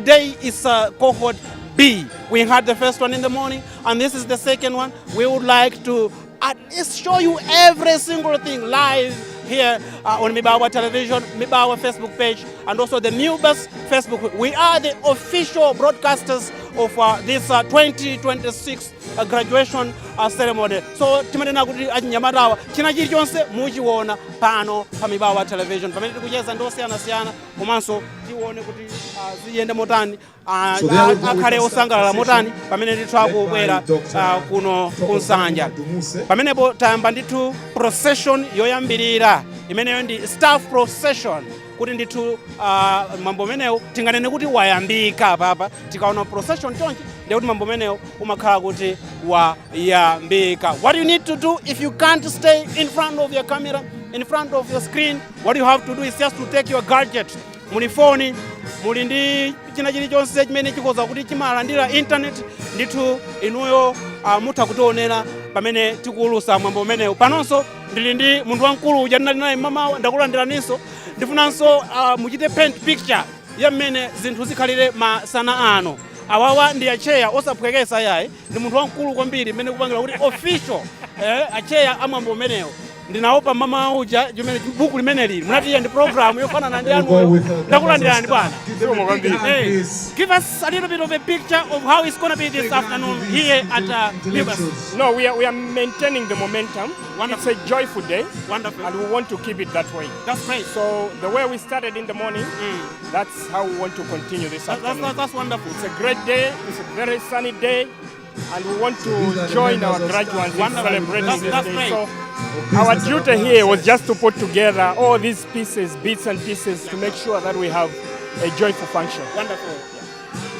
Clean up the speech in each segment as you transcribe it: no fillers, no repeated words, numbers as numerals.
today is cohort B. We had the first one in the morning, and this is the second one. We would like to at least show you every single thing live here on MUBAS television, MUBAS Facebook page, and also the MUBAS Facebook. We are the official broadcasters of this 2026 graduation ceremony. So timanena kuti achinyamatawa china chilichonse muchiona pano pa MUBAS television. Pamene tikucheza ndosiyana-siyana komanso tione kuti ziyende motani akhale osangalala motani pamene ndithu akubwera kuno kunsanja. Pamenepo tayamba ndithu procession yoyambirira imeneyo ndi staff procession kuti ndithu mambo menewo tinganene kuti wayambika papa tikaona procession chonchi ndiye kuti mambo menewo umakhala kuti wayambika. What you need to do if you can't stay in front of your camera, in front of your screen, what you have to do is just to take your gadget. Muli phone, muli ndi china chilichonse chimene chikoza kuti chimalandira internet ndithu inuyo mutha kutionera pamene tikulusa mwambo umenewu. Panonso ndili ndi munthu wamkulu uja ndinali naye mamawa ndakulandiraninso ndifunanso muchite paint picture ya mmene zinthu zikhalire masana ano. Awawa ndi acheya osaphwekesa yayi ndi munthu wamkulu kwambiri mmene kupangira kuti official acheya amwambo umenewu. Ndinaopa mama uja jumene buku limene lili munati ndi program yofanana ndi anu ndakulandirani bwana. Give us a little bit of a picture of how it's going to be this afternoon here at MUBAS. No, we are maintaining the momentum. Wonderful. It's a joyful day. Wonderful. And we want to keep it that way. That's great. So the way we started in the morning, that's how we want to continue this afternoon. That's wonderful. It's a great day. It's a very sunny day. And we want to join our graduates in celebrating this day. So our duty here was just to put together all these pieces, bits and pieces, to make sure that we have a joyful function. Wonderful.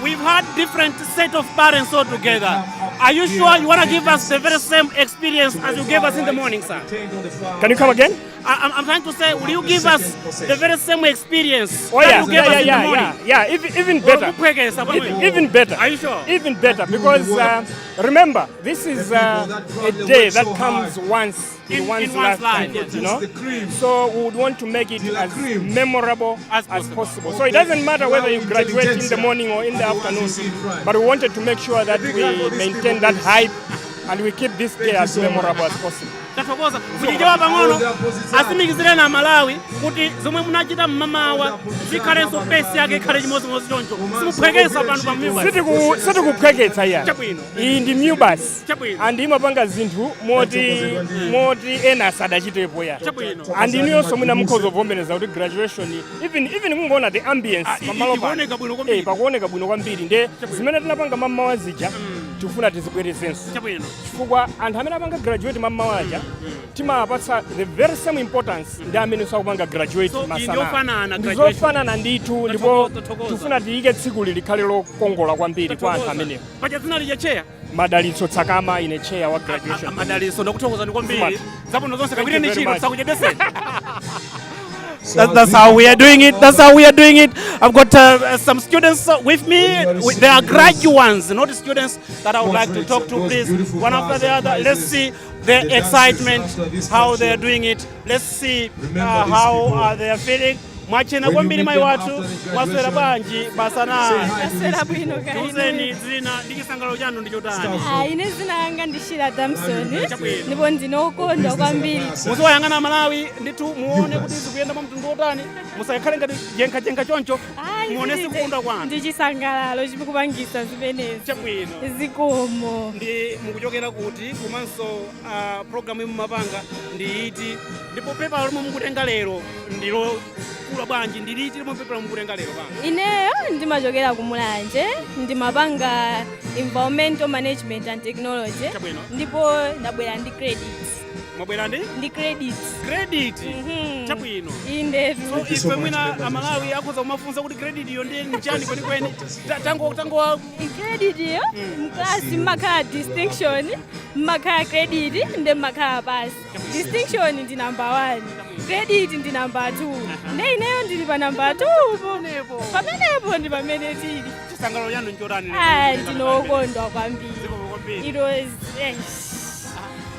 We've had different set of parents all together. Are you sure you want to give us the very same experience as you gave us in the morning, sir? Can you come again? I'm trying to say, will you give us the very same experience that you gave us in the morning? Yeah, even better. Even better. Are you sure? Even better, because remember, this is a day that comes once in one's lifetime, yes. you know? So we would want to make it as memorable as possible. So it doesn't matter whether you graduate in the morning or in the afternoon, but we wanted to make sure that we maintain that hype and we keep this day as memorable as possible. Tatokoza kujijawa pang'ono asimikizire na Malawi kuti zomwe munachita mmamawa zikhalenso pesi yake ikhale chimodzimodzi choncho simuphwekesa pano pa MUBAS. Sitikuphweketsa ya iyi ndi MUBAS and imapanga zinthu moti ena sadachitepo ya and inuyonso mwina mukhoza kuvomereza kuti graduation even kungoona the ambience pamalo pakuoneka bwino kwambiri nde zimene tinapanga mamawa zija tifuna tizibwerezenso chifukwa anthu amene apanga graduate mamawa aja timapatsa the very same importance ndi amene sakupanga graduate masana ndizofanana ndithu ndipo tifuna tiyike tsiku likhale lokongola kwambiri kwa anthu amenewo. Paja zinali ya cheya madalitso tsakama ine cheya wa graduation. Madalitso ndakuthokoza kwambiri zabwino zonse kabwire ni chiro sakuchedeseni. That's how we are doing it. That's how we are doing it. I've got some students with me. They are graduates, not students that I would like to talk to, please. One after the other. Let's see the excitement, how they are doing it. Let's see how they are feeling. Mwachena kwambiri mai watu mwaswera banji basana aswera bwino kai tuzeni zina ndikisangalo chanu ndichotani ine zina yanga ndishira Damson ndipo ndinokondwa kwambiri muziwayang'ana Malawi ndithu muone kuti zikuyenda mumtundu otani musakhale ngati jenka choncho muonese kukunda kwanu ndichisangalalo chikupangisa zimenezi chabwino zikomo ndi mukuchokera kuti komanso program imumapanga ndi iti ndipo pepa lomwe mukutenga lero ndilo kula bwanji ndiliti lomwe pepa mukutenga lero banga ineyo ndimachokera ku Mulanje ndimapanga environmental management and technology ndipo ndabwera ndi credits. Mwabwera ndi credit chabwino inde so ife mwina Amalawi akhoza kumafunsa kuti credit iyo ndi mchani kwenikweni tango credit yo mklasi mmakhala distinction mmakhala credit ndi mmakhala pass. Distinction ndi number 1 credit ndi number 2 ne ineyo ndili pa number 2 pamenepo ndi pamene tili chisangalo chanu nchotani ndinokondwa kwambiri it was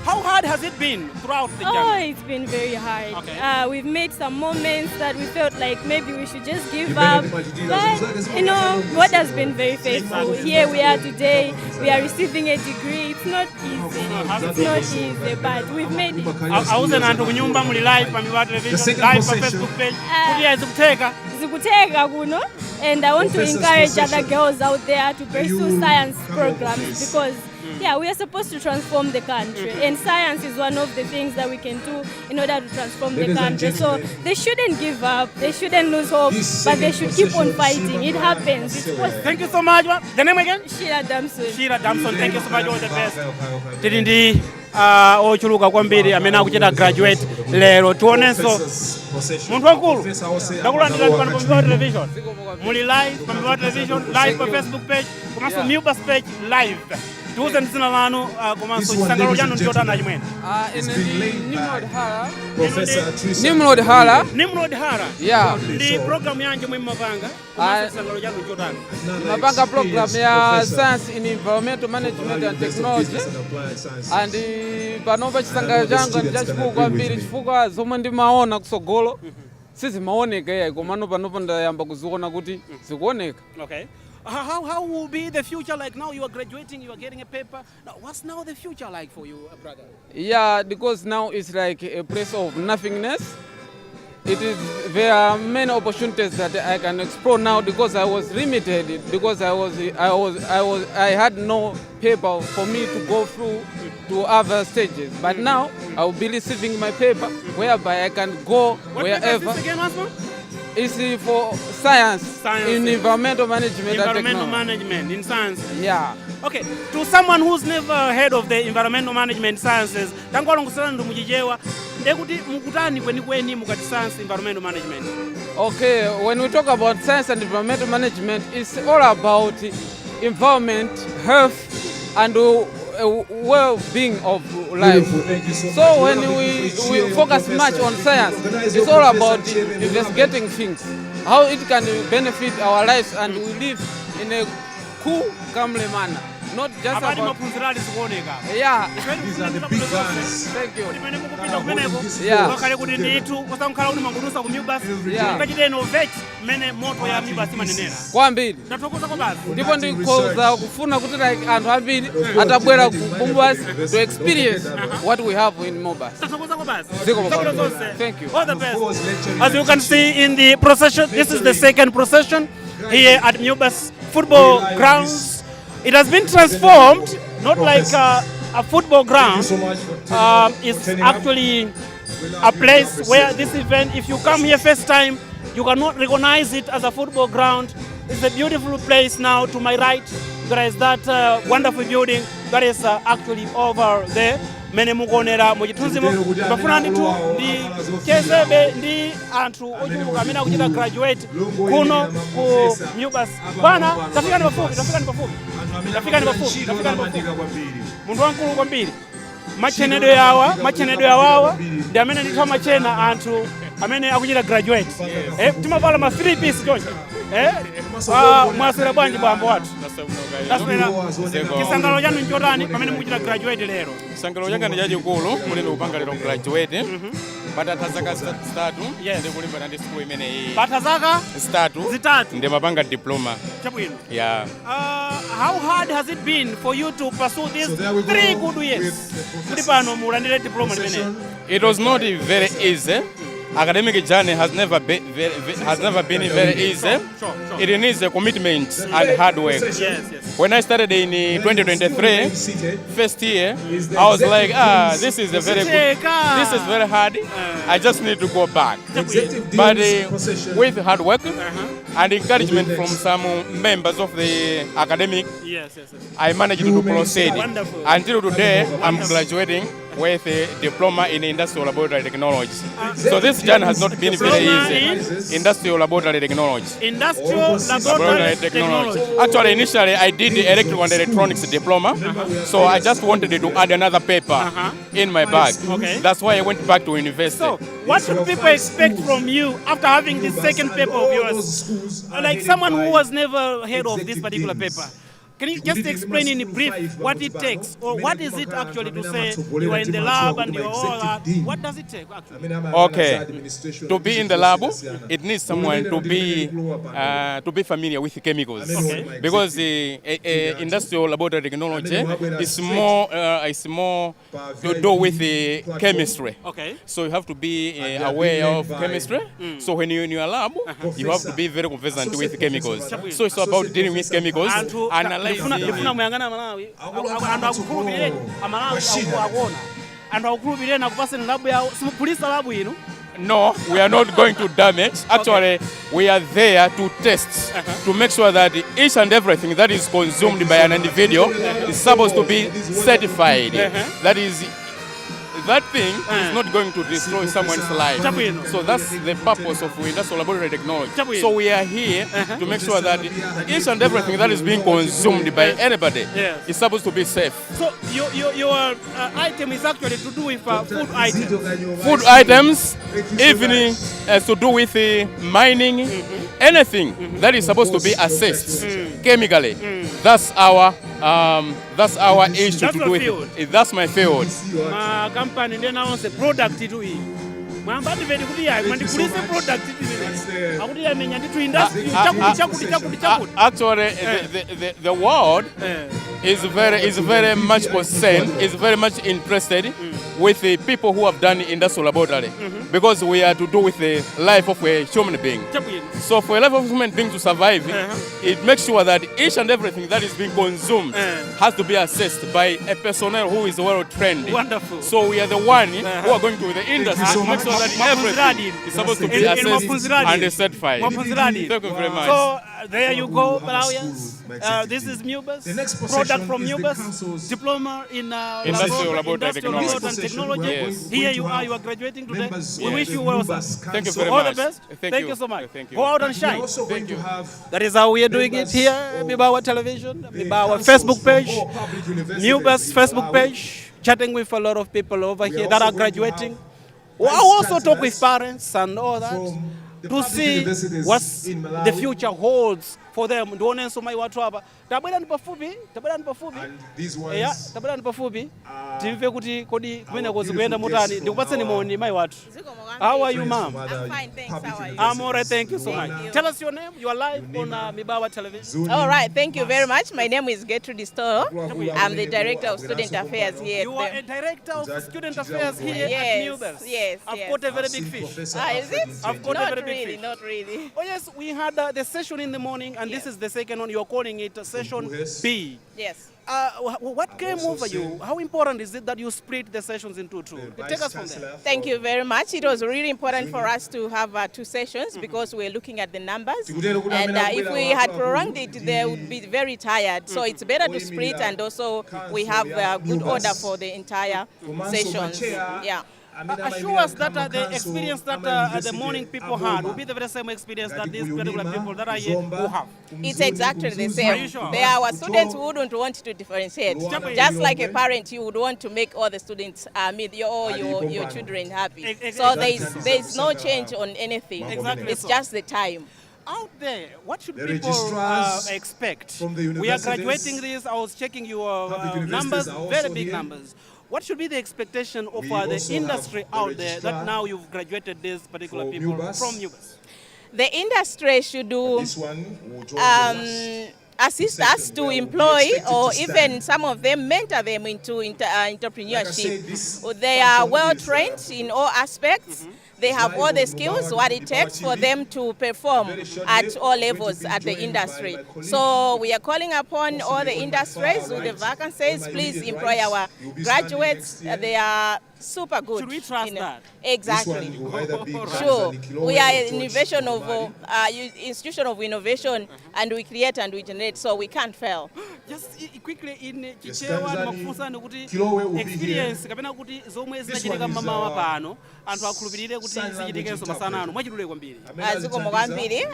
How hard has it been throughout the Oh, journey? it's been very hard. Okay. We've made some moments that we felt like maybe we should just give up. But, you know, God has been very faithful. Here we are today. We are receiving a degree. It's not easy. It's not easy, but we've made it. Auze nantu kunyumba muli live pa MUBAS television, live pa Facebook page. Kuti azikuteka. Zikuteka kuno. And I want to encourage other girls out there to pursue science programs because yeah, we are supposed to transform the country, and science is one of the things that we can do in order to transform the country. So they shouldn't give up, they shouldn't lose hope, but they should keep on fighting. It happens. It's possible. Thank you so much. The name again? Sheila Damson. Sheila Damson, thank you so much, all the best. Tili ndi ochuluka kwambiri amene akuchita graduate lero tionenso munthu wankulu ndakulandirani pano pa MUBAS television. Muli live pa MUBAS television, live pa Facebook page, komanso MUBAS page live. Tiuze dzina lanu komanso chisangalalo chanu ndichotana chimene. Nimrod Hala. Nimrod Hala. Yeah. Ndi program yanje mwe mapanga komanso chisangalalo chanu ndichotana. Mapanga program ya Science in Environmental Management and Technology. And panopa chisangalalo changu ndichachikulu kwambiri chifukwa zomwe ndimaona kusogolo sizimaoneka yeye komano panopa ndayamba kuziona kuti zikuoneka. Okay. How will be the future like now? You are graduating, you are getting a paper. Now, what's now the future like for you, brother? Yeah, because now it's like a place of nothingness. There are many opportunities that I can explore now because I was limited because I had no paper for me to go through to other stages. But now I will be receiving my paper whereby I can go wherever. What is this again, Asma? It's for science in environmental management and technology. Environmental management in science. Yeah. Okay, to someone who's never heard of the environmental management sciences, tangolongosana ndo mujijewa ndekuti mukutani kweni mukati science environmental management. Okay, when we talk about science and environmental management, it's all about environment, health, and well-being of life. So when we focus much on science, it's all about investigating things, how it can benefit our lives, and we live in a cool, calmly manner. Not just about... Yeah. Thank you. Yeah. Kwambiri. Ndipo ndikoza kufuna kuti like anthu ambiri atabwera ku MUBAS to experience what we have in MUBAS. Thank you. All the best. As you can see in the procession, this is the second procession here at MUBAS football grounds. It has been transformed, not like a football ground. It's actually a place where this event, if you come here first time, you cannot recognize it as a football ground. It's a beautiful place now. To my right, there is that wonderful building that is actually over there. Mene mukonera muchitunzimo bafuna nditu ndi kezebe ndi anthu ochuluka amene akuchita graduate kuno ku MUBAS. Bwana, tafika ni pafupi. Munthu wankulu kwambiri. Machenedwe yawawa ndi amene ndithu machena anthu amene akuchita graduate. Timavala ma 3 piece chonje. Mwasera bwanji bambo wathu. Chisangalalo chanu nchotani pamene mukuchita graduate lero? Chisangalalo changa ndi chachikulu mulendo kupanga lero graduate. Patha zaka zitatu ndi kulimbana ndi school imene iyi. Patha zaka zitatu ndi mapanga diploma. Chabwino. Yeah. How hard has it been for you to pursue these 3 good years? Kuti pano mulandire diploma limene. It was not very easy. Academic journey has never been very easy. Sure. It needs a commitment and hard work. Yes. When I started in 2023, first year, I was like, this is very hard. I just need to go back. But with hard work and encouragement from some members of the academic, I managed to proceed. Wonderful. Until today, I'm graduating with a diploma in industrial laboratory technology. So this journey has not been very easy. Industrial laboratory technology. Industrial laboratory technology. Actually, initially I did the electrical and electronics diploma. So I just wanted to add another paper in my bag. Okay. That's why I went back to university. So, what should people expect from you after having this second paper of yours? Like someone who has never heard of this particular paper. Can you just explain in brief what it takes, or what is it actually to say you are in the lab and you're all that? What does it take actually? Okay, to be in the lab, it needs someone to be familiar with chemicals, because the industrial laboratory technology is more to do with the chemistry. Okay. So you have to be aware of chemistry. So when you're in your lab, you have to be very conversant with chemicals. So it's about dealing with chemicals, analyzing. Ndifuna muyangana Malawi anthu akukhulupirire amalawi akuona anthu akukhulupirire nakupaseni labu yawo simupulisa labu inu. No, we are not going to damage. Actually, we are there to test, to make sure that each and everything that is consumed by an individual is supposed to be certified. That is, that thing is not going to destroy someone's life. So that's the purpose of industrial laboratory technology. So we are here to make sure that each and everything that is being consumed by anybody is supposed to be safe. So your item is actually to do with food items. Food items, even to do with mining, anything that is supposed to be assessed chemically. That's our issue. That's to your do field. with it. That's my field. My company then announce a product to it. Mwambati vedi kuti ya mandipulise product tili. Akuti ya menya nditu industry chakuti. Actually, the world is very much concerned, is very much interested with the people who have done industrial laboratory, because we are to do with the life of a human being. So for a life of a human being to survive, it makes sure that each and everything that is being consumed has to be assessed by a personnel who is well trained. Wonderful. So we are the one who are going to the industry to make sure that everything is supposed to be assessed and certified. Thank you very much. So there you go, Malawians. This is MUBAS, product from MUBAS, diploma in Industrial Laboratory Technology. Yes. Here you are graduating today. We wish you well, sir. Thank you very All much. the best. Thank you so much. Thank you. Go out and shine. Thank you. That is how we are doing it here, MUBAS Television, MUBAS Facebook page, MUBAS Facebook page, chatting with a lot of people over here that are graduating. We also talk with parents and all that to see what the future holds for them. Ndione nsomai watu hapa. Tabwera ni pafupi. Tabwera ni pafupi. Tive kuti kodi kumene kuzikuyenda mutani. Ndikupatseni moni mai watu. How are you, ma'am? I'm fine, thanks. How are you? I'm all right, thank you so much. you. Tell us your name. You are live on MUBAS Television. All right, thank you very much. My name is Gertrude Storo. I'm the Director of Student Affairs here. You are a director of student affairs here Yes, at MUBAS. yes, I've yes. got a very big fish. Is it? I've got a Not very big really, fish. not really. Oh yes, we had the session in the morning, and this is the second one. You're calling it session B. Yes. What came over you? How important is it that you split the sessions into two? Take us from there. Thank you very much. It was really important for us to have 2 sessions because we're looking at the numbers. And if we had prolonged it, they would be very tired. So it's better to split, and also we have a good order for the entire sessions. Yeah. Assure us that the experience that the morning people had will be the very same experience that these particular people that are here will have. It's exactly the Are you same. sure? There are students who wouldn't want to differentiate. Just like a parent, you would want to make all the students, your children happy. So there is no change on anything. Exactly It's so. just the time. Out there, what should people expect? We are graduating this. I was checking your numbers, very big numbers. What should be the expectation of the industry out there that now you've graduated these particular people from MUBAS? The industry should do assist us to employ, or even some of them mentor them into entrepreneurship. They are well trained in all aspects. They have all the skills, what it takes for them to perform at all levels at the industry. So we are calling upon all the industries with the vacancies, please employ our graduates. They are super good. Should we trust that? Exactly. Sure. We are an innovation of institution of innovation, and we create and we generate, so we can't fail. Just quickly in chichewa makufunsa kuti experience kapena kuti zomwe zinachitika mamawa pano anthu akhulupirire kuti zichitikenso masana ano mwachidule kwambiri. Zikomo kwambiri.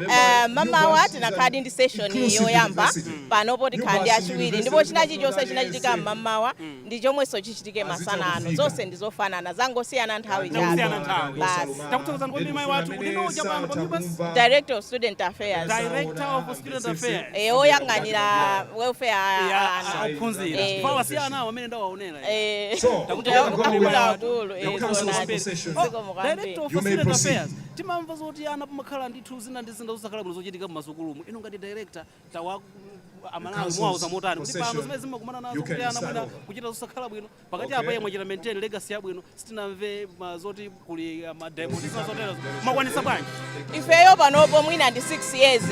Mamawa tinakhala ndi session yoyamba panopo tikhandi achiwiri ndipo chinachi chonse chinachitika mamawa ndi chomwenso chichitike masana ano zonse ndi zofanana. kufanana zangosiyana nthawi Zangosiyana nthawi. basi. Takuthokozani kwambiri mayi wathu udindo uja pano pa MUBAS. Director of Student Affairs. Director of Student Affairs. Oyang'anira welfare ophunzira. Pawa siyana awo amene ndawaonera. Director of Student Affairs. Timamva zoti ana pamakhala ndithu zina ndi zina zosakhala bwino zochitika m'masukulumu. Ino ngati director tawa amalawi mwauza motani kuti pano zimene zimakumana nazo kuti ana mwina kuchita zosakhala bwino pakati apa yemwe chita maintain legacy yabwino sitinamve zoti kuli mademo tisazotera makwanisa bwanji ifeyo panopo mwina ndi 6 years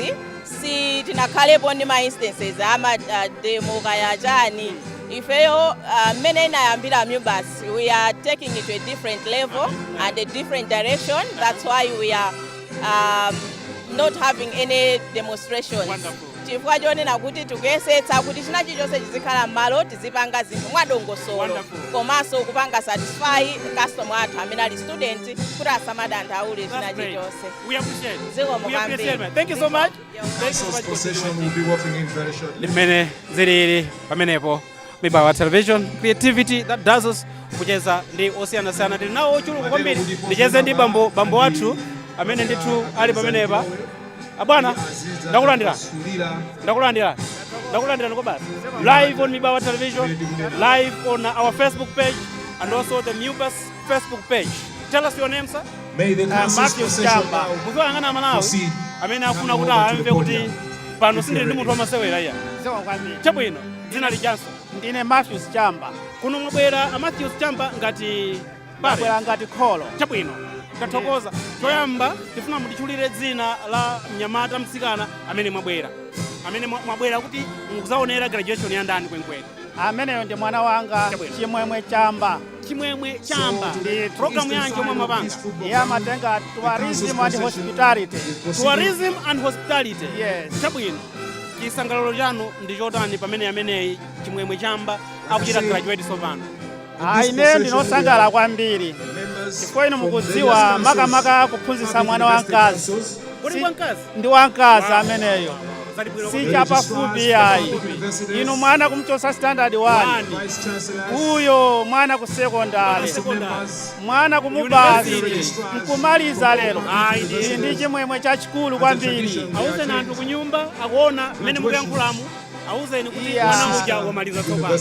si tinakhalepo ndi ma instances ama demo kaya chani ifeyo mmene inayambira MUBAS we are taking it to a different level and a different direction. That's why we are not having any demonstrations. Chifukwa chonena kuti tikuyesetsa kuti china chilichonse chizikhala m'malo tizipanga zinthu mwadongosolo komanso kupanga satisfy customer athu amene ali student kuti asamadandaule china chilichonse. We appreciate. Thank you so much. Limene zilili pamenepo MUBAS television creativity that does us kucheza ndi osiyanasiyana tili nawo ochuluka kwambiri ndicheze ndi bambo wathu amene ndithu ali pamenepa abwana ndakulandira niko basi live on MUBAS television live on our Facebook page and also the MUBAS Facebook page. Tell us your name, sir. Matthew Chamba muziyang'ana Malawi amene afuna kuti amve kuti pano sindili ndi munthu wamasewera iya chabwino dzina lijanso ndine Matthew Chamba kuno mwabwera Matthew Chamba ngati babwera ngati kholo chabwino tathokoza choyamba tifuna mutichulire dzina la mnyamata mtsikana amene mwabwera kuti mukuzaonera graduation ya ndani kwenkweni. Ameneyo ndi mwana wanga Chimwemwe Chamba. Ndi program yanji omwe mapanga amatenga tourism and hospitality. Yes. Chabwino chisangalalo chanu ndi chotani pamene ameneyi Chimwemwe Chamba akuchita graduate sopano? Ine ndinosangala kwambiri chifukwa inu mukudziwa makamaka kuphunzitsa mwana wamkazi ndi wamkazi ameneyo si chapafupi yayi. Inu mwana kumchosa standard 1 uyo mwana ku secondary mwana ku MUBAS mkumaliza lero ndi chimwemwe chachikulu kwambiri. Auze anthu kunyumba akuona mmene mukuyankhulamu auzeni kuti mwana uja wamaliza tsopano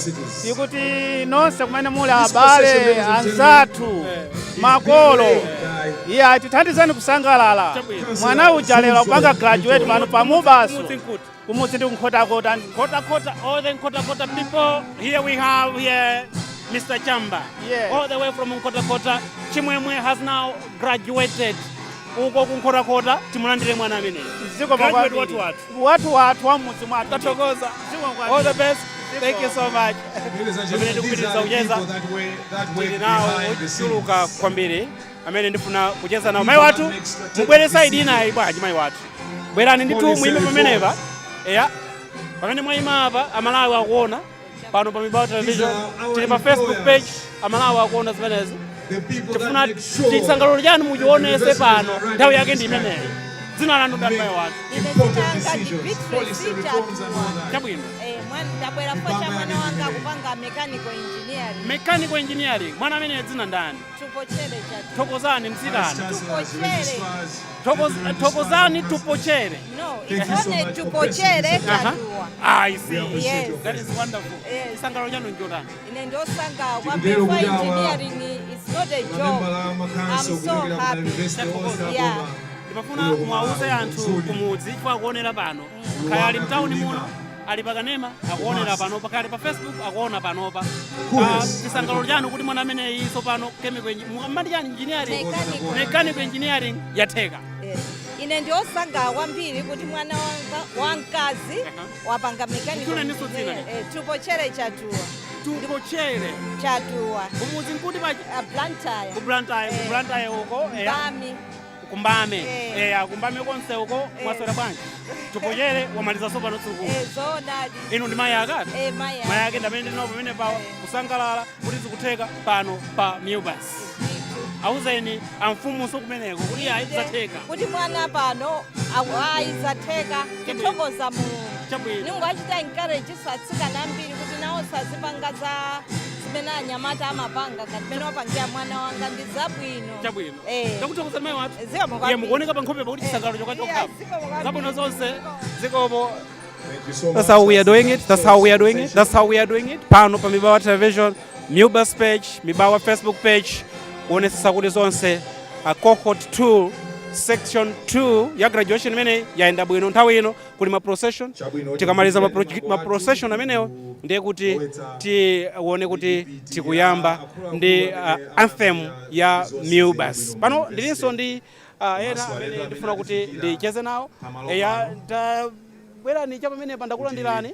ikuti nonse kumene muli abale anzathu makolo tithandizeni kusangalala mwana uja lero kupanga graduate pano pa MUBAS kumudzi ndi kunkhotakota all the Nkhotakota people. Here we have Mr. Chamba, all the way from Nkhotakota. Chimwemwe has now graduated uko kunkhotakota timulandire mwana amene watu wa mudzi mwathu. Tathokoza. All the best. Thank you so much. Amene tikupitiriza kucheza tili nawo ochuluka kwambiri amene ndifuna kucheza nawo. Mayi wathu mubwere side inayi bwanji mayi wathu bwerani ndithu muime pamenepa pamene mwayima apa amalawi akuona pano pa MUBAS television tili pa Facebook page amalawi akuona zimenezi tifuna chisangalalo chanu muchionese pano nthawi yake ndi imeneyi. Dzina lanu ndani mayi wathu? Chabwino ndabwera kupocha mwana wanga kupanga mechanical engineering. Mwana amene dzina ndani? Tupochere chatu. Thokozani mtsikana. Tupochere. Thokozani Tupochere. No, it's only Tupochere chatuwa. I see. Yes. That is wonderful. Yes. Isangalo chanu njotani? Ine ndosanga kwa engineering is not a job. I'm so happy. Yeah. Ndimafuna mwauze anthu kumudzi chifukwa kuonera pano kaya ali mtawuni muno ali pakanema akuonera panopa kali pa Facebook akuona panopa chisangalalo chanu kuti mwana amene iso pano mechanical engineering yatheka. Ine ndiosanga kwambiri kuti mwana wamkazi wapanga mechanical Tupochere chatuwa. Tupochere chatuwa kumudzi nkuti pa Blantyre uko kumbame kumbame konse uko mwaswera bwanji Tupochere wamaliza sopano tsukulu inu ndi mayi akati mayi ake ndamene ndinopo pamene pa kusangalala kuti zikutheka pano pa MUBAS. Auzeni amfumunso kumeneko kuti ayizatheka kuti mwana pano ayizatheka tithokoza Mulungu. Ningu achita encourage atsikana ambiri kuti nawo sazipanga za zimene anyamata amapanga ngati mene wapangira mwana wanga ndi zabwino. Chabwino. Eh. Ndakuthokoza mai watu. Zikomo kwambiri. Ye mukuoneka pa nkhope pakuti chisangalo chokachokha. Zabwino zonse zikomo. That's how we are doing it. That's how we are doing it. That's how we are doing it. Pano pa MUBAS television, MUBAS page, MUBAS Facebook page. Kuonesesa kuti zonse cohort 2 section 2 ya graduation imene yaenda bwino nthawi ino kuli ma procession. Tikamaliza ma procession amenewo ndiye kuti tione kuti tikuyamba ndi anthem ya MUBAS. Pano ndilinso ndi ena amene ndifuna kuti ndicheze nawo. Bwera ni chapa mene pandakulandirani.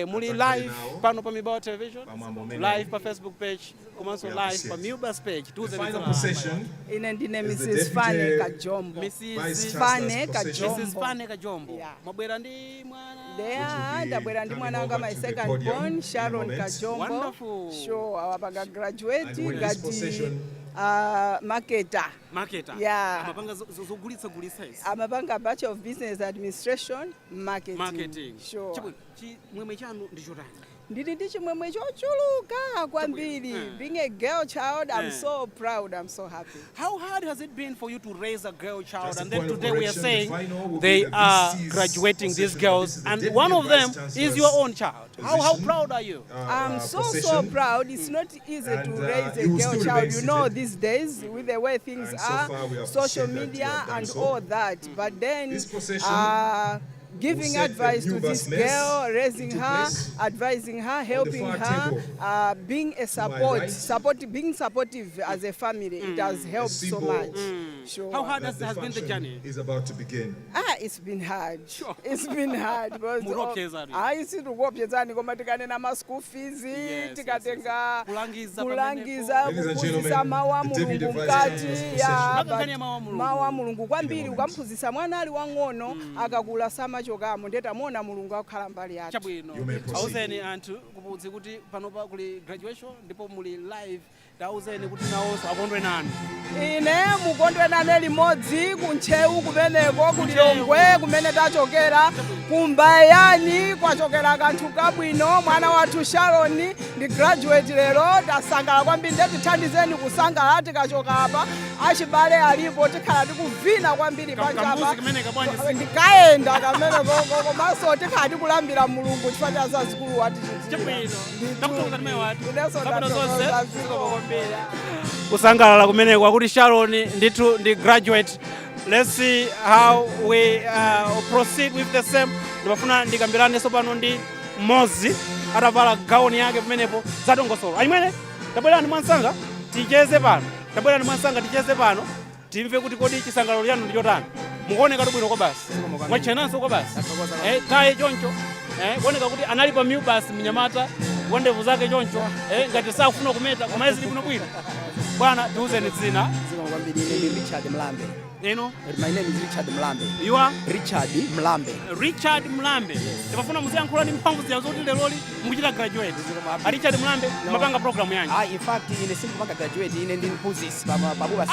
Muli live pano pa MUBAS television, live pa Facebook page, komanso live pa MUBAS page. Tuze Ine ndine Mrs. Fane Kajombo. Mrs. Fane Kajombo. Mrs. Fane Kajombo. Yeah. Mabwera ndi mwana. Ndabwera ndi mwana wanga my second born, Sharon Kajombo. Wonderful. Sure, awapaga graduate ngati marketer. Yeah. Amapanga zogulitsa hizi. Amapanga Bachelor of Business Administration, marketing. Sure. Chimwemwe chanu ndi chotani? Ndili ndi chimwemwe chochuluka kwambiri. Being a girl child, I'm so proud, I'm so happy. How hard has it been for you to raise a girl child? And then today we are saying they are graduating, these girls, and one of them is your own child. How proud are you? I'm so proud. It's not easy to raise a girl child. You know, these days, with the way things are, social media and all that. But then, giving advice to this girl, raising her, advising her, helping her, being a being supportive as a family, it has helped so much. Sure. How hard has been the journey? Is about to begin. It's been hard. Sure. It's been hard because isi tukopyezani koma tikanena ma school fees, tikatenga kulangiza kuphunzitsa mawu a Mulungu mkati ya mawu a Mulungu kwambiri ukamphunzitsa mwana ali wang'ono akakula samachokamo ndeta mona Mulungu akukhala mbali yathu. Chabwino. Auzeni anthu kupudzi kuti panopa kuli graduation ndipo muli live. Tauzeni kuti nawonso akondwe nanu. Ine mukondwe nane limodzi kuntcheu kumeneko kulilongwe kumene tachokera kumbayani kwachokera kanthu kabwino mwana wathu Sharon ndi graduate lero tasangala kwambiri ndeti thandizeni kusangala tikachoka apa achibale alipo tikhala tikuvina kwambiri pachapa ndikaenda kamene komanso tikhala tikulambira Mulungu chifukwa cha zazikulu wati kusangalala kumeneko akuti Sharon ndithu ndi graduate. Let's see how we proceed with the same. Ndimafuna ndikambiraneso pano ndi Mozi atavala gown yake pamenepo zadongosolo. Ayimwene tabwera ndi mwansanga ticheze pano. Tabwera ndi mwansanga ticheze pano. Timve kuti kodi chisangalalo chanu ndi chotani. Mukuoneka bwino kwa basi. Mwachenanso kwa basi. Taye choncho. Kuoneka kuti anali pa MUBAS mnyamata. Wondevu zake choncho. Ngati sakufuna kumeta koma izi bwino bwino. Bwana tiuzeni dzina. Richard Mlambe. You know? My name is Richard Mlambe. You are? Richard Mlambe. Richard Mlambe. Ndifuna muziyankhula ndi mphamvu ziya zoti lero mukuchita graduate. Richard Mlambe mapanga program yanji. In fact ine simpanga graduate ine ndi mphunzitsi pa MUBAS.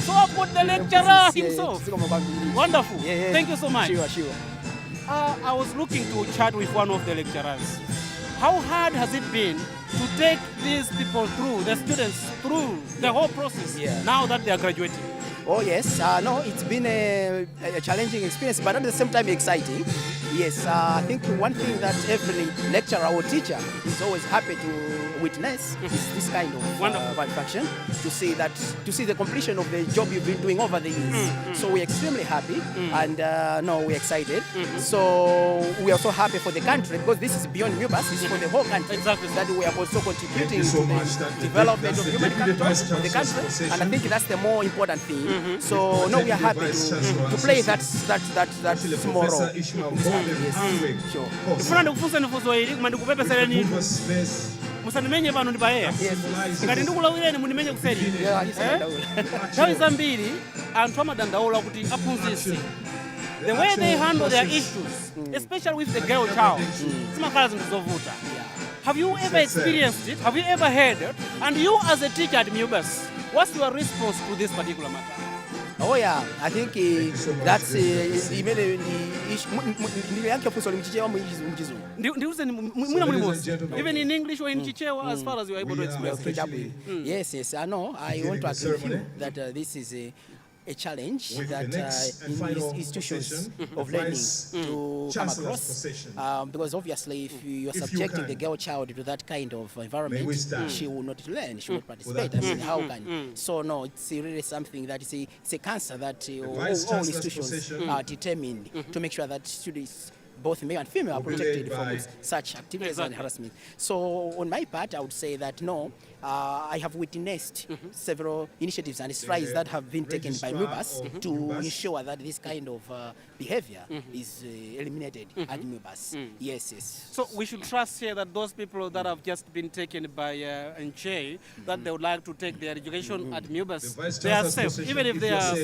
So I've got the lecturer himself. Wonderful. Yeah. Thank you so much. Sure. I was looking to chat with one of the lecturers. How hard has it been to take these people through, the students through the whole process now that they are graduating? Oh yes, no, it's been a challenging experience, but at the same time exciting. Yes, I think one thing that every lecturer or teacher is always happy to witness is this kind of function, to see the completion of the job you've been doing over the years. So we're extremely happy, and we're excited. So we are so happy for the country because this is beyond MUBAS, it's for the whole country. Exactly. That we are also contributing to the development of human capital of the country, and I think that's the more important thing. So we are happy to play that small role. Yes, sure. Ndifuna ndikufunsa nifunzo ili koma ndikupepesereni musanimenye pano ndi paeya. Ngati ndikulawireni mundimenye kuseri. Nthawi zambiri anthu amadandaula kuti aphunzitsi the way they handle their issues, especially with the girl child, zimakhala zinthu zovuta. Have you ever experienced it? Have you ever heard it? And you as a teacher at MUBAS, what's your response to this particular matter? Oh yeah, I think that's imene niliyanke funso limchichewa mchizungu. Ndiuze mwina mulimonse. Even in English or in Chichewa, as far as you are able to express it. Yes, I know. I want to agree with you that this is a challenge that institutions of learning to come across, because obviously if you are subjecting the girl child to that kind of environment, she will not learn, she will not participate. I mean, how can? So no, it's really something that it's a cancer that all institutions are determined to make sure that students, both male and female, are protected from such activities and harassment. So on my part, I would say that no, I have witnessed several initiatives and strides that have been taken by MUBAS to ensure that this kind of behavior is eliminated at MUBAS. Yes, yes. So we should trust here that those people that have just been taken by NJ, that they would like to take their education at MUBAS, they are safe, even if they are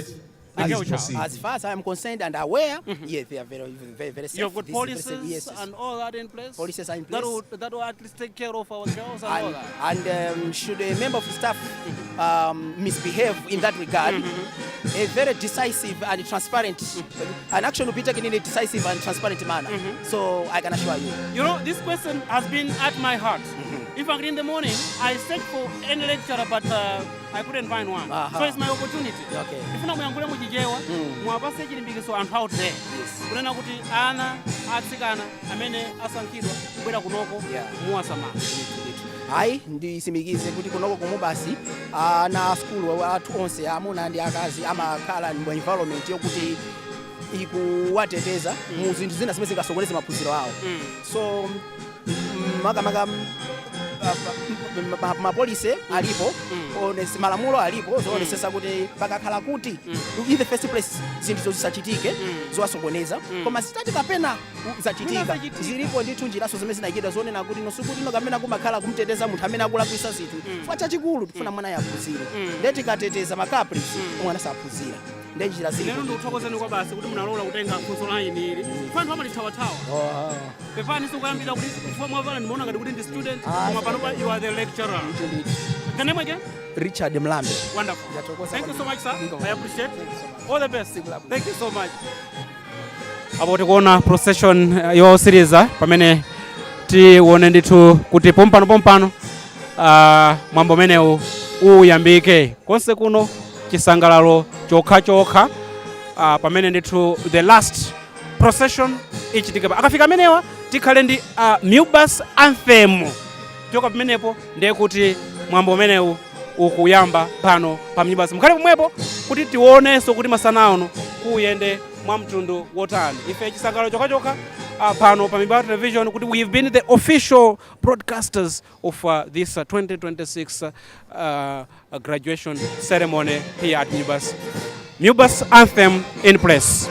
as far as I am concerned and aware, yes, they are very safe. You have got policies and all that in place? Policies are in place. That will at least take care of our girls and all that. And should a member of staff misbehave in that regard, a very decisive and transparent, an action will be taken in a decisive and transparent manner. So I can assure you. You know, this question has been at my heart. In fact, in the morning, I searched for any lecturer, but I couldn't find one. So it's my opportunity. Okay. If na muyangule muchichewa, mwapase chilimbikiso anthu out there. Kunena kuti ana atsikana amene asankhidwa kubwera kunoko muwasamala. Hayi ndisimikize kuti kunoko kumubasi na school athu onse amuna ndi akazi amakhala mu environment yokuti ikuwateteza mu zinthu zina zimene zingasokoneze maphunziro awo. So makamaka mapolisi alipo, malamulo alipo zoonetsetsa kuti pakakhala kuti in the first place zinthu zisachitike zowasokoneza, koma zitati kapena zachitika zilipo ndithu njiraso zimene zinayikidwa zonena kuti nosukuti kapena kumakhala kumteteza munthu amene akulakwisa zinthu chifukwa chachikulu tifuna mwana yaphunzire, ndeti kateteza makaprizi mwana saphunzira. Lero ndikuthokozeni kwa basi kuti munalola kutenga funso la ine ili. Fano pama lithawathawa. Pepani sikuyambira kuti mwavala ndimaona ngati kuti ndi student, koma pano you are the lecturer. The name again? Richard Mlambe. Wonderful. Thank you so much, sir. I appreciate it. All the best. Thank you so much. Abo tikuona procession yo series pamene tione ndithu kuti pompano mwambo menewu uyambike konse kuno chisangalalo chokha pamene ndithu the last procession ichitika. Akafika amenewa tikhale ndi MUBAS anthem choka pamenepo ndiye kuti mwambo umenewu ukuyamba pano pa MUBAS. Mukhale pomwepo kuti tionenso kuti masana ano kuyende mwa mtundu wotani. Ife chisangalalo chokha pano pa MUBAS television kuti we've been the official broadcasters of this 2026 graduation ceremony here at MUBAS. MUBAS anthem in place.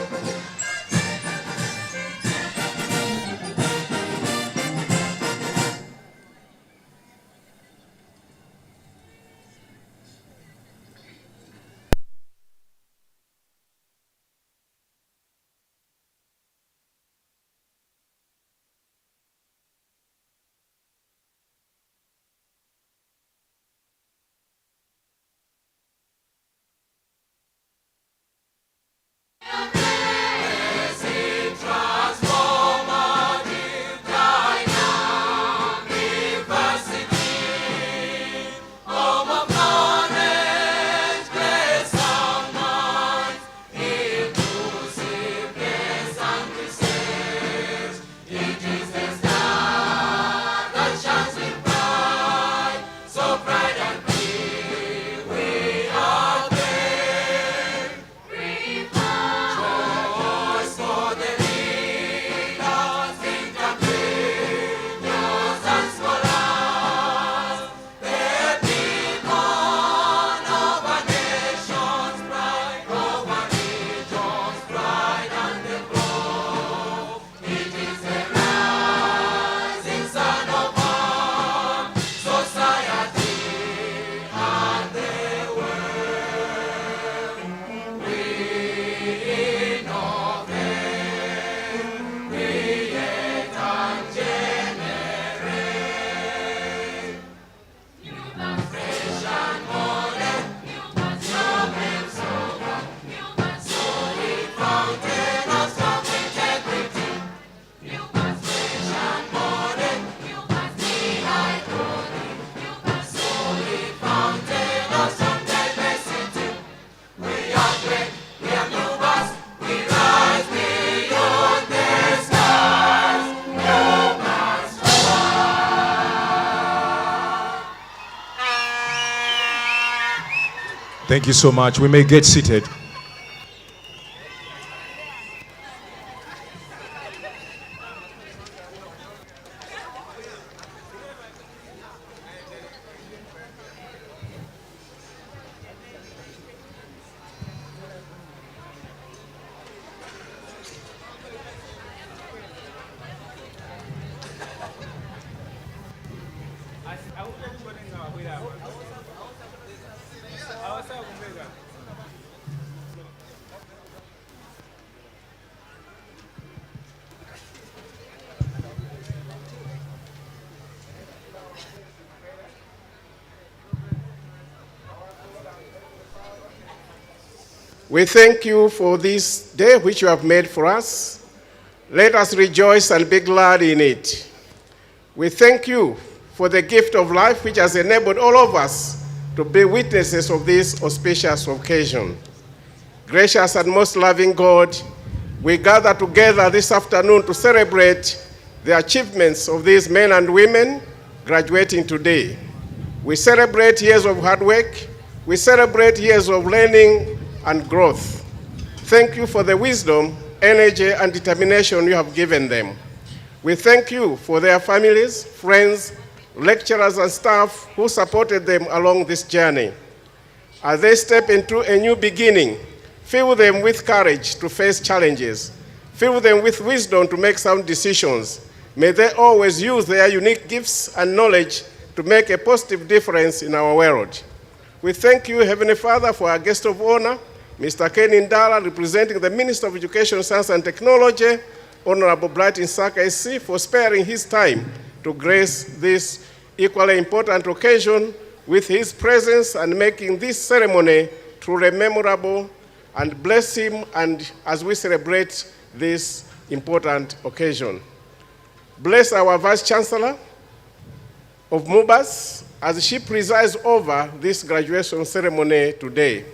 Thank you so much. We may get seated. We thank you for this day which you have made for us. Let us rejoice and be glad in it. We thank you for the gift of life which has enabled all of us to be witnesses of this auspicious occasion. Gracious and most loving God, we gather together this afternoon to celebrate the achievements of these men and women graduating today. We celebrate years of hard work. We celebrate years of learning and growth. Thank you for the wisdom, energy, and determination you have given them. We thank you for their families, friends, lecturers, and staff who supported them along this journey. As they step into a new beginning, fill them with courage to face challenges. Fill them with wisdom to make sound decisions. May they always use their unique gifts and knowledge to make a positive difference in our world. We thank you, Heavenly Father, for our guest of honor, Mr. Ken Indala, representing the Minister of Education, Science and Technology, Honorable Blantyre SC, for sparing his time to grace this equally important occasion with his presence and making this ceremony truly memorable, and bless him and as we celebrate this important occasion. Bless our Vice Chancellor of MUBAS as she presides over this graduation ceremony today.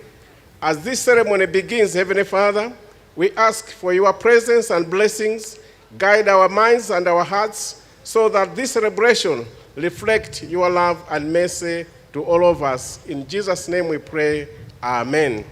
As this ceremony begins, Heavenly Father, we ask for your presence and blessings, guide our minds and our hearts so that this celebration reflect your love and mercy to all of us. In Jesus' name we pray, amen.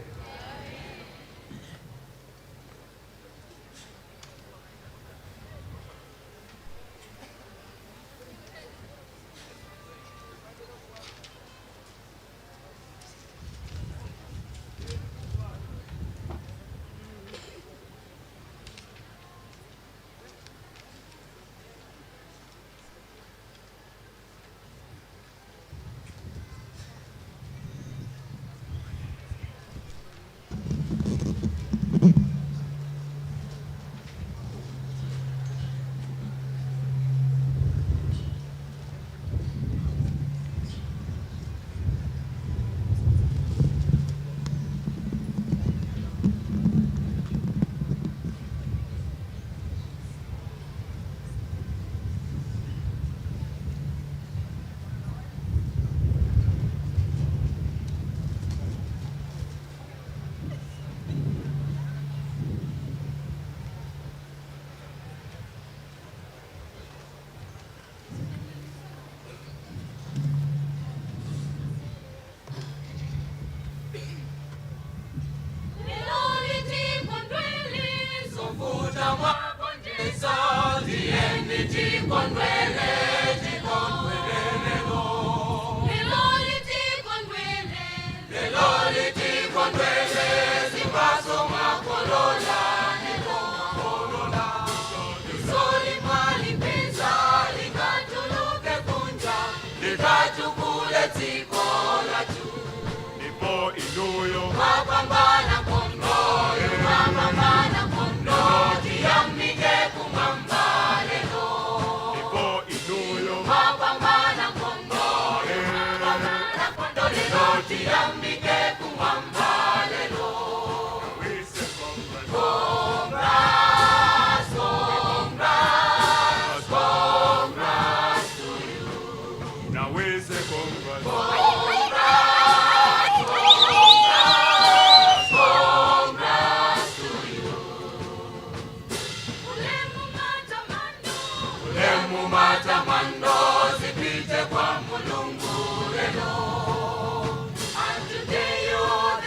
And today you are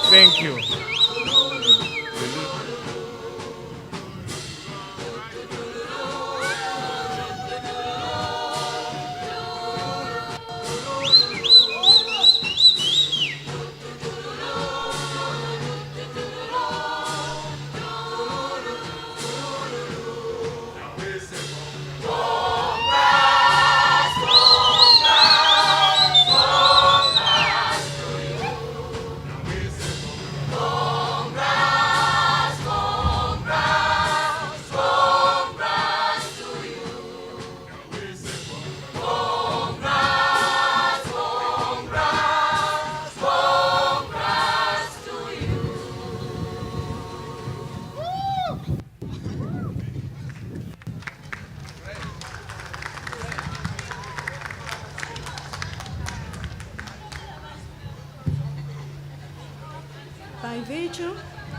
Thank you. By virtue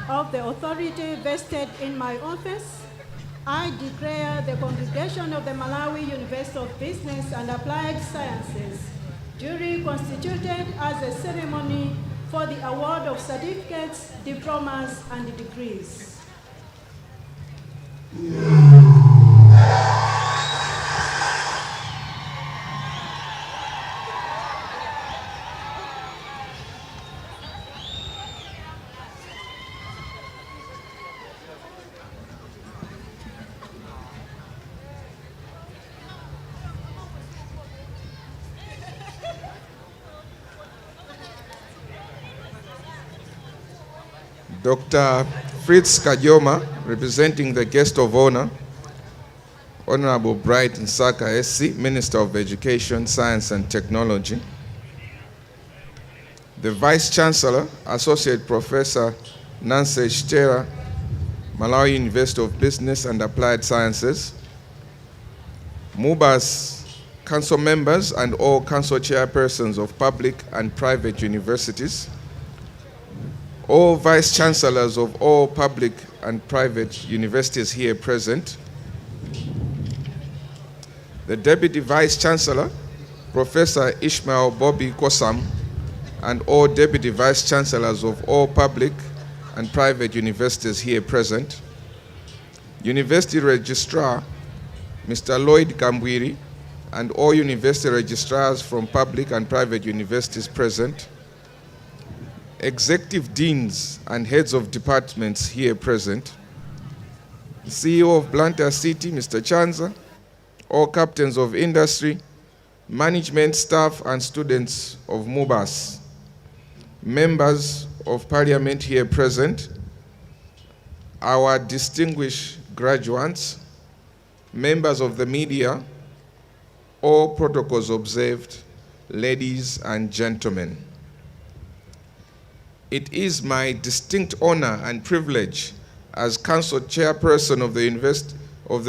of the authority vested in my office, I declare the congregation of the Malawi University of Business and Applied Sciences duly constituted as a ceremony for the award of certificates, diplomas, and degrees. Dr. Fritz Kajoma, representing the guest of honor, Honorable Bright Nsaka SC, Minister of Education, Science and Technology. The Vice Chancellor, Associate Professor Nancy Shtera, Malawi University of Business and Applied Sciences. MUBAS council members and all council chairpersons of public and private universities. All vice chancellors of all public and private universities here present. The Deputy Vice Chancellor, Professor Ishmael Bobby Kosam, and all Deputy Vice Chancellors of all public and private universities here present. University Registrar, Mr. Lloyd Kambwiri, and all university registrars from public and private universities present. Executive deans and heads of departments here present. The CEO of Blantyre City, Mr. Chanza, all captains of industry, management staff and students of MUBAS, members of parliament here present, our distinguished graduates, members of the media, all protocols observed, ladies and gentlemen. It is my distinct honor and privilege as Council Chairperson of the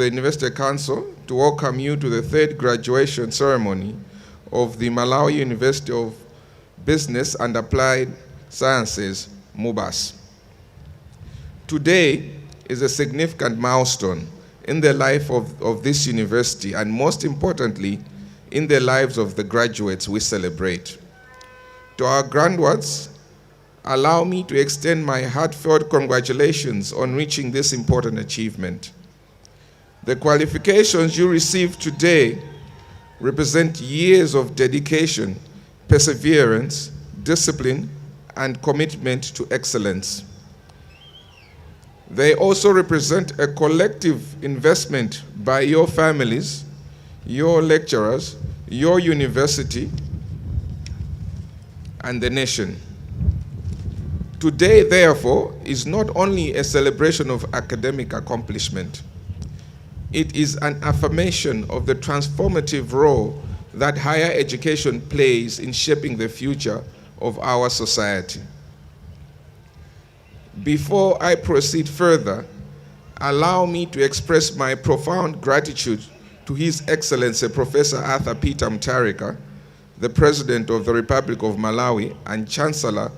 University Council to welcome you to the third graduation ceremony of the Malawi University of Business and Applied Sciences, MUBAS. Today is a significant milestone in the life of this university and most importantly, in the lives of the graduates we celebrate. To our graduates, allow me to extend my heartfelt congratulations on reaching this important achievement. The qualifications you receive today represent years of dedication, perseverance, discipline, and commitment to excellence. They also represent a collective investment by your families, your lecturers, your university, and the nation. Today, therefore, is not only a celebration of academic accomplishment, it is an affirmation of the transformative role that higher education plays in shaping the future of our society. Before I proceed further, allow me to express my profound gratitude to His Excellency Professor Arthur Peter Mutharika, the President of the Republic of Malawi and Chancellor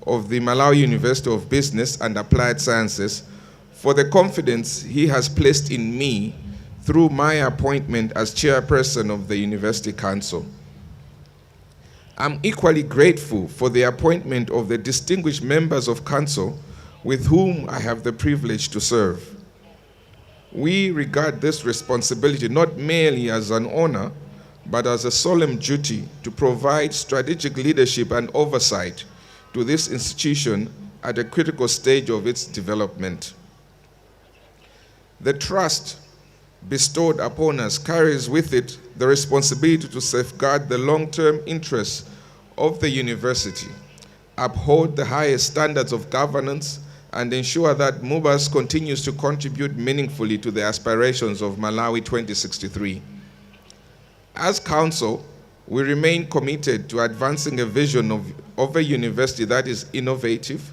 of the Malawi University of Business and Applied Sciences, for the confidence he has placed in me through my appointment as Chairperson of the University Council. I'm equally grateful for the appointment of the distinguished members of Council with whom I have the privilege to serve. We regard this responsibility not merely as an honor, but as a solemn duty to provide strategic leadership and oversight to this institution at a critical stage of its development. The trust bestowed upon us carries with it the responsibility to safeguard the long-term interests of the university, uphold the highest standards of governance, and ensure that MUBAS continues to contribute meaningfully to the aspirations of Malawi 2063. As Council, we remain committed to advancing a vision of a university that is innovative,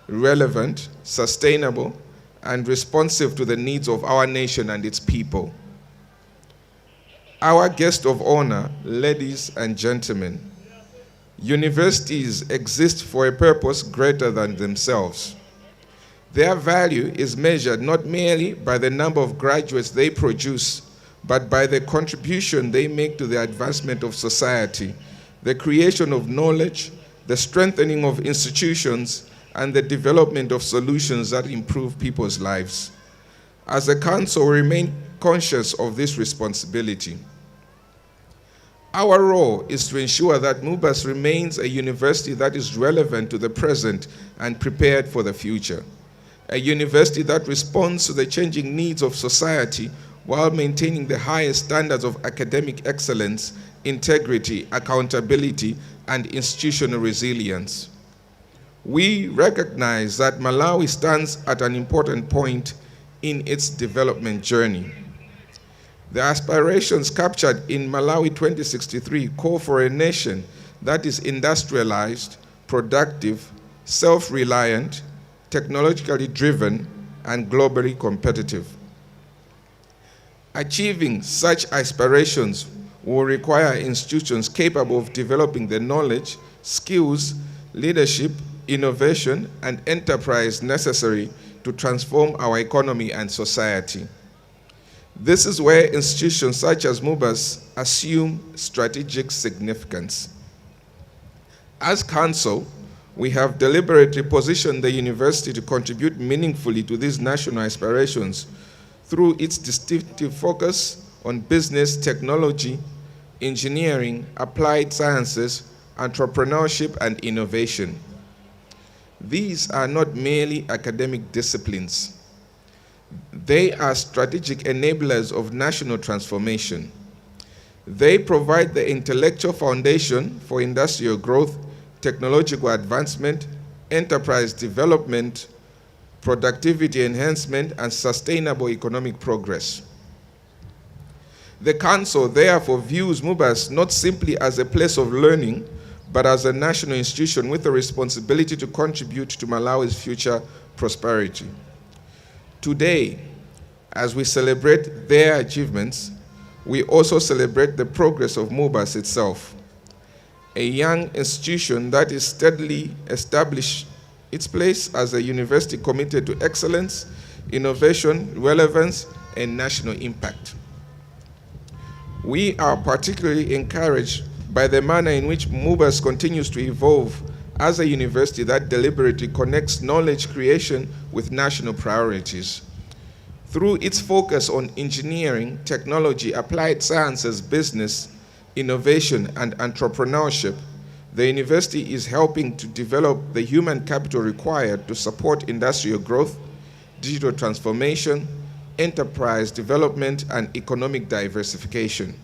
relevant, sustainable, and responsive to the needs of our nation and its people. Our guest of honor, ladies and gentlemen, universities exist for a purpose greater than themselves. Their value is measured not merely by the number of graduates they produce, but by the contribution they make to the advancement of society, the creation of knowledge, the strengthening of institutions, and the development of solutions that improve people's lives. As a council, we remain conscious of this responsibility. Our role is to ensure that MUBAS remains a university that is relevant to the present and prepared for the future. A university that responds to the changing needs of society while maintaining the highest standards of academic excellence, integrity, accountability, and institutional resilience. We recognize that Malawi stands at an important point in its development journey. The aspirations captured in Malawi 2063 call for a nation that is industrialized, productive, self-reliant, technologically driven, and globally competitive. Achieving such aspirations will require institutions capable of developing the knowledge, skills, leadership, innovation, and enterprise necessary to transform our economy and society. This is where institutions such as MUBAS assume strategic significance. As Council, we have deliberately positioned the university to contribute meaningfully to these national aspirations through its distinctive focus on business, technology, engineering, applied sciences, entrepreneurship, and innovation. These are not merely academic disciplines. They are strategic enablers of national transformation. They provide the intellectual foundation for industrial growth, technological advancement, enterprise development, productivity enhancement, and sustainable economic progress. The Council therefore views MUBAS not simply as a place of learning, but as a national institution with a responsibility to contribute to Malawi's future prosperity. Today, as we celebrate their achievements, we also celebrate the progress of MUBAS itself, a young institution that is steadily established its place as a university committed to excellence, innovation, relevance, and national impact. We are particularly encouraged by the manner in which MUBAS continues to evolve as a university that deliberately connects knowledge creation with national priorities. Through its focus on engineering, technology, applied sciences, business, innovation, and entrepreneurship, the university is helping to develop the human capital required to support industrial growth, digital transformation, enterprise development, and economic diversification.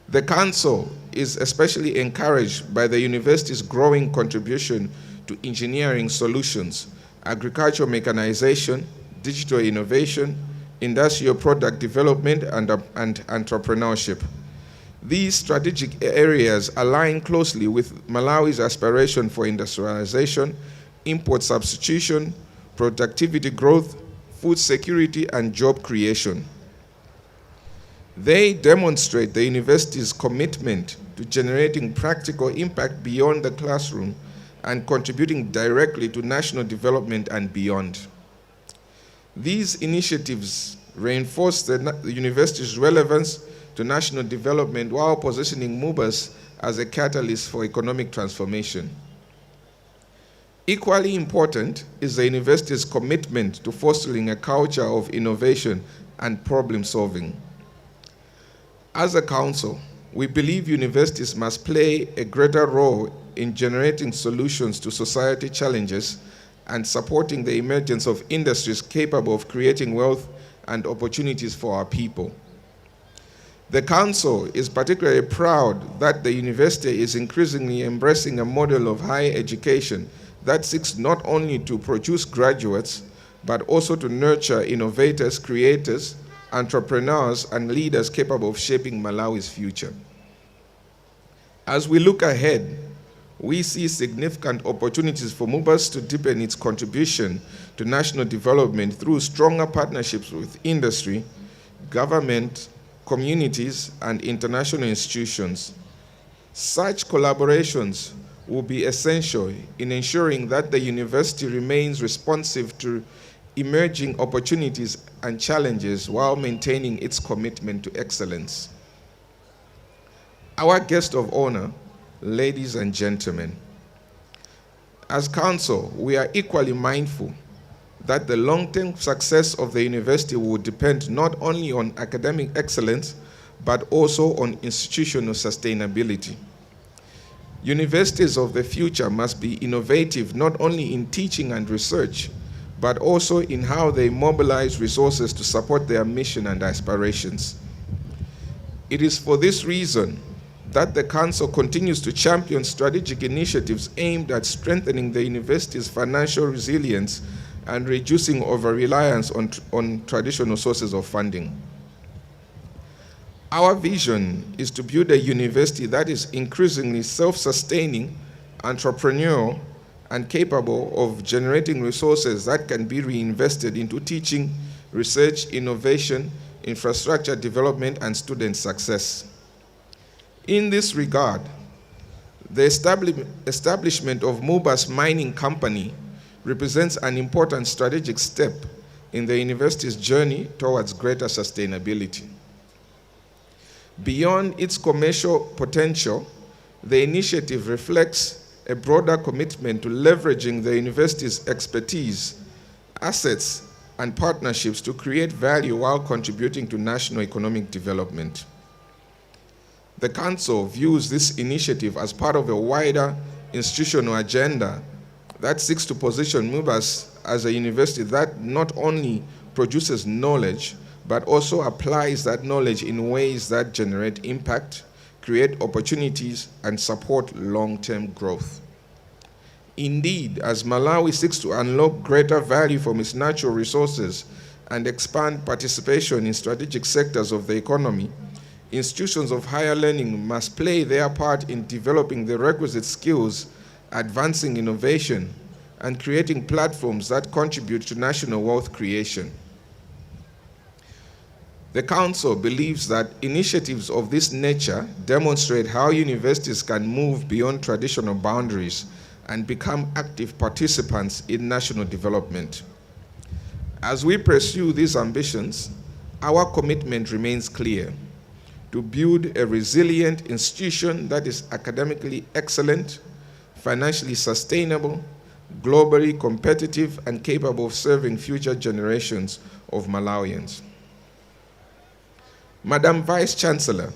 The Council is especially encouraged by the university's growing contribution to engineering solutions, agricultural mechanization, digital innovation, industrial product development, and entrepreneurship. These strategic areas align closely with Malawi's aspiration for industrialization, import substitution, productivity growth, food security, and job creation. They demonstrate the university's commitment to generating practical impact beyond the classroom and contributing directly to national development and beyond. These initiatives reinforce the university's relevance to national development while positioning MUBAS as a catalyst for economic transformation. Equally important is the university's commitment to fostering a culture of innovation and problem solving. As a council, we believe universities must play a greater role in generating solutions to society challenges and supporting the emergence of industries capable of creating wealth and opportunities for our people. The Council is particularly proud that the university is increasingly embracing a model of higher education that seeks not only to produce graduates, but also to nurture innovators, creators, entrepreneurs, and leaders capable of shaping Malawi's future. As we look ahead, we see significant opportunities for MUBAS to deepen its contribution to national development through stronger partnerships with industry, government, communities, and international institutions. Such collaborations will be essential in ensuring that the university remains responsive to emerging opportunities and challenges while maintaining its commitment to excellence. Our guest of honor, ladies and gentlemen, as council, we are equally mindful that the long-term success of the university will depend not only on academic excellence, but also on institutional sustainability. Universities of the future must be innovative not only in teaching and research, but also in how they mobilize resources to support their mission and aspirations. It is for this reason that the Council continues to champion strategic initiatives aimed at strengthening the university's financial resilience and reducing over-reliance on traditional sources of funding. Our vision is to build a university that is increasingly self-sustaining, entrepreneurial, and capable of generating resources that can be reinvested into teaching, research, innovation, infrastructure development, and student success. In this regard, the establishment of MUBAS Mining Company represents an important strategic step in the university's journey towards greater sustainability. Beyond its commercial potential, the initiative reflects a broader commitment to leveraging the university's expertise, assets, and partnerships to create value while contributing to national economic development. The Council views this initiative as part of a wider institutional agenda that seeks to position MUBAS as a university that not only produces knowledge, but also applies that knowledge in ways that generate impact, create opportunities, and support long-term growth. Indeed, as Malawi seeks to unlock greater value from its natural resources and expand participation in strategic sectors of the economy, institutions of higher learning must play their part in developing the requisite skills, advancing innovation, and creating platforms that contribute to national wealth creation. The Council believes that initiatives of this nature demonstrate how universities can move beyond traditional boundaries and become active participants in national development. As we pursue these ambitions, our commitment remains clear: to build a resilient institution that is academically excellent, financially sustainable, globally competitive, and capable of serving future generations of Malawians. Madam Vice Chancellor,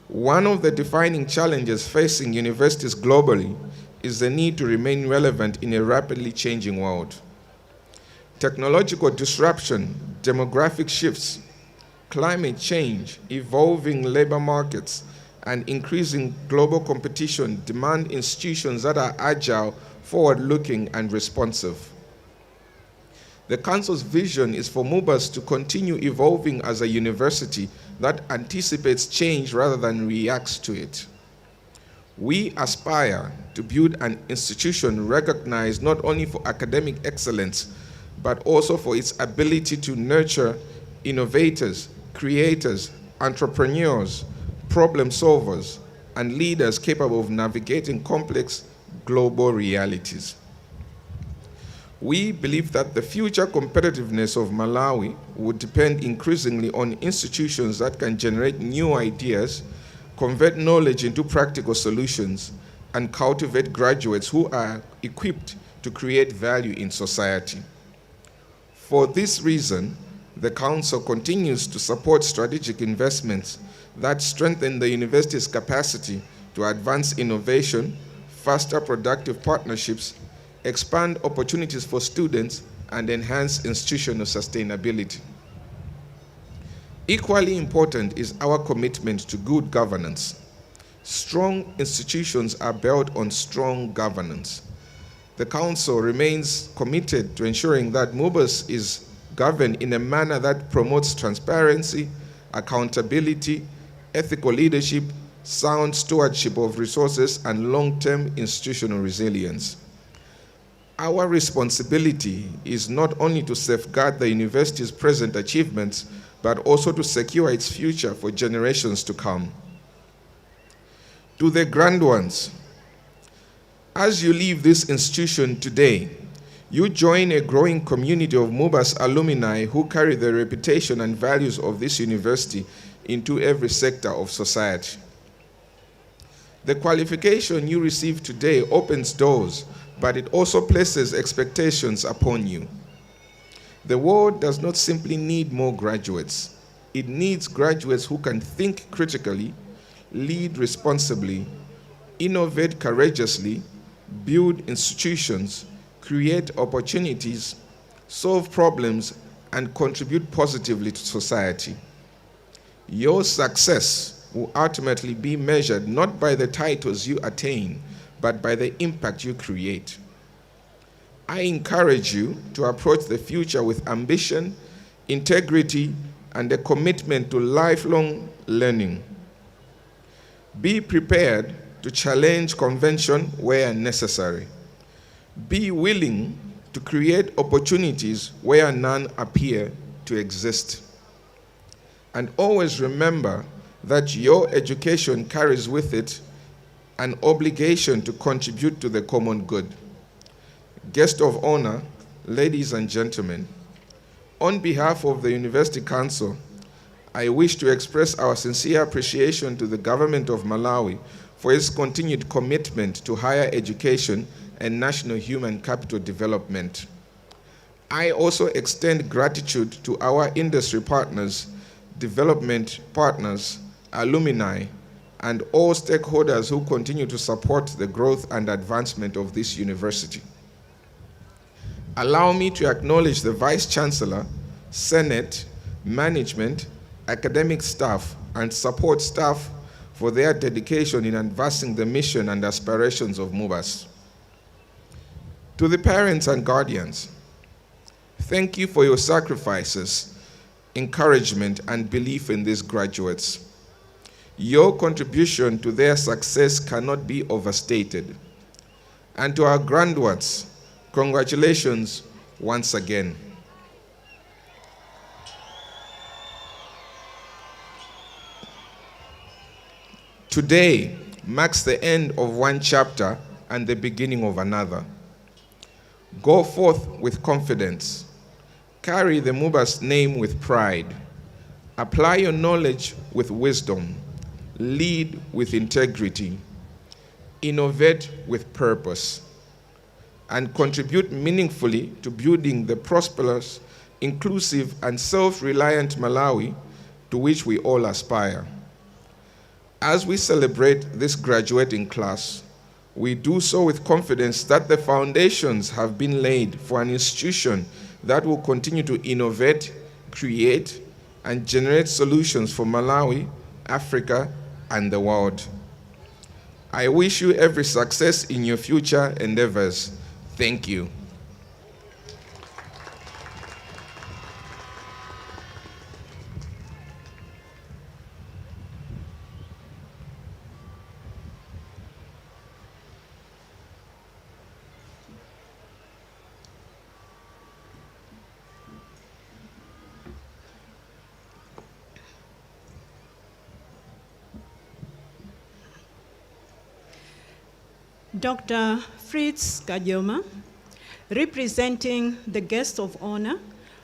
one of the defining challenges facing universities globally is the need to remain relevant in a rapidly changing world. Technological disruption, demographic shifts, climate change, evolving labor markets, and increasing global competition demand institutions that are agile, forward-looking, and responsive. The Council's vision is for MUBAS to continue evolving as a university that anticipates change rather than reacts to it. We aspire to build an institution recognized not only for academic excellence, but also for its ability to nurture innovators, creators, entrepreneurs, problem solvers, and leaders capable of navigating complex global realities. We believe that the future competitiveness of Malawi would depend increasingly on institutions that can generate new ideas, convert knowledge into practical solutions, and cultivate graduates who are equipped to create value in society. For this reason, the Council continues to support strategic investments that strengthen the university's capacity to advance innovation, foster productive partnerships, expand opportunities for students, and enhance institutional sustainability. Equally important is our commitment to good governance. Strong institutions are built on strong governance. The Council remains committed to ensuring that MUBAS is governed in a manner that promotes transparency, accountability, ethical leadership, sound stewardship of resources, and long-term institutional resilience. Our responsibility is not only to safeguard the university's present achievements, but also to secure its future for generations to come. To the grand ones, as you leave this institution today, you join a growing community of MUBAS alumni who carry the reputation and values of this university into every sector of society. The qualification you receive today opens doors, but it also places expectations upon you. The world does not simply need more graduates. It needs graduates who can think critically, lead responsibly, innovate courageously, build institutions, create opportunities, solve problems, and contribute positively to society. Your success will ultimately be measured not by the titles you attain, but by the impact you create. I encourage you to approach the future with ambition, integrity, and a commitment to lifelong learning. Be prepared to challenge convention where necessary. Be willing to create opportunities where none appear to exist. And always remember that your education carries with it an obligation to contribute to the common good. Guest of honor, ladies and gentlemen, on behalf of the University Council, I wish to express our sincere appreciation to the government of Malawi for its continued commitment to higher education and national human capital development. I also extend gratitude to our industry partners, development partners, alumni, and all stakeholders who continue to support the growth and advancement of this university. Allow me to acknowledge the Vice Chancellor, Senate, management, academic staff, and support staff for their dedication in advancing the mission and aspirations of MUBAS. To the parents and guardians, thank you for your sacrifices, encouragement, and belief in these graduates. Your contribution to their success cannot be overstated. And to our graduates, congratulations once again. Today marks the end of one chapter and the beginning of another. Go forth with confidence. Carry the MUBAS name with pride. Apply your knowledge with wisdom. Lead with integrity. Innovate with purpose. And contribute meaningfully to building the prosperous, inclusive, and self-reliant Malawi to which we all aspire. As we celebrate this graduating class, we do so with confidence that the foundations have been laid for an institution that will continue to innovate, create, and generate solutions for Malawi, Africa, and the world. I wish you every success in your future endeavors. Thank you. Dr. Fritz Kajoma, representing the guest of honor,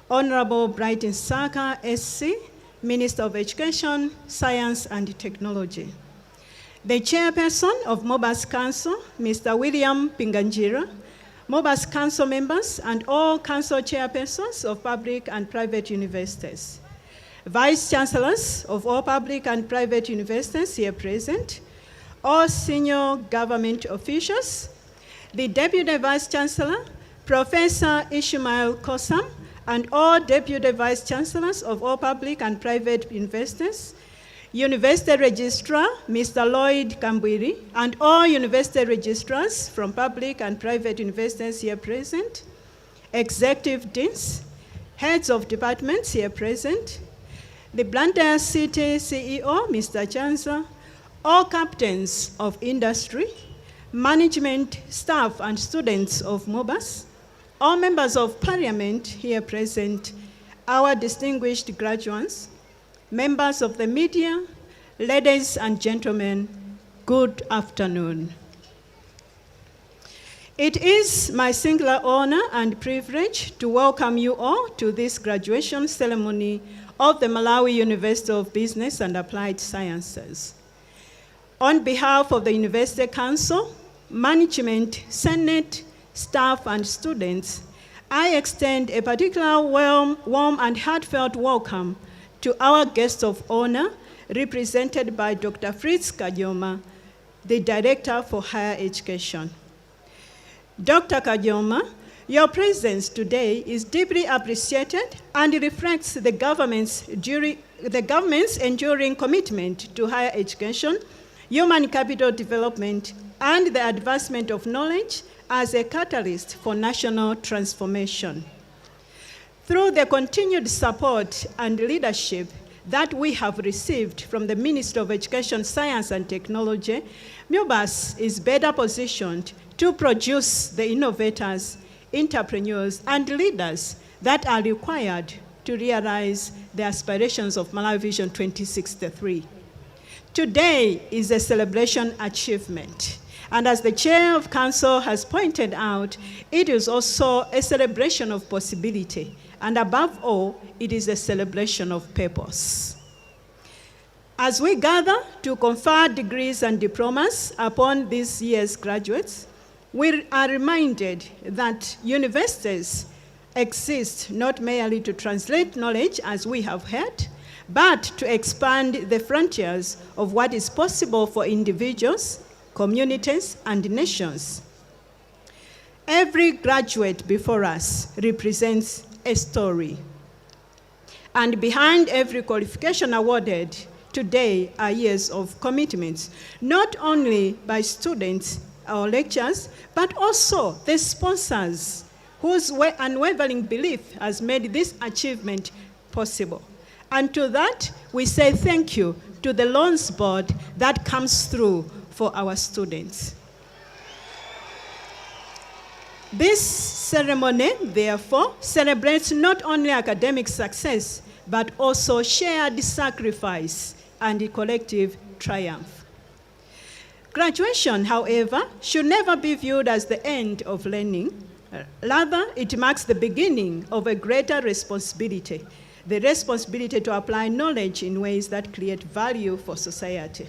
Honorable Brighton Saka, SC, Minister of Education, Science and Technology. The chairperson of MUBAS Council, Mr. William Pinganjira, MUBAS Council members, and all council chairpersons of public and private universities. Vice chancellors of all public and private universities here present, all senior government officials, the Deputy Vice Chancellor, Professor Ishmael Kosam, and all Deputy Vice Chancellors of all public and private universities, University Registrar, Mr. Lloyd Kambwiri, and all university registrars from public and private universities here present, executive deans, heads of departments here present, the Blantyre City CEO, Mr. Chanza, all captains of industry, management, staff, and students of MUBAS, all members of parliament here present, our distinguished graduates, members of the media, ladies and gentlemen, good afternoon. It is my singular honor and privilege to welcome you all to this graduation ceremony of the Malawi University of Business and Applied Sciences. On behalf of the University Council, management, Senate, staff, and students, I extend a particular warm and heartfelt welcome to our guest of honor, represented by Dr. Fritz Kajoma, the Director for Higher Education. Dr. Kajoma, your presence today is deeply appreciated and reflects the government's enduring commitment to higher education, human capital development, and the advancement of knowledge as a catalyst for national transformation. Through the continued support and leadership that we have received from the Ministry of Education, Science and Technology, MUBAS is better positioned to produce the innovators, entrepreneurs, and leaders that are required to realize the aspirations of Malawi Vision 2063. Today is a celebration achievement. And as the chair of council has pointed out, it is also a celebration of possibility. And above all, it is a celebration of purpose. As we gather to confer degrees and diplomas upon this year's graduates, we are reminded that universities exist not merely to translate knowledge, as we have heard, but to expand the frontiers of what is possible for individuals, communities, and nations. Every graduate before us represents a story. And behind every qualification awarded today are years of commitments, not only by students or lecturers, but also the sponsors whose unwavering belief has made this achievement possible. And to that, we say thank you to the loans board that comes through for our students. This ceremony, therefore, celebrates not only academic success, but also shared sacrifice and collective triumph. Graduation, however, should never be viewed as the end of learning. Rather, it marks the beginning of a greater responsibility, the responsibility to apply knowledge in ways that create value for society.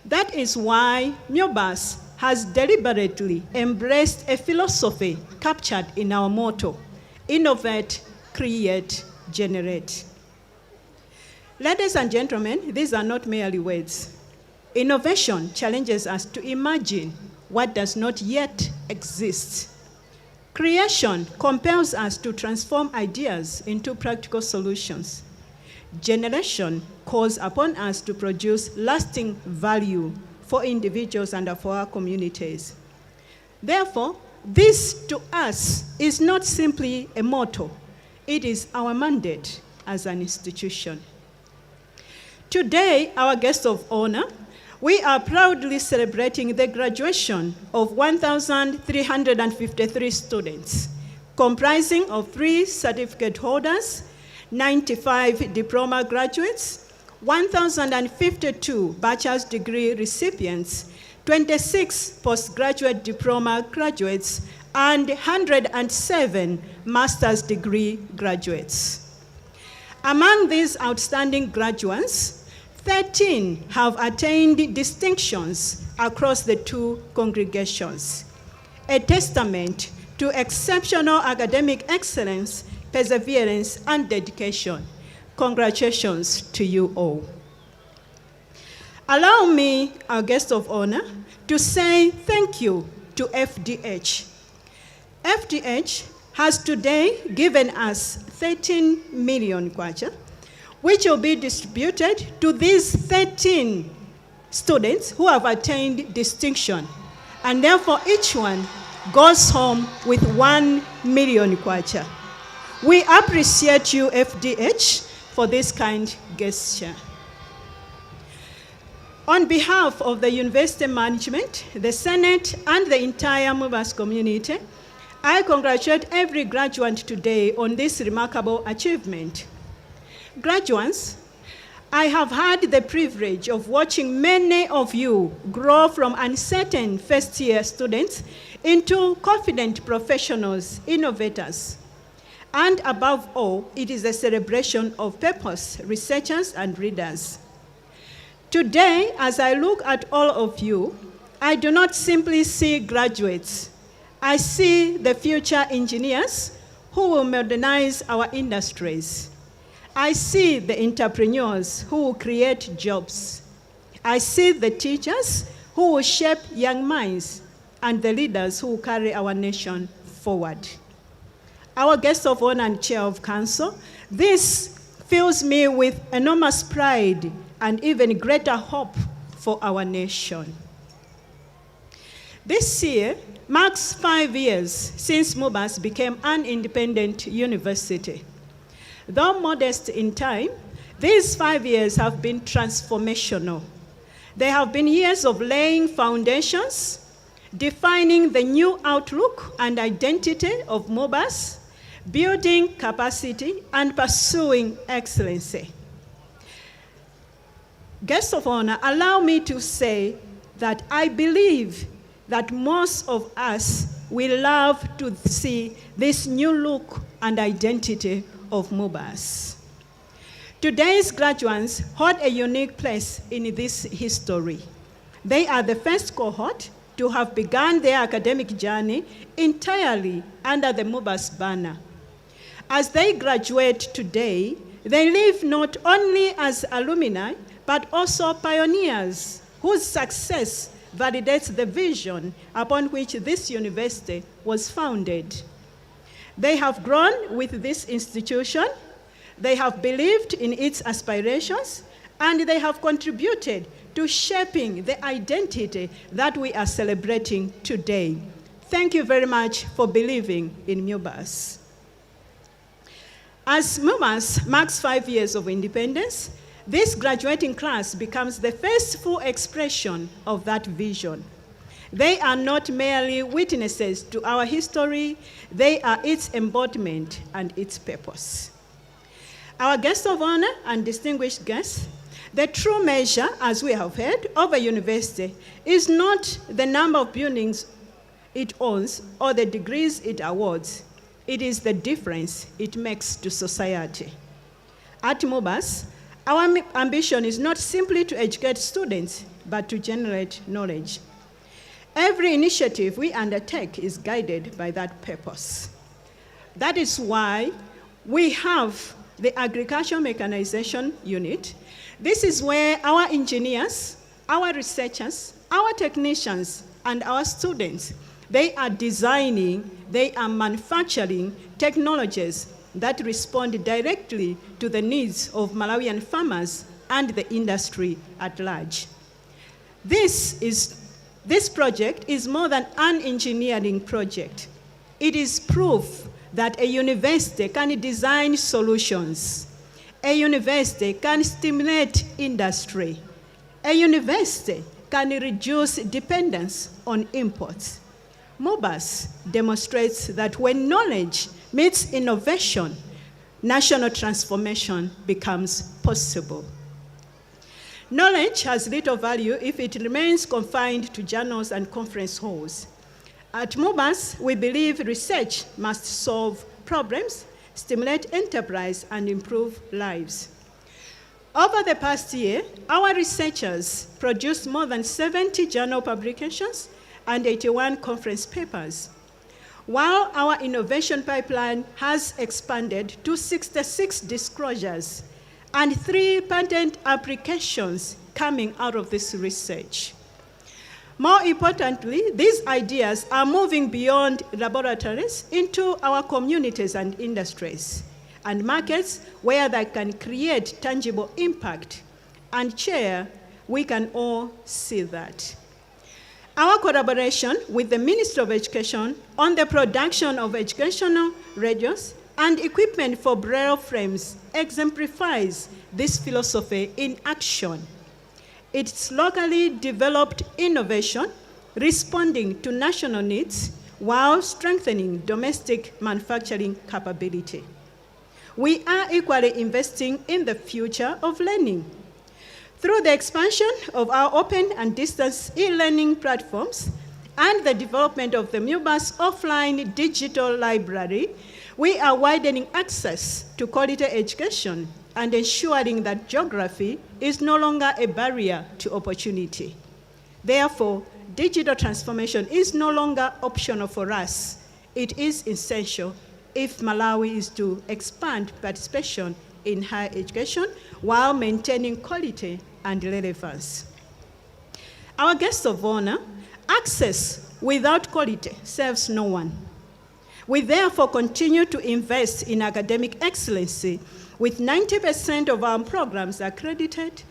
That is why MUBAS has deliberately embraced a philosophy captured in our motto: innovate, create, generate. Ladies and gentlemen, these are not merely words. Innovation challenges us to imagine what does not yet exist. Creation compels us to transform ideas into practical solutions. Generation calls upon us to produce lasting value for individuals and for our communities. Therefore, this to us is not simply a motto, it is our mandate as an institution. Today, our guest of honor, we are proudly celebrating the graduation of 1,353 students, comprising of 3 certificate holders, 95 diploma graduates, 1,052 bachelor's degree recipients, 26 postgraduate diploma graduates, and 107 master's degree graduates. Among these outstanding graduates, 13 have attained distinctions across the 2 congregations, a testament to exceptional academic excellence, perseverance, and dedication. Congratulations to you all. Allow me, our guest of honor, to say thank you to FDH. FDH has today given us 13 million kwacha, which will be distributed to these 13 students who have attained distinction. And therefore, each one goes home with 1 million kwacha. We appreciate you, FDH, for this kind gesture. On behalf of the university management, the Senate, and the entire MUBAS community, I congratulate every graduate today on this remarkable achievement. Graduates, I have had the privilege of watching many of you grow from uncertain first-year students into confident professionals, innovators. And above all, it is a celebration of purpose, researchers, and readers. Today, as I look at all of you, I do not simply see graduates. I see the future engineers who will modernize our industries. I see the entrepreneurs who will create jobs. I see the teachers who will shape young minds, and the leaders who will carry our nation forward. Our guest of honor and chair of council, this fills me with enormous pride and even greater hope for our nation. This year marks 5 years since MUBAS became an independent university. Though modest in time, these 5 years have been transformational. They have been years of laying foundations, defining the new outlook and identity of MUBAS, building capacity, and pursuing excellency. Guests of honor, allow me to say that I believe that most of us will love to see this new look and identity of MUBAS. Today's graduates hold a unique place in this history. They are the first cohort to have begun their academic journey entirely under the MUBAS banner. As they graduate today, they live not only as alumni, but also pioneers whose success validates the vision upon which this university was founded. They have grown with this institution, they have believed in its aspirations, and they have contributed to shaping the identity that we are celebrating today. Thank you very much for believing in MUBAS. As MUBAS marks 5 years of independence, this graduating class becomes the first full expression of that vision. They are not merely witnesses to our history, they are its embodiment and its purpose. Our guest of honor and distinguished guests, the true measure, as we have heard, of a university is not the number of buildings it owns or the degrees it awards. It is the difference it makes to society. At MUBAS, our ambition is not simply to educate students, but to generate knowledge. Every initiative we undertake is guided by that purpose. That is why we have the Agricultural Mechanization Unit. This is where our engineers, our researchers, our technicians, and our students, they are designing, they are manufacturing technologies that respond directly to the needs of Malawian farmers and the industry at large. This project is more than an engineering project. It is proof that a university can design solutions. A university can stimulate industry. A university can reduce dependence on imports. MUBAS demonstrates that when knowledge meets innovation, national transformation becomes possible. Knowledge has little value if it remains confined to journals and conference halls. At MUBAS, we believe research must solve problems, stimulate enterprise, and improve lives. Over the past year, our researchers produced more than 70 journal publications and 81 conference papers, while our innovation pipeline has expanded to 66 disclosures and 3 patent applications coming out of this research. More importantly, these ideas are moving beyond laboratories into our communities and industries and markets where they can create tangible impact. And Chair, we can all see that. Our collaboration with the Ministry of Education on the production of educational radios and equipment for braille frames exemplifies this philosophy in action. It's locally developed innovation responding to national needs while strengthening domestic manufacturing capability. We are equally investing in the future of learning. Through the expansion of our open and distance e-learning platforms and the development of the MUBAS offline digital library, we are widening access to quality education and ensuring that geography is no longer a barrier to opportunity. Therefore, digital transformation is no longer optional for us. It is essential if Malawi is to expand participation in higher education while maintaining quality and relevance. Our guests of honor, access without quality serves no one. We therefore continue to invest in academic excellency with 90% of our programs accredited,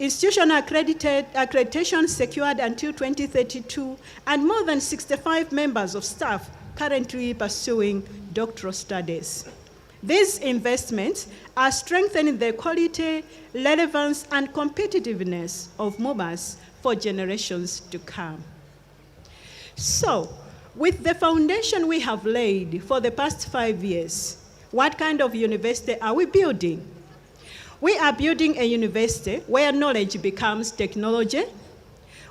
institutional accreditation secured until 2032, and more than 65 members of staff currently pursuing doctoral studies. These investments are strengthening the quality, relevance, and competitiveness of MUBAS for generations to come. So, with the foundation we have laid for the past 5 years, what kind of university are we building? We are building a university where knowledge becomes technology.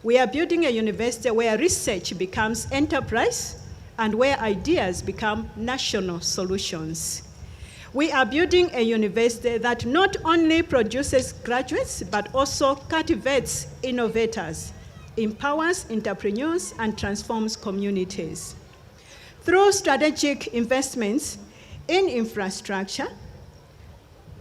We are building a university where research becomes enterprise and where ideas become national solutions. We are building a university that not only produces graduates, but also cultivates innovators, empowers entrepreneurs, and transforms communities. Through strategic investments in infrastructure,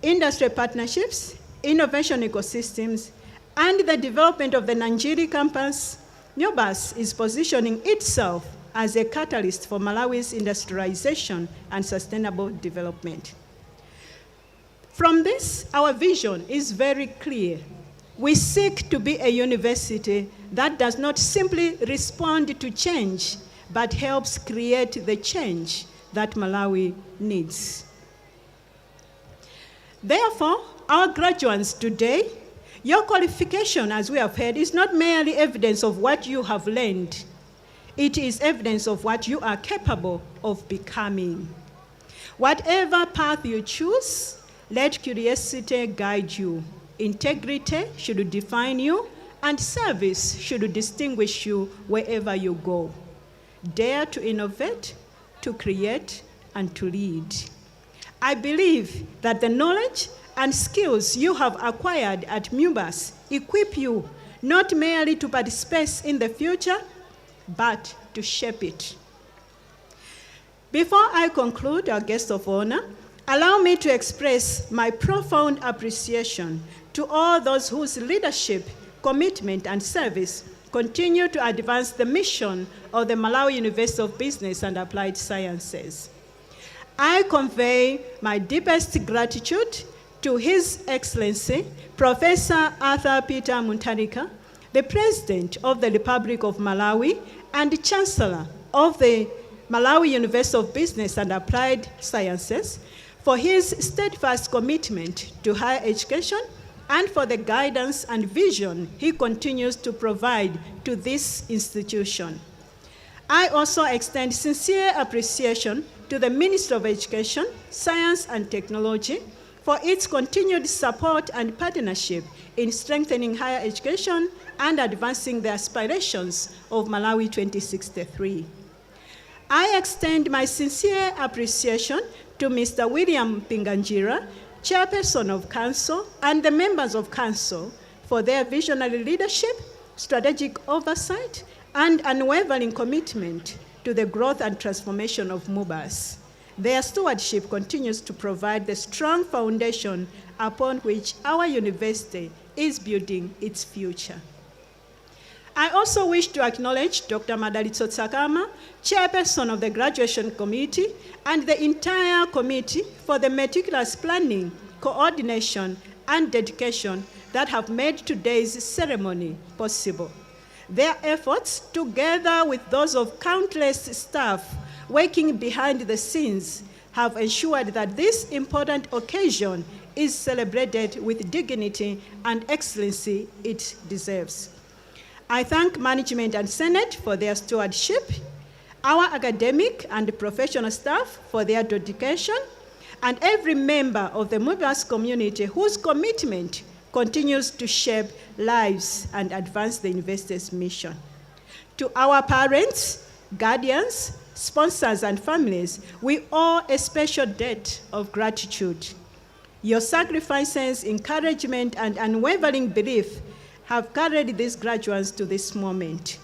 industry partnerships, innovation ecosystems, and the development of the Nigeria campus, MUBAS is positioning itself as a catalyst for Malawi's industrialization and sustainable development. From this, our vision is very clear. We seek to be a university that does not simply respond to change, but helps create the change that Malawi needs. Therefore, our graduates today, your qualification, as we have heard, is not merely evidence of what you have learned. It is evidence of what you are capable of becoming. Whatever path you choose, let curiosity guide you. Integrity should define you, and service should distinguish you wherever you go. Dare to innovate, to create, and to lead. I believe that the knowledge and skills you have acquired at MUBAS equip you not merely to participate in the future, but to shape it. Before I conclude, our guest of honor, allow me to express my profound appreciation to all those whose leadership, commitment, and service continue to advance the mission of the Malawi University of Business and Applied Sciences. I convey my deepest gratitude to His Excellency, Professor Arthur Peter Muntarika, the President of the Republic of Malawi and Chancellor of the Malawi University of Business and Applied Sciences, for his steadfast commitment to higher education and for the guidance and vision he continues to provide to this institution. I also extend sincere appreciation to the Ministry of Education, Science and Technology for its continued support and partnership in strengthening higher education and advancing the aspirations of Malawi 2063. I extend my sincere appreciation to Mr. William Pinganjira, Chairperson of Council, and the members of Council for their visionary leadership, strategic oversight, and unwavering commitment to the growth and transformation of MUBAS. Their stewardship continues to provide the strong foundation upon which our university is building its future. I also wish to acknowledge Dr. Madalitso Tsakama, Chairperson of the Graduation Committee, and the entire committee for the meticulous planning, coordination, and dedication that have made today's ceremony possible. Their efforts, together with those of countless staff working behind the scenes, have ensured that this important occasion is celebrated with dignity and excellency it deserves. I thank management and Senate for their stewardship, our academic and professional staff for their dedication, and every member of the MUBAS community whose commitment continues to shape lives and advance the university's mission. To our parents, guardians, sponsors, and families, we owe a special debt of gratitude. Your sacrifices, encouragement, and unwavering belief have carried these graduates to this moment.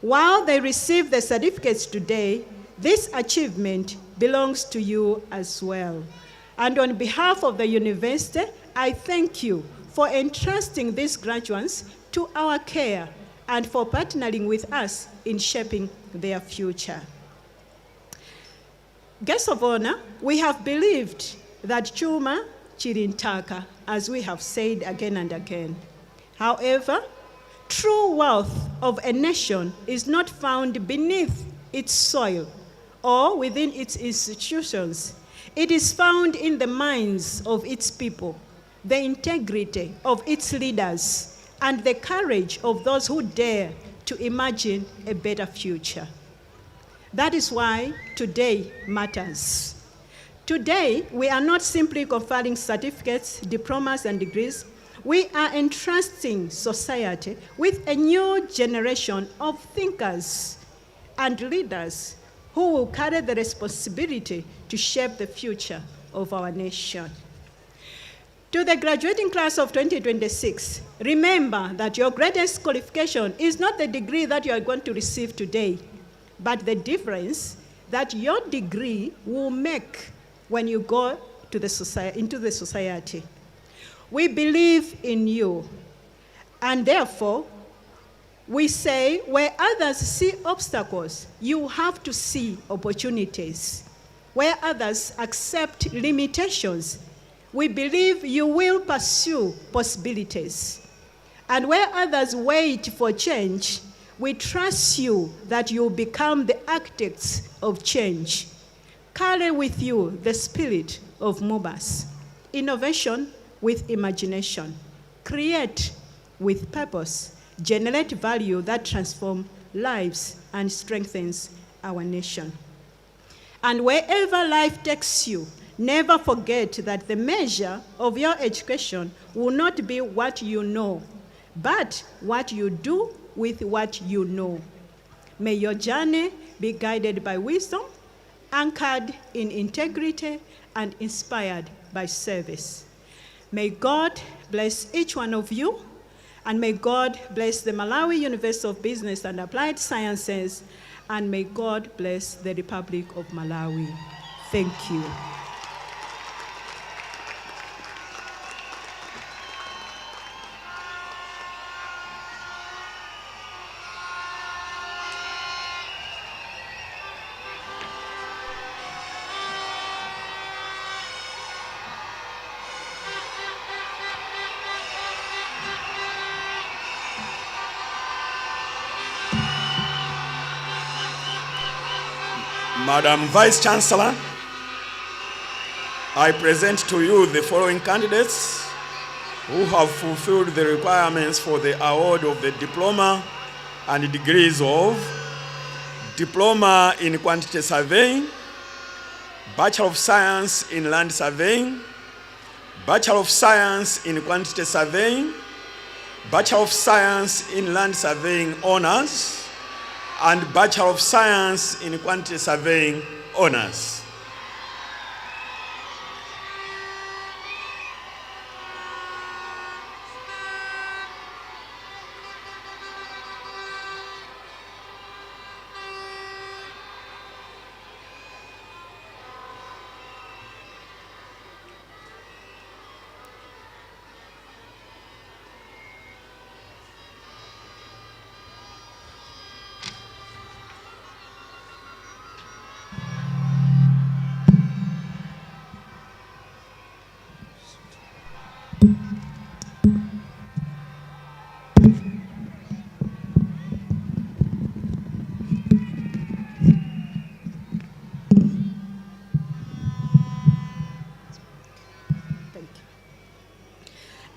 While they receive the certificates today, this achievement belongs to you as well. And on behalf of the university, I thank you for entrusting these graduates to our care and for partnering with us in shaping their future. Guests of honor, we have believed that Chuma Chirintaka, as we have said again and again. However, true wealth of a nation is not found beneath its soil or within its institutions. It is found in the minds of its people, the integrity of its leaders, and the courage of those who dare to imagine a better future. That is why today matters. Today, we are not simply conferring certificates, diplomas, and degrees. We are entrusting society with a new generation of thinkers and leaders who will carry the responsibility to shape the future of our nation. To the graduating class of 2026, remember that your greatest qualification is not the degree that you are going to receive today, but the difference that your degree will make when you go to into the society. We believe in you, and therefore, we say where others see obstacles, you have to see opportunities. Where others accept limitations, we believe you will pursue possibilities. And where others wait for change, we trust you that you'll become the architects of change. Carry with you the spirit of MUBAS, innovation with imagination, create with purpose, generate value that transforms lives and strengthens our nation. And wherever life takes you, never forget that the measure of your education will not be what you know, but what you do with what you know. May your journey be guided by wisdom, anchored in integrity, and inspired by service. May God bless each one of you, and may God bless the Malawi University of Business and Applied Sciences, and may God bless the Republic of Malawi. Thank you. Madam Vice Chancellor, I present to you the following candidates who have fulfilled the requirements for the award of the diploma and degrees of Diploma in Quantity Surveying, Bachelor of Science in Land Surveying, Bachelor of Science in Quantity Surveying, Bachelor of Science in Land Surveying Honors, and Bachelor of Science in Quantity Surveying Honors.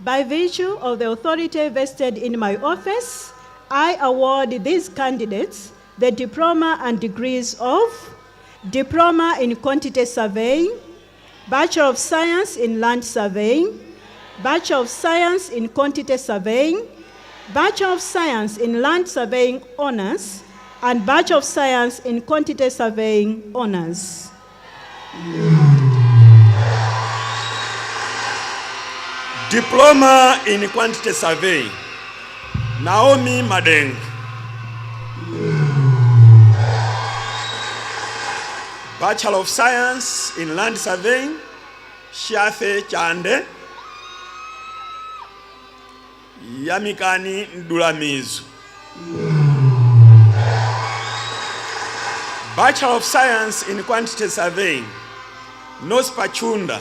By virtue of the authority vested in my office, I award these candidates the diploma and degrees of Diploma in Quantity Surveying, Bachelor of Science in Land Surveying, Bachelor of Science in Quantity Surveying, Bachelor of Science in Land Surveying Honors, and Bachelor of Science in Quantity Surveying Honors. Diploma in Quantity Surveying, Naomi Madeng. Bachelor of Science in Land Surveying, Shafe Chande. Yamikani Ndulamizu. Bachelor of Science in Quantity Surveying, Nos Pachunda.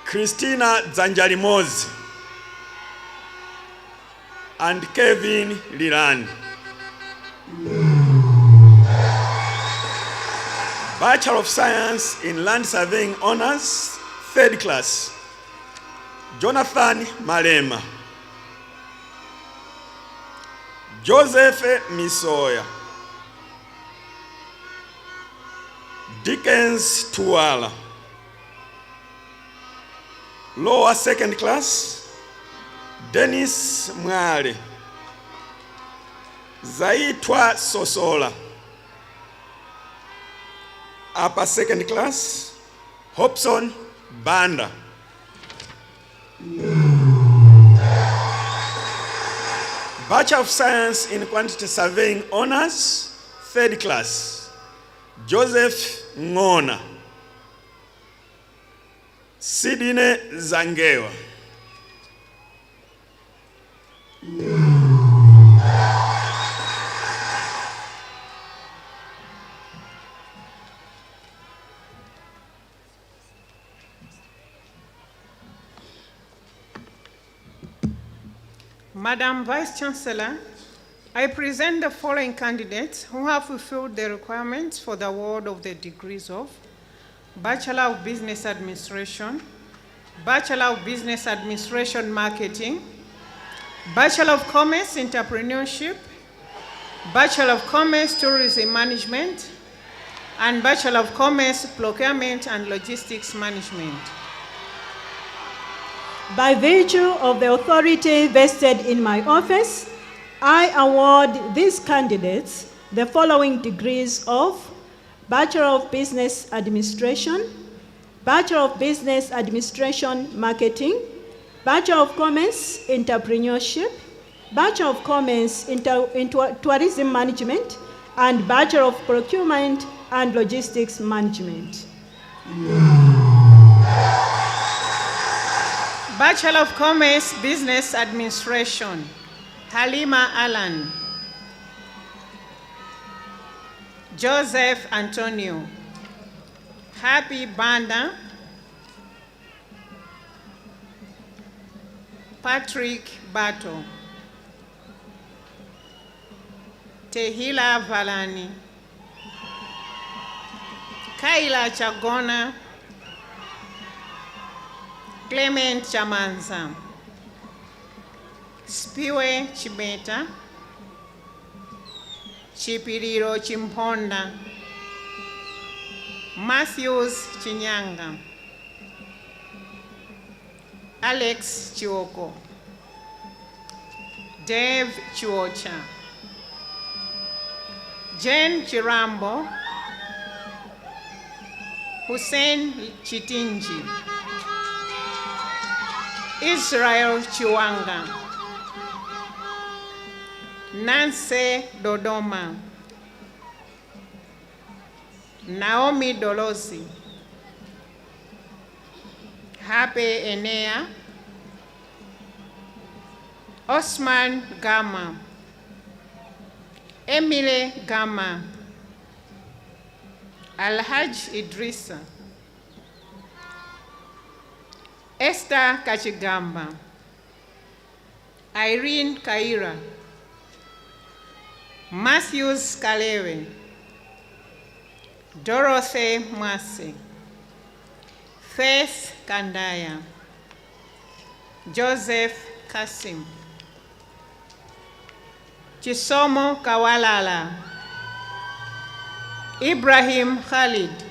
Christina Zanjarimozi and Kevin Liran. Bachelor of Science in Land Surveying Honors, 3rd class, Jonathan Malema. Joseph Misoya. Dickens Tuala. Lower 2nd class, Dennis Mwale. Zaitwa Sosola. Upper 2nd class, Hobson Banda. Bachelor of Science in Quantity Surveying Honors, 3rd class, Joseph Ngona. Sidine Zangewa. Madam Vice Chancellor, I present the following candidates who have fulfilled the requirements for the award of the degrees of Bachelor of Business Administration, Bachelor of Business Administration Marketing, Bachelor of Commerce Entrepreneurship, Bachelor of Commerce Tourism Management, and Bachelor of Commerce Procurement and Logistics Management. By virtue of the authority vested in my office, I award these candidates the following degrees of Bachelor of Business Administration, Bachelor of Business Administration Marketing, Bachelor of Commerce Entrepreneurship, Bachelor of Commerce in Tourism Management, and Bachelor of Procurement and Logistics Management. Bachelor of Commerce Business Administration, Halima Alan. Joseph Antonio. Happy Banda. Patrick Bato. Tehila Valani. Kaila Chagona. Clement Chamanza. Spiwe Chibeta. Chipiriro Chimponda. Matthews Chinyanga. Alex Chioko. Dave Chuocha. Jen Chirambo. Hussein Chitinji. Israel Chiwanga. Nancy Dodoma. Naomi Dolosi. Happy Enea. Osman Gama. Emile Gama. Alhaj Idrissa. Esther Kachigamba. Irene Kaira. Matthews Kalewe. Dorothy Mwasi. Faith Kandaya. Joseph Kasim. Chisomo Kawalala. Ibrahim Khalid.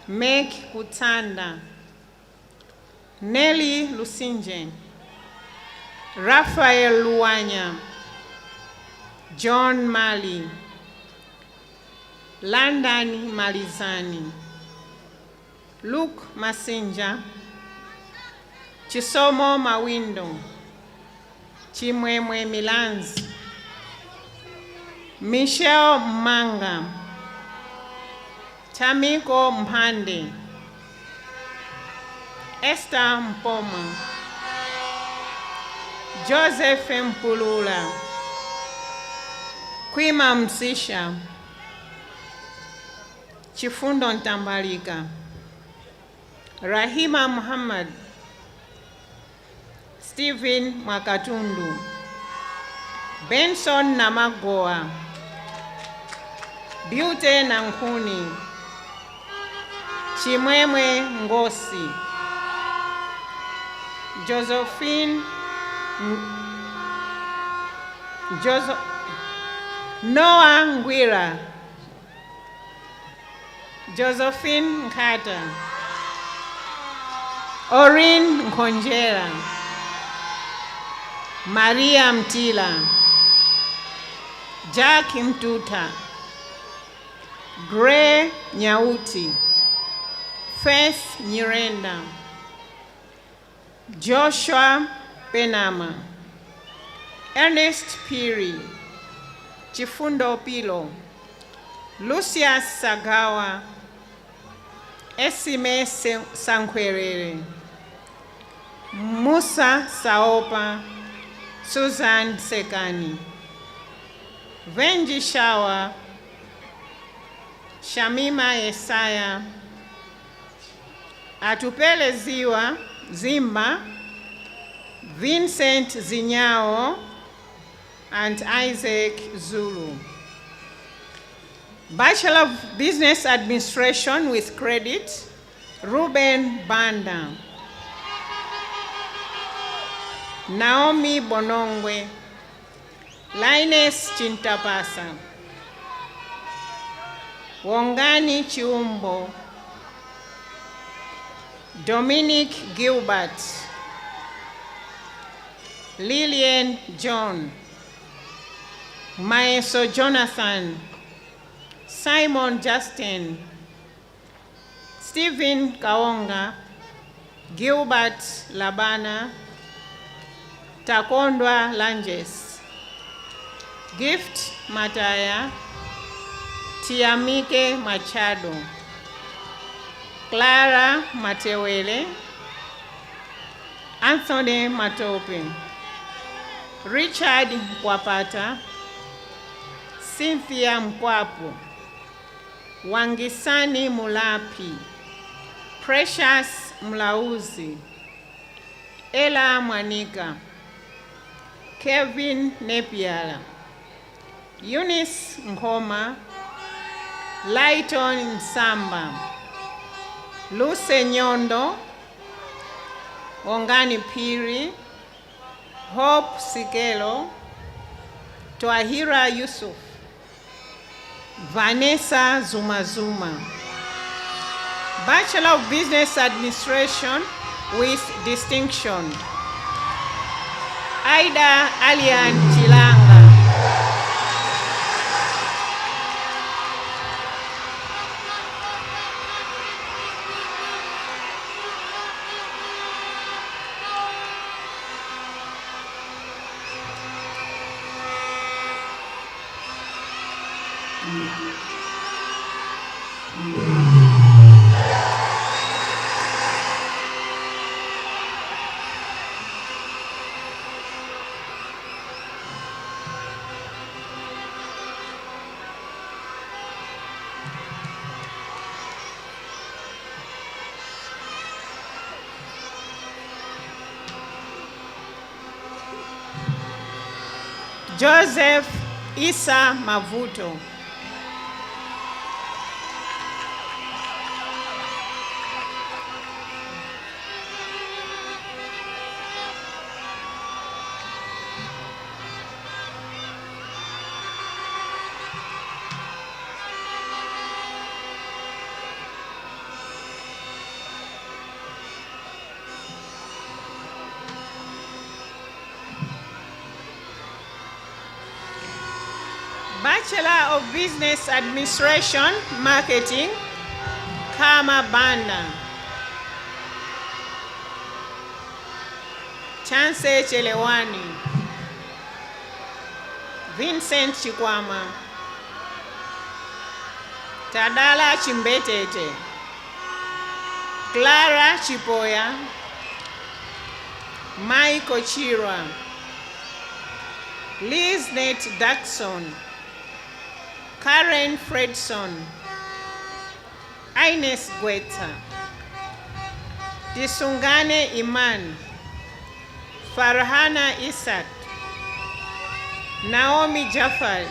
Meg Kutanda. Nelly Lusinje. Raphael Luanya. John Mali. Landani Malizani. Luke Masinja. Chisomo Mawindo. Chimwemwe Milanzi. Michelle Manga. Tamiko Mpande. Esther Mpoma. Joseph Mpulula. Kwima Msisha. Chifundo Ntambalika. Rahima Muhammad. Stephen Mwakatundu. Benson Namagoa. Beauty Nankuni. Chimwemwe Ngosi. Josephine Noah Ngwira. Josephine Nkata. Orin Nkonjera. Maria Mtila. Jack Mtuta. Gray Nyauti. Faith Nyirenda. Joshua Penama. Ernest Piri. Chifundo Pilo. Lucius Sagawa. Esime Sankwerere. Musa Saopa. Susan Sekani. Venji Shawa. Shamima Yesaya. Atupele Ziwa Zimba. Vincent Zinyao and Isaac Zulu. Bachelor of Business Administration with credit, Ruben Banda. Naomi Bonongwe. Linus Chintapasa. Wongani Chiumbo. Dominic Gilbert. Lillian John. Maeso Jonathan. Simon Justin. Stephen Kaonga. Gilbert Labana. Takondwa Langes. Gift Mataya. Tiamike Machado. Clara Matewele. Anthony Matope. Richard Mkwapata. Cynthia Mkwapo. Wangisani Mulapi. Precious Mlauzi. Ella Mwanika. Kevin Nepiala. Eunice Ngoma. Lighton Nsamba. Luce Nyondo. Ongani Piri. Hope Sikelo. Twahira Yusuf. Vanessa Zumazuma. Bachelor of Business Administration with distinction. Aida Alian Chilanga. Joseph Isa Mavuto. Bachelor of Business Administration, Marketing, Kama Banda. Chance Chelewani. Vincent Chikwama. Tadala Chimbetete. Clara Chipoya. Michael Chira. Liz Nate Daxon. Karen Fredson. Ines Gweta. Tisungane Iman. Farhana Isat. Naomi Jafar.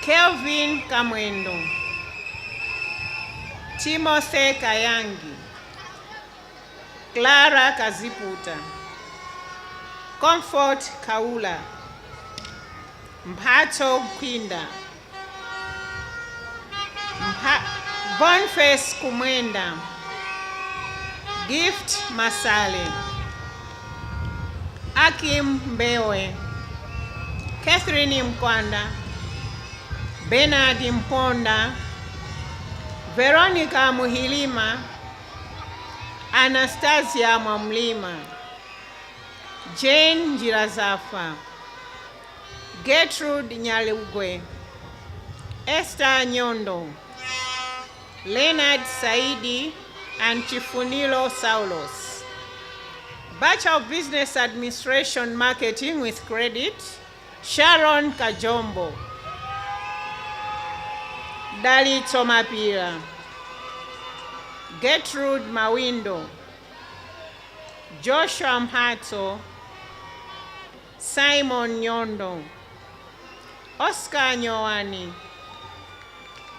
Kelvin Kamwendo. Timothy Kayangi. Clara Kaziputa. Comfort Kaula. Mphato Kwinda. Boniface Kumwenda. Gift Masale. Akim Mbewe. Catherine Mkwanda. Bernard Mponda. Veronica Muhilima. Anastasia Mwamlima. Jane Jirazafa. Gertrude Nyalugwe. Esther Nyondo. Leonard Saidi and Chifunilo Saulos. Bachelor of Business Administration Marketing with Credit, Sharon Kajombo. Dali Tomapira. Gertrude Mawindo. Joshua Mhato. Simon Nyondo. Oscar Nyoani.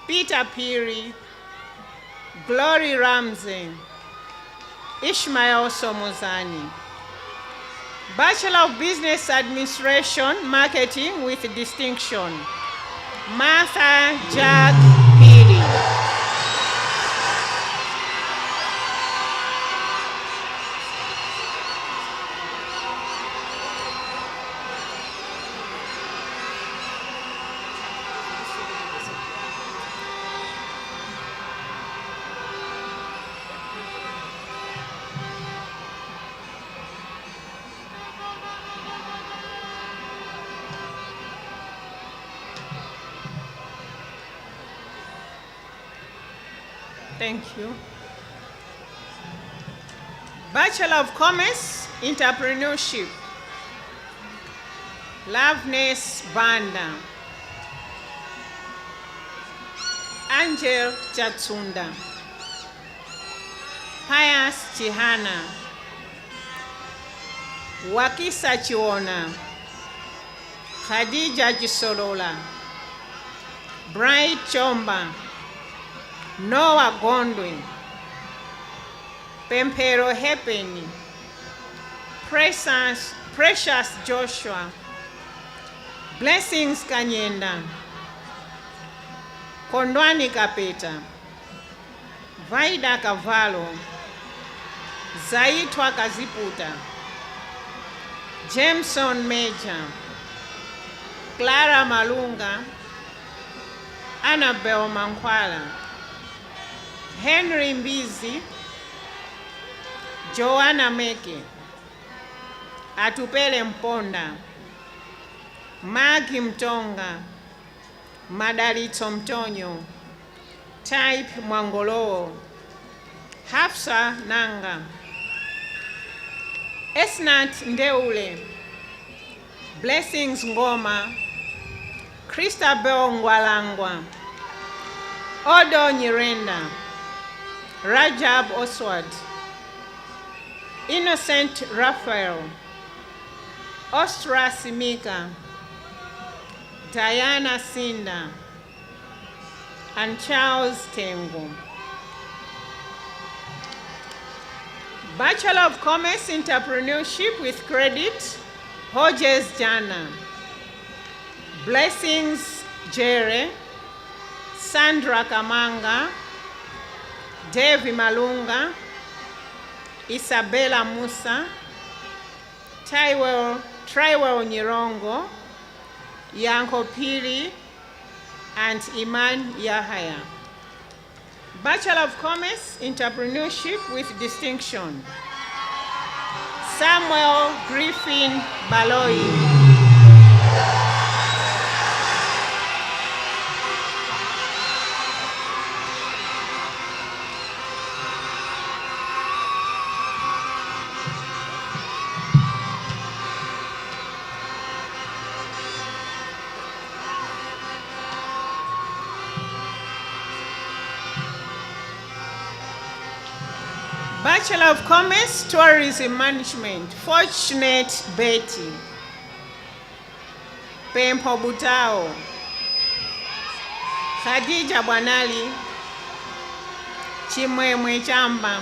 Peter Piri. Glory Ramsey. Ishmael Somozani. Bachelor of Business Administration, Marketing with Distinction, Martha Jack Piri. Thank you. Bachelor of Commerce, Entrepreneurship, Loveness Banda. Angel Chatsunda. Pius Chihana. Wakisa Chiona. Khadija Chisolola. Bright Chomba. Noah Gondwin. Pempero Hepeni. Precious Joshua. Blessings Kanyenda. Kondwani Kapeta. Vaida Cavallo. Zaitwa Kaziputa. Jameson Major. Clara Malunga. Annabel Mankwala. Henry Mbizi. Joanna Meke. Atupele Mponda. Magi Mtonga. Madalito Mtonyo. Type Mwangoloo. Hafsa Nanga. Esnat Ndeule. Blessings Ngoma. Christabel Ngwalangwa. Odo Nyirenda. Rajab Oswald. Innocent Raphael. Ostra Simika. Diana Sinda. And Charles Tengo. Bachelor of Commerce, Entrepreneurship with Credit, Hodges Jana. Blessings Jere. Sandra Kamanga. Devi Malunga. Isabella Musa. Traiwell Nyirongo. Yanko Piri, and Iman Yahaya. Bachelor of Commerce, Entrepreneurship with Distinction, Samuel Griffin Baloi. Bachelor of Commerce, Tourism Management, Fortunate Betty. Pempo Butao. Khadija Bwanali. Chimwemwe Chamba.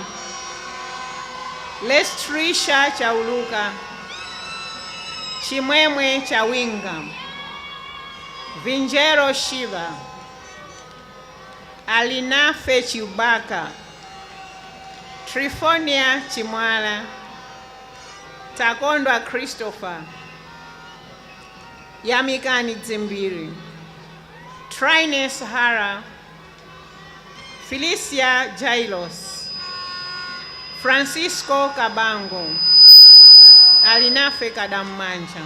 Lestrisha Chauluka. Chimwemwe Chawinga. Vinjero Shiva. Alinafe Chubaka. Trifonia Chimwala, Takondwa Christopher, Yamikani Zimbiri, Trines Hara, Felicia Jailos, Francisco Kabango, Alinafe Kadamanja,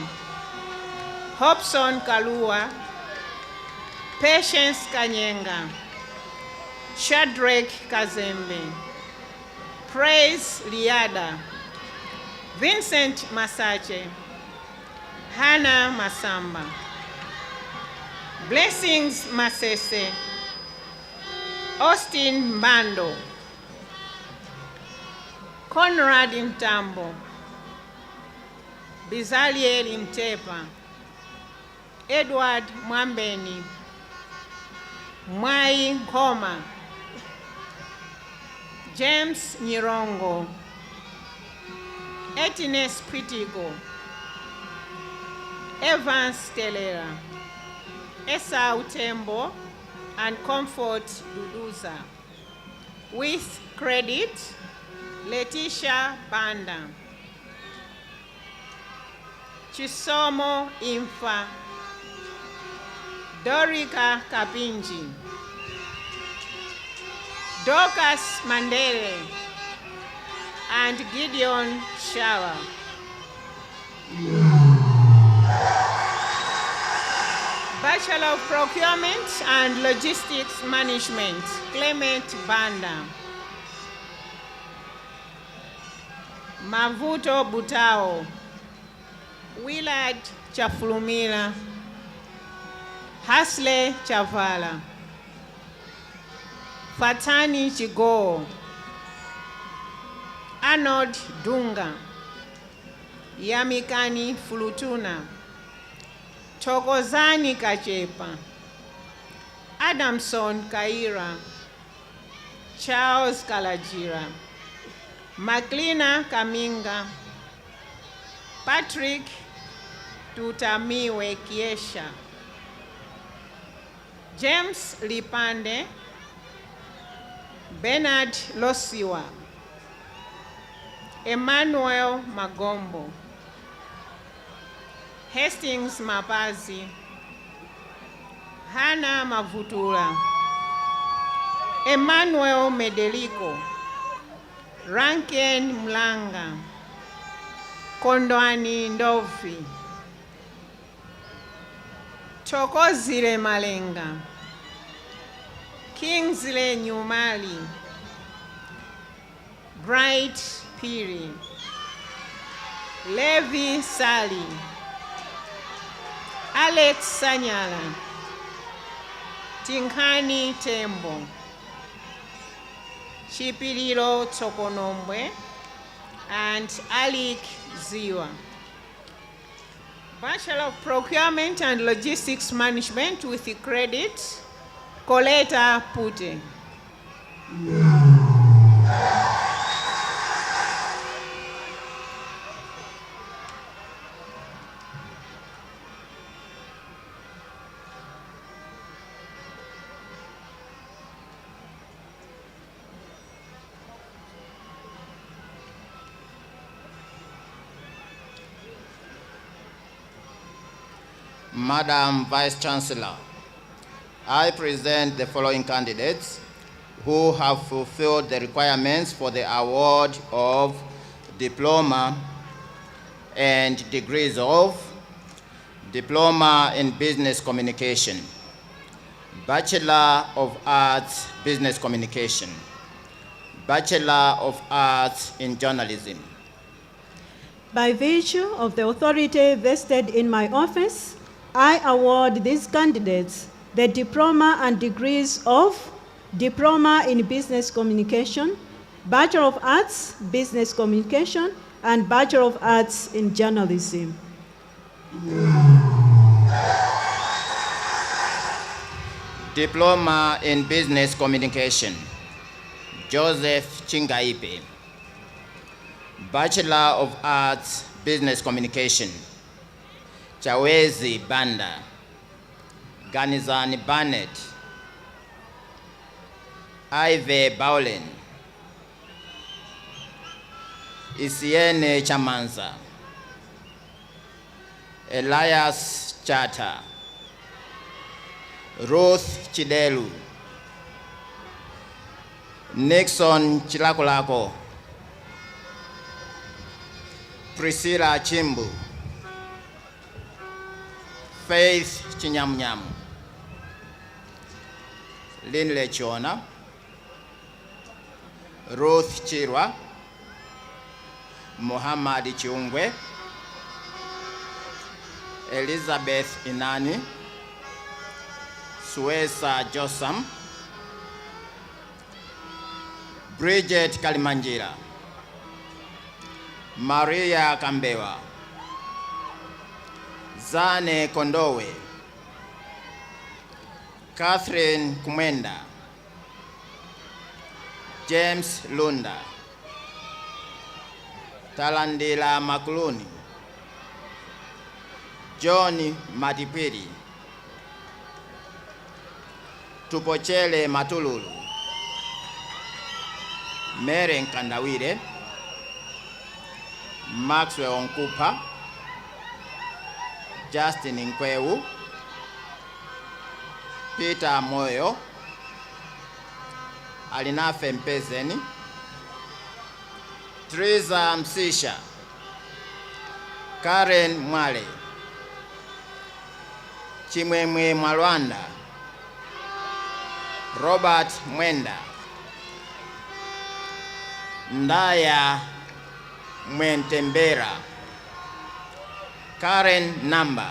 Hobson Kalua, Patience Kanyenga, Shadrach Kazembe, Praise Liada, Vincent Masache, Hannah Masamba, Blessings Masese, Austin Mbando, Conrad Mtambo, Bizaliel Mtepa, Edward Mwambeni, Mwai Nkoma, James Nyirongo, Etines Pritigo, Evans Telera, Esau Tembo, and Comfort Duduza. With credit, Letitia Banda, Chisomo Infa, Dorika Kapinji, Dorcas Mandere, and Gideon Shawa. Bachelor of Procurement and Logistics Management, Clement Banda. Mavuto Butao, Willard Chafulumila, Hasle Chavala, Fatani Chigo, Arnold Dunga, Yamikani Fulutuna, Tokozani Kachepa, Adamson Kaira, Charles Kalajira, Maclina Kaminga, Patrick Tutamiwe Kiesha, James Lipande, Bernard Losiwa, Emmanuel Magombo, Hastings Mapazi, Hannah Mavutula, Emmanuel Medelico, Ranken Mlanga, Kondwani Ndofi, Chokozile Malenga, Kingsley Nyumali, Bright Piri, Levi Sali, Alex Sanyala, Tinkani Tembo, Chipililo Tokonombwe, and Alik Ziwa. Bachelor of Procurement and Logistics Management with the credit, Coletta Pute. Madam Vice Chancellor, I present the following candidates who have fulfilled the requirements for the award of diploma and degrees of Diploma in Business Communication, Bachelor of Arts, Business Communication, Bachelor of Arts in Journalism. By virtue of the authority vested in my office, I award these candidates the diploma and degrees of Diploma in Business Communication, Bachelor of Arts, Business Communication, and Bachelor of Arts in Journalism. Diploma in Business Communication, Joseph Chingaipe. Bachelor of Arts, Business Communication, Chawezi Banda, Ganizani Barnett, Ive Bowlen, Isiene Chamanza, Elias Chata, Ruth Chidelu, Nixon Chilakolako, Priscilla Chimbu, Faith Chinyamnyamu, Linle Chona, Ruth Chirwa, Muhammad Chiungwe, Elizabeth Inani, Suesa Josam, Bridget Kalimanjira, Maria Kambewa, Zane Kondowe, Catherine Kumenda, James Lunda, Talandila Makuluni, John Matipiri, Tupochele Matululu, Mary Nkandawire, Maxwell Onkupa, Justin Nkwewu, Peter Moyo, Alinafe Mpezeni, Teresa Msisha, Karen Mwale, Chimwemwe Mwalwanda, Robert Mwenda, Ndaya Mwentembera, Karen Namba,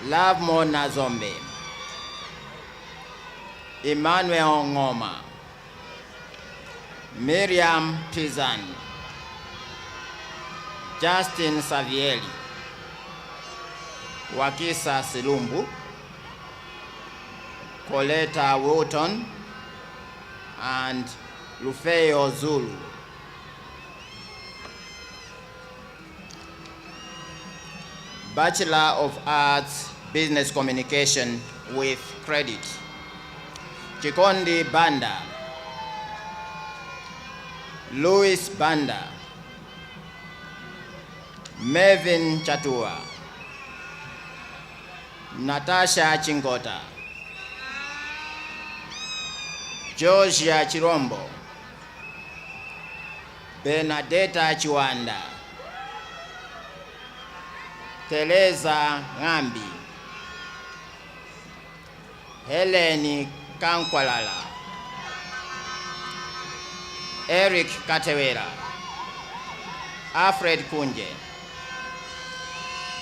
Lavmo Nazombe, Emmanuel Ngoma, Miriam Tizani, Justin Savieli, Wakisa Silumbu, Coletta Wooton, and Rufeo Zulu. Bachelor of Arts, Business Communication with credit, Chikondi Banda, Louis Banda, Mevin Chatua, Natasha Chingota, Georgia Chirombo, Benedetta Chiwanda, Teresa Ngambi, Heleni Kankwalala, Eric Katewera, Alfred Kunje,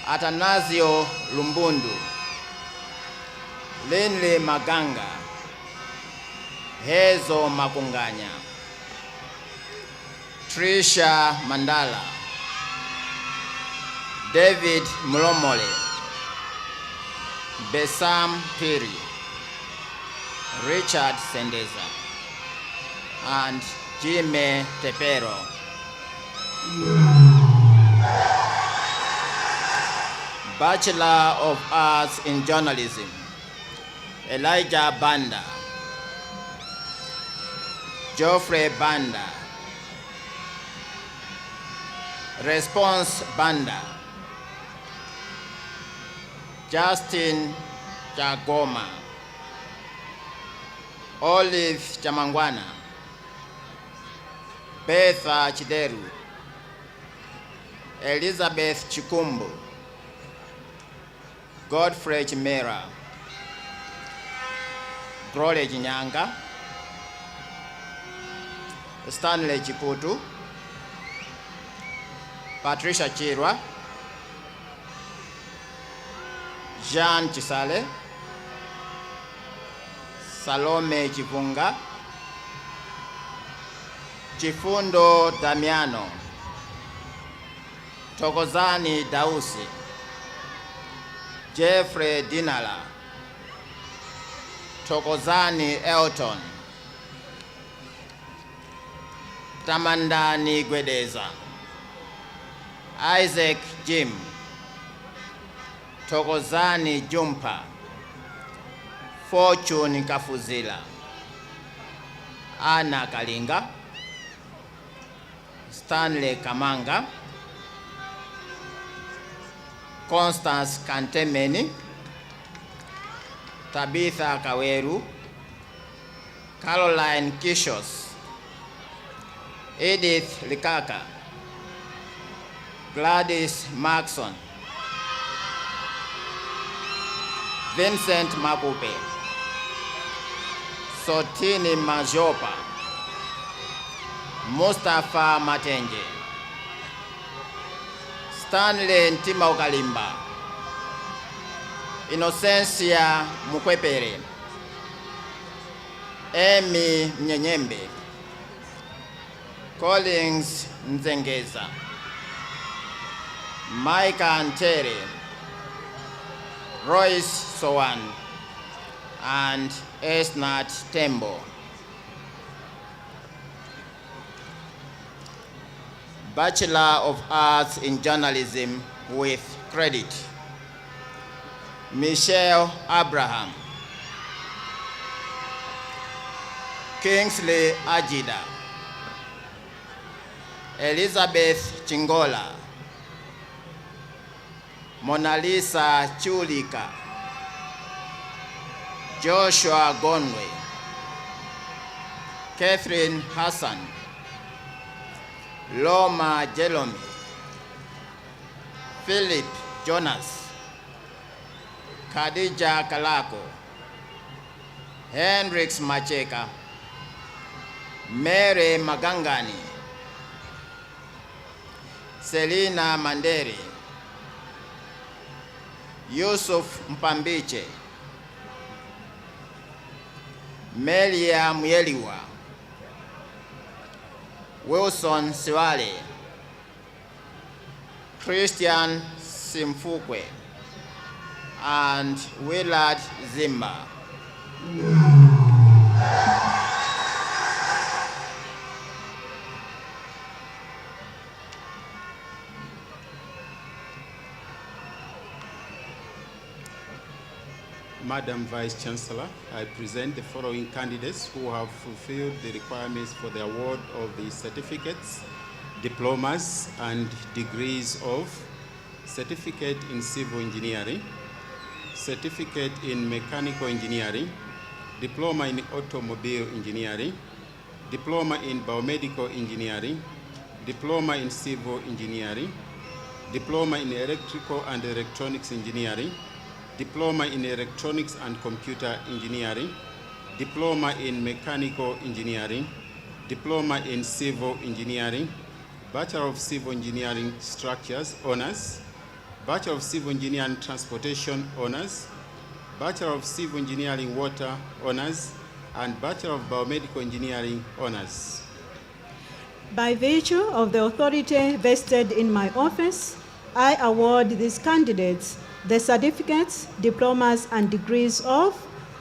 Atanasio Lumbundu, Linley Maganga, Hezo Makunganya, Trisha Mandala, David Mlomole, Besam Piri, Richard Sendeza, and Jimmy Tepero. Bachelor of Arts in Journalism, Elijah Banda, Geoffrey Banda, Response Banda, Justin Chagoma, Olive Chamangwana, Betha Chideru, Elizabeth Chikumbu, Godfrey Chimera, Gloria Chinyanga, Stanley Chiputu, Patricia Chirwa, Jean Chisale, Salome Chipunga, Chifundo Damiano, Tokozani Dausi, Jeffrey Dinala, Tokozani Elton, Tamandani Gwedeza, Isaac Jim, Tokozani Jumpa, Fortune Kafuzila, Anna Kalinga, Stanley Kamanga, Constance Kantemeni, Tabitha Kaweru, Caroline Kishos, Edith Likaka, Gladys Maxson, Vincent Makupe, Sotini Majopa, Mustafa Matenge, Stanley Ntima Ukalimba, Innocencia Mukwepere, Amy Mnyenyembe, Collins Nzengeza, Micah Ntere, Royce Sowan, and Esnat Tembo. Bachelor of Arts in Journalism with credit, Michelle Abraham, Kingsley Ajida, Elizabeth Chingola, Mona Lisa Chulika, Joshua Gonwe, Catherine Hassan, Loma Jelomi, Philip Jonas, Khadija Kalako, Hendrix Macheka, Mary Magangani, Selina Manderi, Yusuf Mpambiche, Melia Muyeliwa, Wilson Siwale, Christian Simfukwe, and Willard Zimba. Madam Vice Chancellor, I present the following candidates who have fulfilled the requirements for the award of the certificates, diplomas, and degrees of Certificate in Civil Engineering, Certificate in Mechanical Engineering, Diploma in Automobile Engineering, Diploma in Biomedical Engineering, Diploma in Civil Engineering, Diploma in Electrical and Electronics Engineering, Diploma in Electronics and Computer Engineering, Diploma in Mechanical Engineering, Diploma in Civil Engineering, Bachelor of Civil Engineering Structures Honors, Bachelor of Civil Engineering Transportation Honors, Bachelor of Civil Engineering Water Honors, and Bachelor of Biomedical Engineering Honors. By virtue of the authority vested in my office, I award these candidates the certificates, diplomas, and degrees of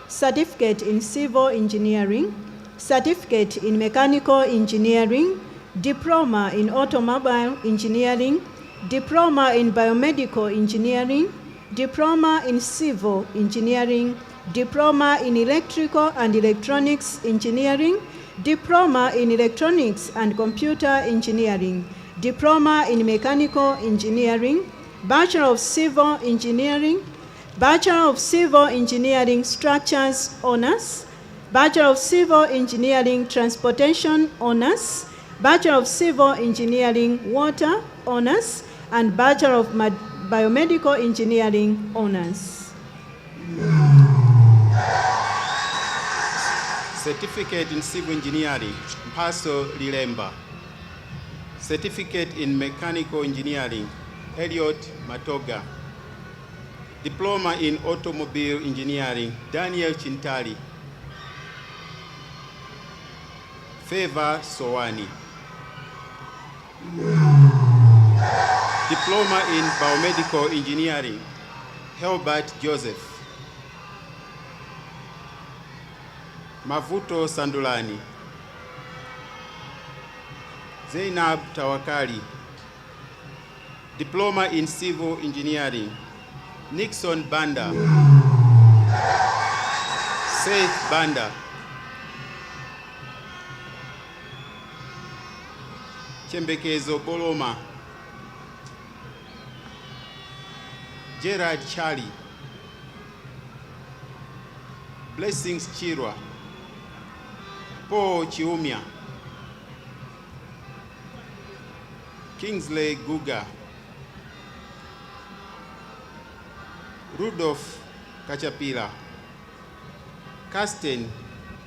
Certificate in Civil Engineering, Certificate in Mechanical Engineering, Diploma in Automobile Engineering, Diploma in Biomedical Engineering, Diploma in Civil Engineering, Diploma in Electrical and Electronics Engineering, Diploma in Electronics and Computer Engineering, Diploma in Mechanical Engineering, Bachelor of Civil Engineering, Bachelor of Civil Engineering Structures Honors, Bachelor of Civil Engineering Transportation Honors, Bachelor of Civil Engineering Water Honors, and Bachelor of Biomedical Engineering Honors. Certificate in Civil Engineering, Mpaso Lilemba. Certificate in Mechanical Engineering, Elliot Matoga. Diploma in Automobile Engineering, Daniel Chintali. Favor Sowani. Diploma in Biomedical Engineering, Helbert Joseph. Mavuto Sandulani. Zainab Tawakali. Diploma in Civil Engineering, Nixon Banda. Seth Banda. Chembekezo Boloma. Gerard Charlie. Blessings Chirwa. Paul Chiumia. Kingsley Guga. Rudolph Kachapila. Kasten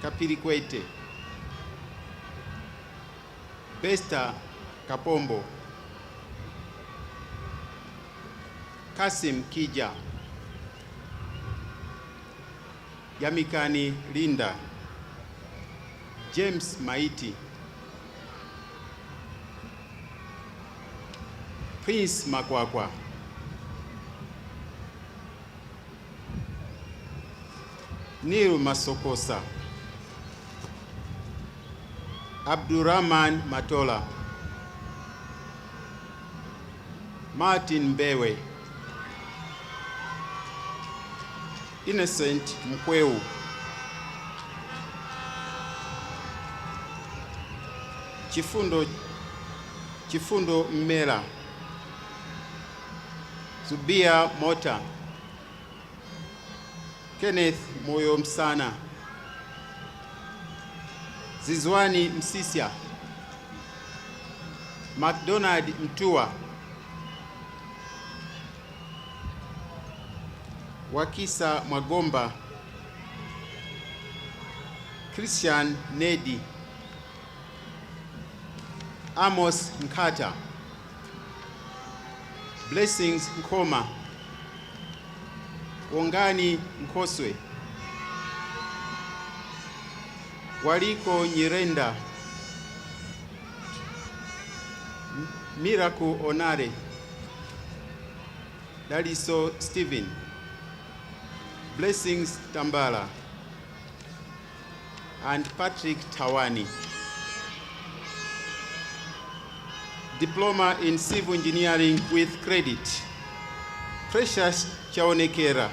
Kapilikwete. Besta Kapombo. Kasim Kija. Yamikani Linda. James Maiti. Prince Makwakwa. Neil Masokosa. Abdurrahman Matola. Martin Mbewe. Innocent Mkweu. Chifundo Mmela. Zubia Mota. Kenneth Moyo Msana. Zizwani Msisia. McDonald Mtua. Wakisa Mwagomba. Christian Nedi. Amos Nkata. Blessings Nkoma. Wongani Nkoswe. Waliko Nyirenda. Miracle Onare. Daliso Stephen. Blessings Tambala. And Patrick Tawani. Diploma in Civil Engineering with credit. Precious Chaonekera.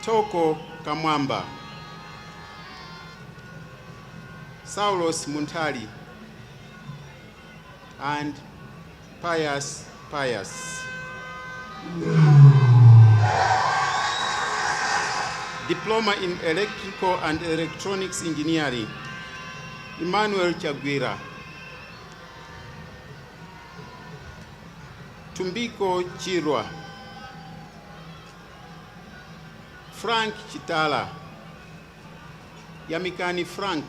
Toko Kamwamba. Saulos Muntali. And Pius. Diploma in Electrical and Electronics Engineering, Emmanuel Chagwira. Tumbiko Chirwa. Frank Chitala. Yamikani Frank.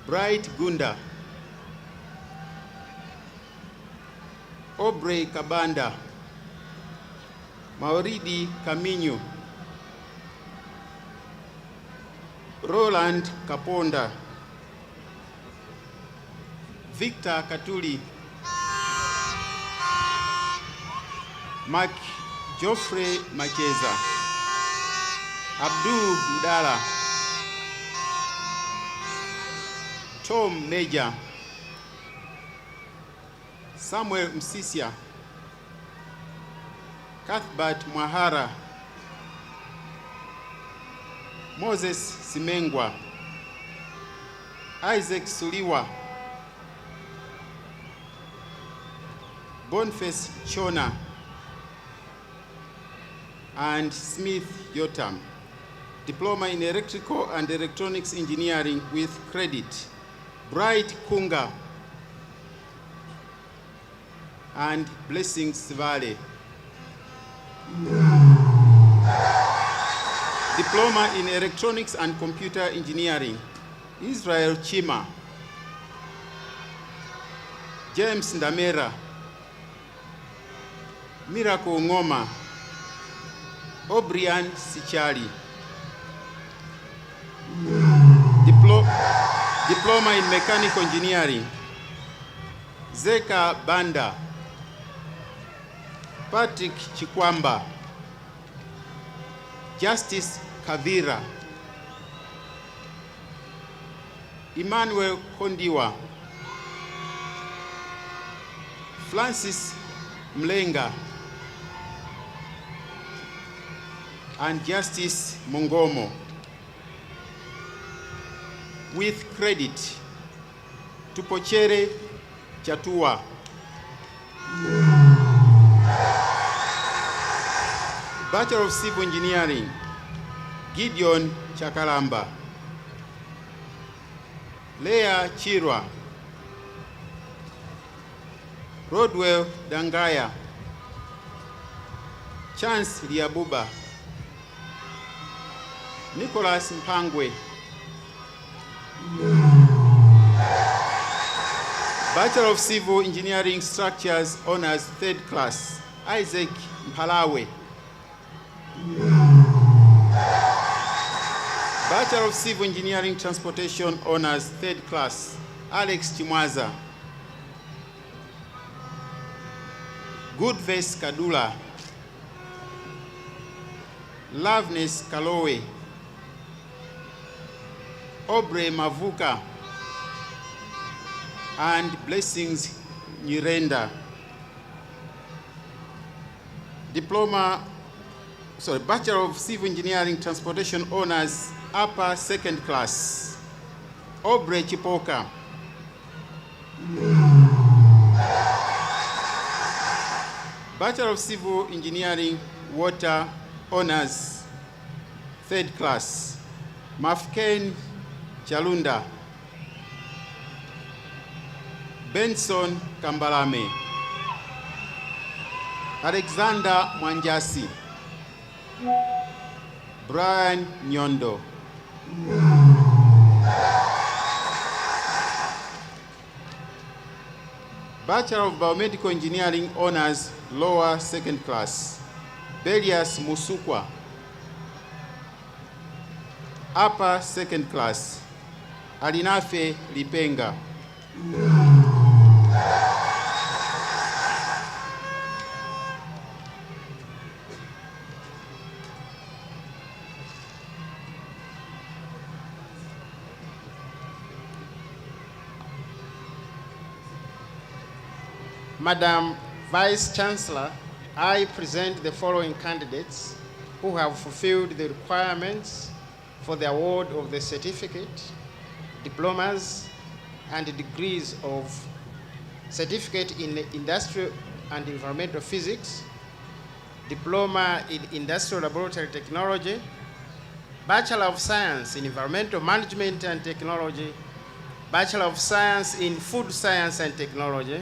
Bright Gunda. Aubrey Kabanda. Mauridi Kaminyo. Roland Kaponda. Victor Katuli. Mark Geoffrey Macheza. Abdul Mdala. Tom Major. Samuel Msisia. Cuthbert Mwahara. Moses Simengwa. Isaac Suliwa. Boniface Chona. and Smith Yotam. Diploma in Electrical and Electronics Engineering with credit, Bright Kunga and Blessings Valley. Diploma in Electronics and Computer Engineering, Israel Chima, James Ndamera, Miracle Ngoma, O'Brien Sichali. Diploma in Mechanical Engineering, Zeka Banda, Patrick Chikwamba, Justice Kavira, Emmanuel Kondiwa, Francis Mlenga, and Justice Mongomo. With credit, Tupochere Chatua. Bachelor of Civil Engineering, Gideon Chakalamba. Leah Chirwa, Rodwell Dangaya, Chance Liabuba, Nicholas Mpangwe. Bachelor of Civil Engineering Structures Honors 3rd Class, Isaac Mpalawe. Bachelor of Civil Engineering Transportation Honors 3rd Class, Alex Chimwaza. Goodface Kadula, Loveness Kalowe, Aubrey Mavuka, and Blessings Nyirenda. Bachelor of Civil Engineering Transportation Honors, Upper 2nd Class, Aubrey Chipoka. Bachelor of Civil Engineering Water Honors, 3rd Class, Mafken Chalunda, Benson Kambalame, Alexander Mwanjasi, Brian Nyondo. Bachelor of Biomedical Engineering Honors, Lower 2nd Class, Belias Musukwa. Upper 2nd Class, Alinafe Lipenga. Madam Vice Chancellor, I present the following candidates who have fulfilled the requirements for the award of the certificate, diplomas, and degrees of certificate in industrial and environmental physics, diploma in industrial laboratory technology, Bachelor of Science in environmental management and technology, Bachelor of Science in food science and technology,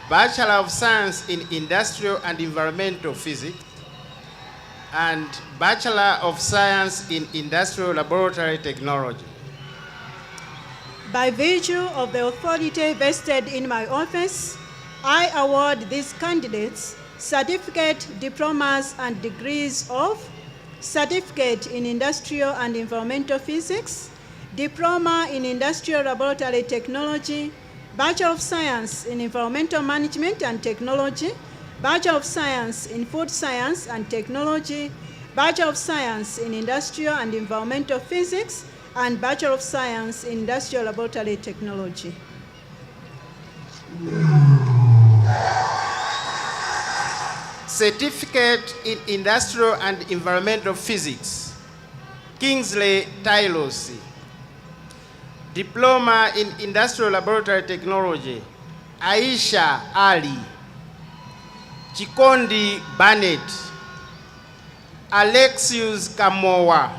Bachelor of Science in industrial and environmental physics, and Bachelor of Science in industrial laboratory technology. By virtue of the authority vested in my office, I award these candidates certificate, diplomas, and degrees of certificate in industrial and environmental physics, diploma in industrial laboratory technology, Bachelor of Science in environmental management and technology, Bachelor of Science in food science and technology, Bachelor of Science in industrial and environmental physics, and Bachelor of Science in industrial laboratory technology. Certificate in industrial and environmental physics, Kingsley Tylosi. Diploma in industrial laboratory technology, Aisha Ali. Chikondi Barnett. Alexius Kamowa,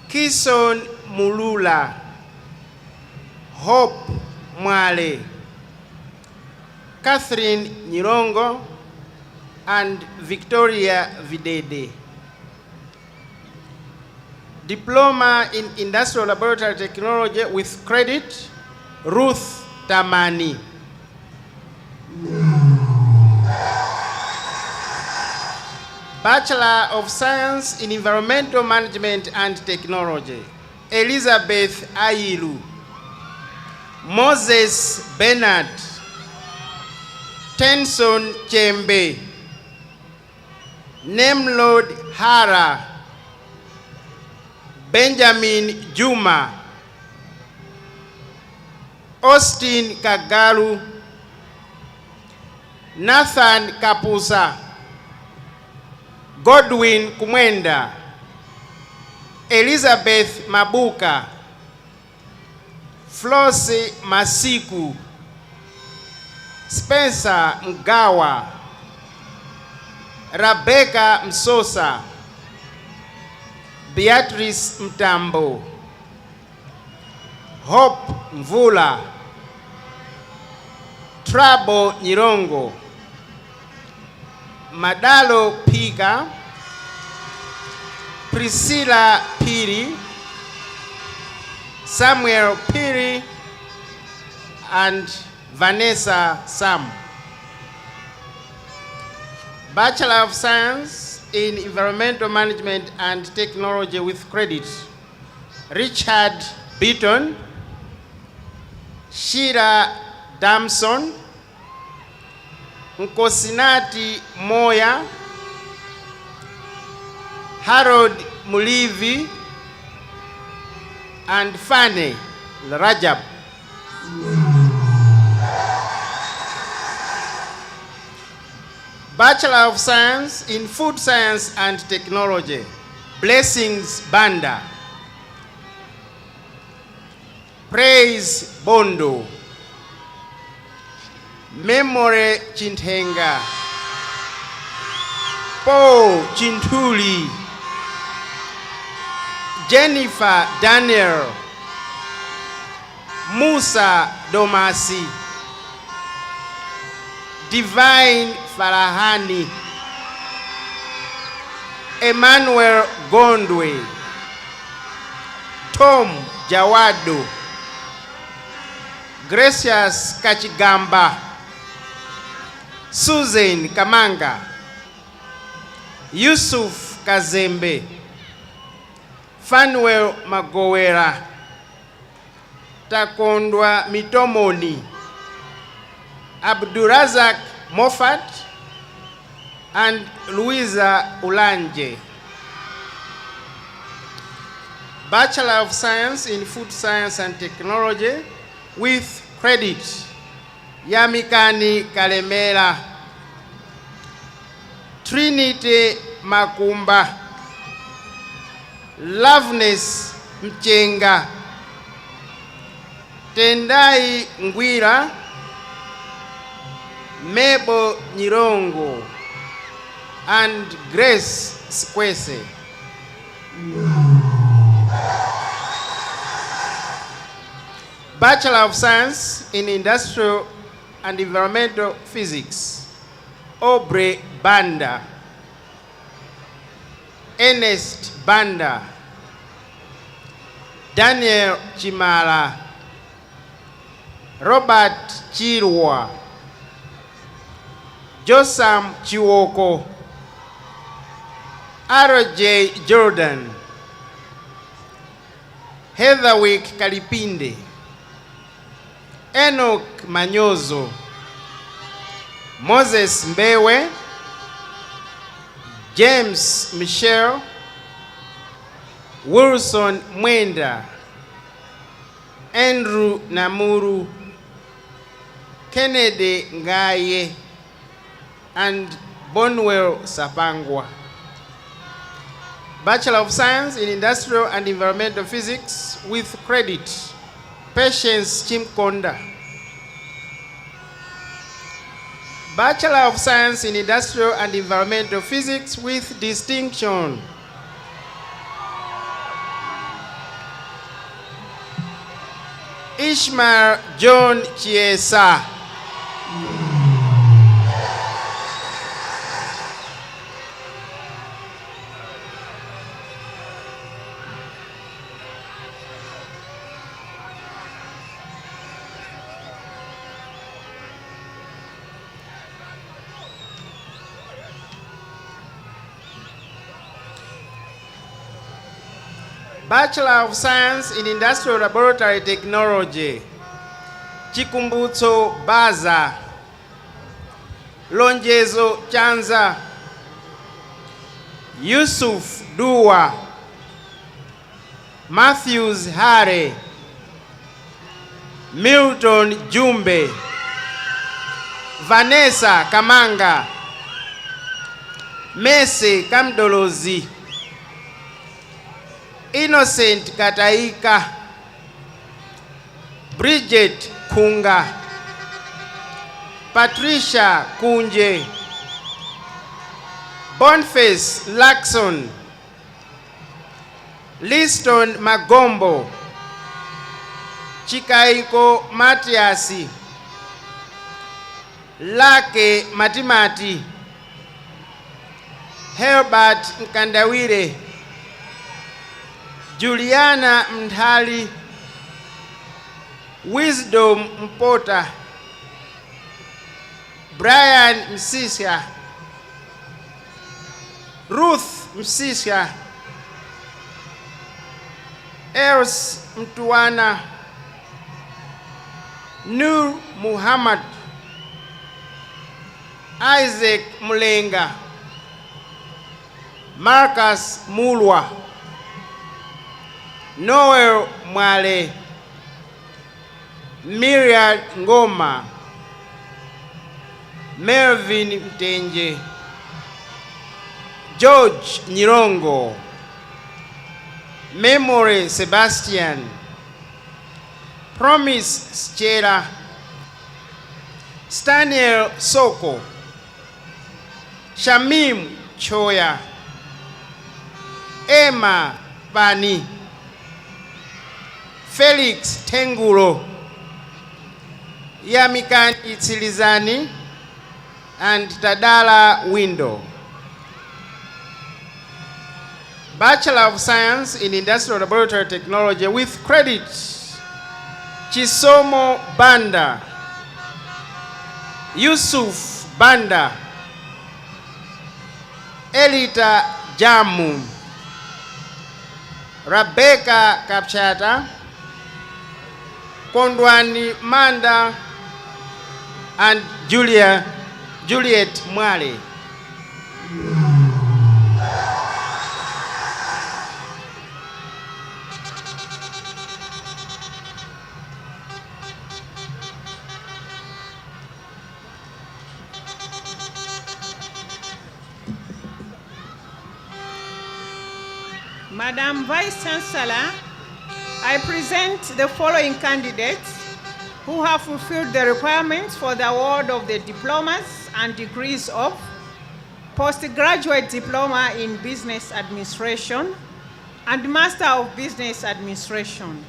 Kison Mulula, Hope Mwale, Catherine Nyirongo, and Victoria Videde. Diploma in Industrial Laboratory Technology with credit, Ruth Tamani. Bachelor of Science in Environmental Management and Technology, Elizabeth Ayilu. Moses Bernard, Tenson Chembe, Nemlord Hara, Benjamin Juma, Austin Kagaru, Nathan Kapusa, Godwin Kumwenda, Elizabeth Mabuka, Flossie Masiku, Spencer Mgawa, Rebecca Msosa, Beatrice Mtambo, Hope Mvula, Trabo Nyirongo, Madalo Piga, Priscilla Piri, Samuel Piri, and Vanessa Sam. Bachelor of Science in Environmental Management and Technology with credit, Richard Beaton, Shira Damson, Nkosinati Moya, Harold Mulivi, and Fanny Rajab. Bachelor of Science in Food Science and Technology, Blessings Banda, Praise Bondo, Memory Chintenga, Paul Chintuli, Jennifer Daniel, Musa Domasi, Divine Farahani, Emmanuel Gondwe, Tom Jawado, Gracious Kachigamba, Susan Kamanga, Yusuf Kazembe, Fanuel Magowera, Takondwa Mitomoni, Abdurazak Moffat, and Louisa Ulanje. Bachelor of Science in Food Science and Technology with credit, Yamikani Kalemera, Trinity Makumba, Loveness Mchenga, Tendai Ngwira, Mebo Nyirongo, and Grace Squese. Bachelor of Science in Industrial and Environmental Physics, Aubrey Banda, Ernest Banda, Daniel Chimala, Robert Chirwa, Josam Chiwoko, R.J. Jordan, Heatherwick Kalipinde, Enoch Manyozo, Moses Mbewe, James Michelle, Wilson Mwenda, Andrew Namuru, Kennedy Ngaye, and Bonwell Sapangwa. Bachelor of Science in Industrial and Environmental Physics with credit, Patience Chimkonda. Bachelor of Science in Industrial and Environmental Physics with distinction. Ishmael John Chiesa. Bachelor of Science in Industrial Laboratory Technology, Chikumbutso Baza, Lonjezo Chanza, Yusuf Dua, Matthews Hare, Milton Jumbe, Vanessa Kamanga, Messi Kamdolozi, Innocent Kataika, Bridget Kunga, Patricia Kunje, Boniface Laxon, Liston Magombo, Chikaiko Matiasi, Lake Matimati, Herbert Nkandawire, Juliana Mthali, Wisdom Mpota, Brian Msisha, Ruth Msisha, Els Mtuana, Nur Muhammad, Isaac Mulenga, Marcus Mulwa, Noel Mwale, Miriam Ngoma, Melvin Mtenje, George Nyirongo, Memory Sebastian, Promise Schera, Staniel Soko, Shamim Choya, Emma Pani, Felix Tengulo, Yamikan Itilizani, and Tadala Window. Bachelor of Science in Industrial Laboratory Technology with credit, Chisomo Banda, Yusuf Banda, Elita Jamu, Rebecca Kapchata, Kondwani Manda, and Juliet Mwale. Madam Vice Chancellor, I present the following candidates who have fulfilled the requirements for the award of the diplomas and degrees of postgraduate diploma in business administration and master of business administration.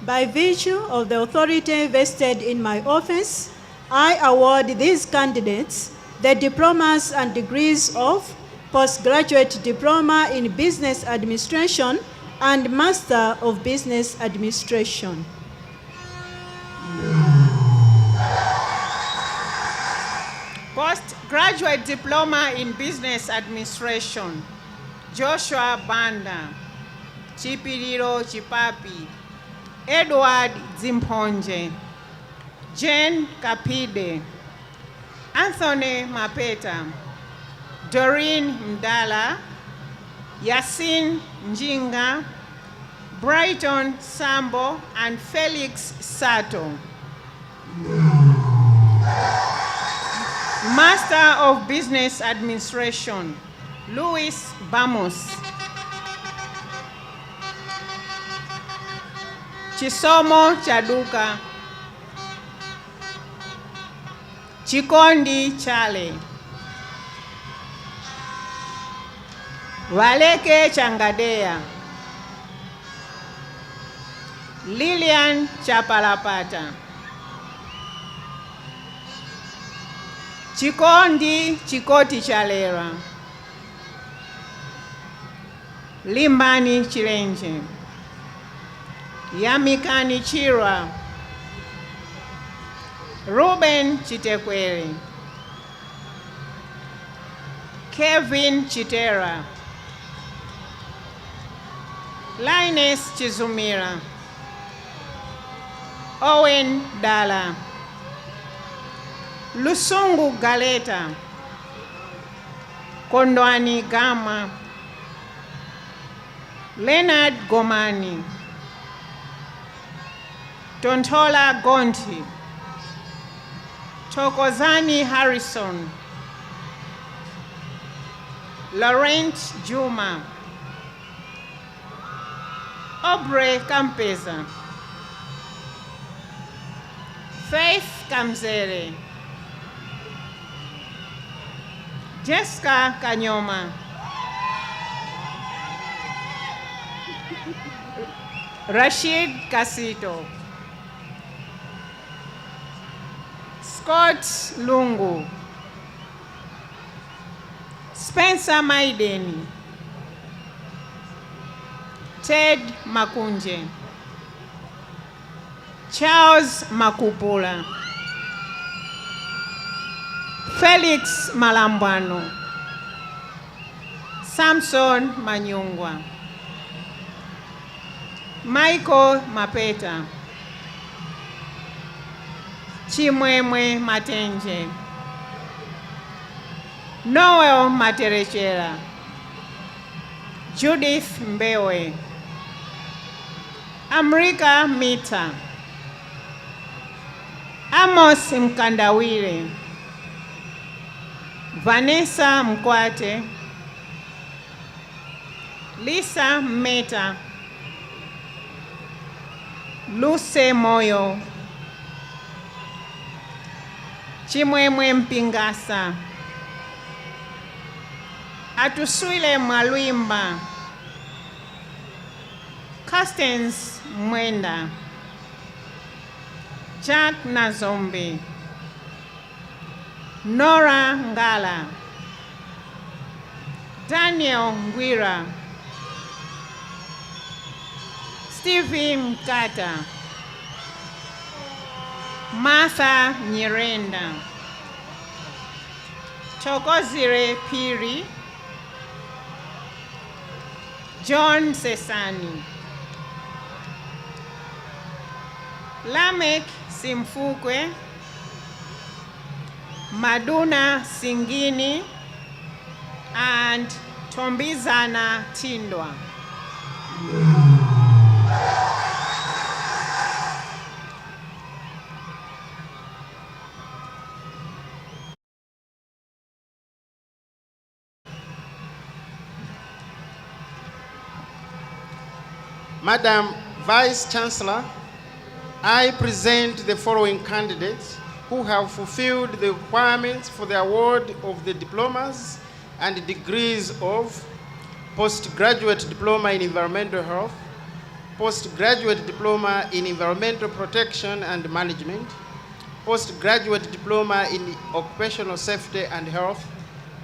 By virtue of the authority vested in my office, I award these candidates the diplomas and degrees of postgraduate diploma in business administration and master of business administration. Postgraduate diploma in business administration, Joshua Banda, Chipiriro Chipapi, Edward Zimponje, Jane Kapide, Anthony Mapeta, Doreen Mdala, Yasin Njinga, Brighton Sambo, and Felix Sato. Master of Business Administration, Luis Bamos. Chisomo Chaduka. Chikondi Chale, Valeke Changadea, Lilian Chapalapata, Chikondi Chikoti Chalera, Limbani Chilenje, Yamikani Chira, Ruben Chitekwere, Kevin Chitera, Linus Chizumira, Owen Dala, Lusungu Galeta, Kondwani Gama, Leonard Gomani, Tontola Gonti, Tokozani Harrison, Laurent Juma, Aubrey Campesa, Faith Kamzere, Jessica Kanyoma, Rashid Casito, Scott Lungu, Spencer Maideni, Ted Makunje, Charles Makupula, Felix Malambwano, Samson Manyungwa, Michael Mapeta, Chimwemwe Matenje, Noel Materechera, Judith Mbewe, Amrika Mita, Amos Mkandawire, Vanessa Mkwate, Lisa Meta, Luce Moyo, Chimwemwe Mpingasa, Atuswile Mwalwimba, Castens Mwenda, Jack Nazombe, Nora Ngala, Daniel Ngwira, Stevie Mkata, Martha Nyirenda, Chokozire Piri, John Sesani, Lamek Simfukwe, Maduna Singini, and Tombizana Tindwa. Madam Vice Chancellor, I present the following candidates who have fulfilled the requirements for the award of the diplomas and degrees of postgraduate diploma in environmental health, postgraduate diploma in environmental protection and management, postgraduate diploma in occupational safety and health,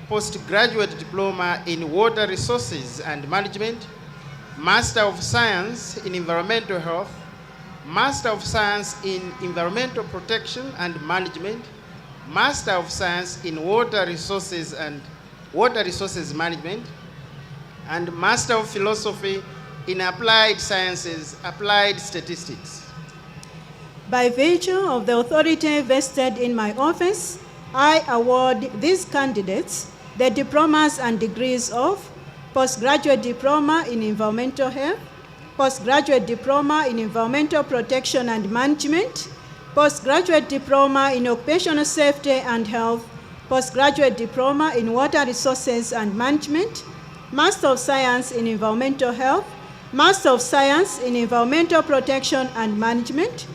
postgraduate diploma in water resources and management, Master of Science in environmental health, Master of Science in environmental protection and management, Master of Science in water resources management, and Master of Philosophy in applied sciences, applied statistics. By virtue of the authority vested in my office, I award these candidates the diplomas and degrees of postgraduate diploma in environmental health, postgraduate diploma in environmental protection and management, postgraduate diploma in occupational safety and health, postgraduate diploma in water resources and management, Master of Science in environmental health, Master of Science in environmental protection and management,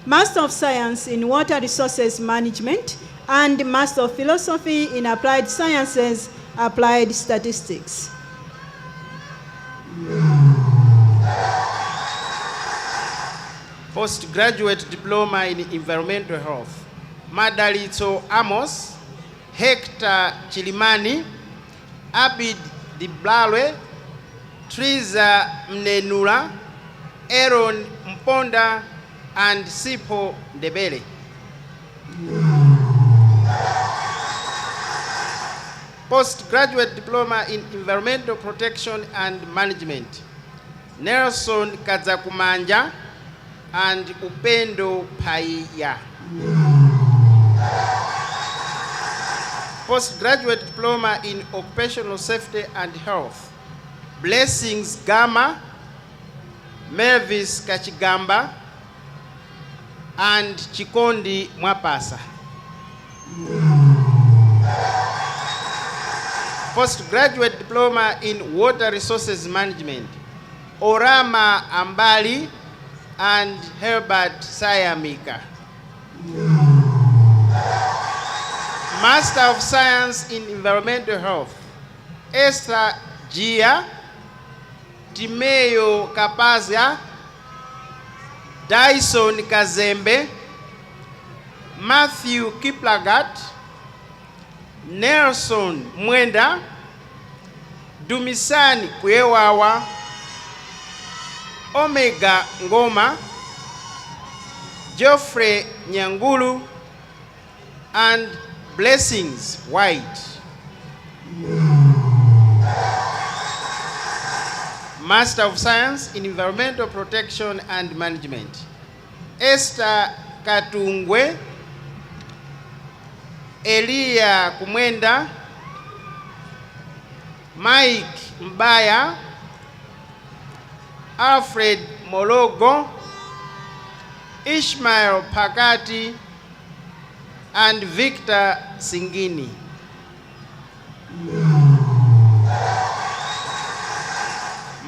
Master of Science in water resources management, and Master of Philosophy in Applied Sciences, Applied Statistics. Postgraduate Diploma in Environmental Health, Madalitso Amos, Hector Chilimani, Abid Diblalwe, Triza Mnenula, Aaron Mponda, and Sipo Debele. Postgraduate Diploma in Environmental Protection and Management, Nelson Kadzakumanja and Upendo Paiya. Postgraduate Diploma in Occupational Safety and Health, Blessings Gama, Melvis Kachigamba, and Chikondi Mwapasa. Postgraduate Diploma in Water Resources Management, Orama Ambali and Herbert Sayamika. Master of Science in Environmental Health, Esther Gia, Timeo Kapazia, Dyson Kazembe, Matthew Kiplagat, Nelson Mwenda, Dumisani Kwewawa, Omega Ngoma, Geoffrey Nyangulu, and Blessings White. Master of Science in Environmental Protection and Management, Esther Katungwe, Elia Kumwenda, Mike Mbaya, Alfred Mologo, Ishmael Pakati, and Victor Singini.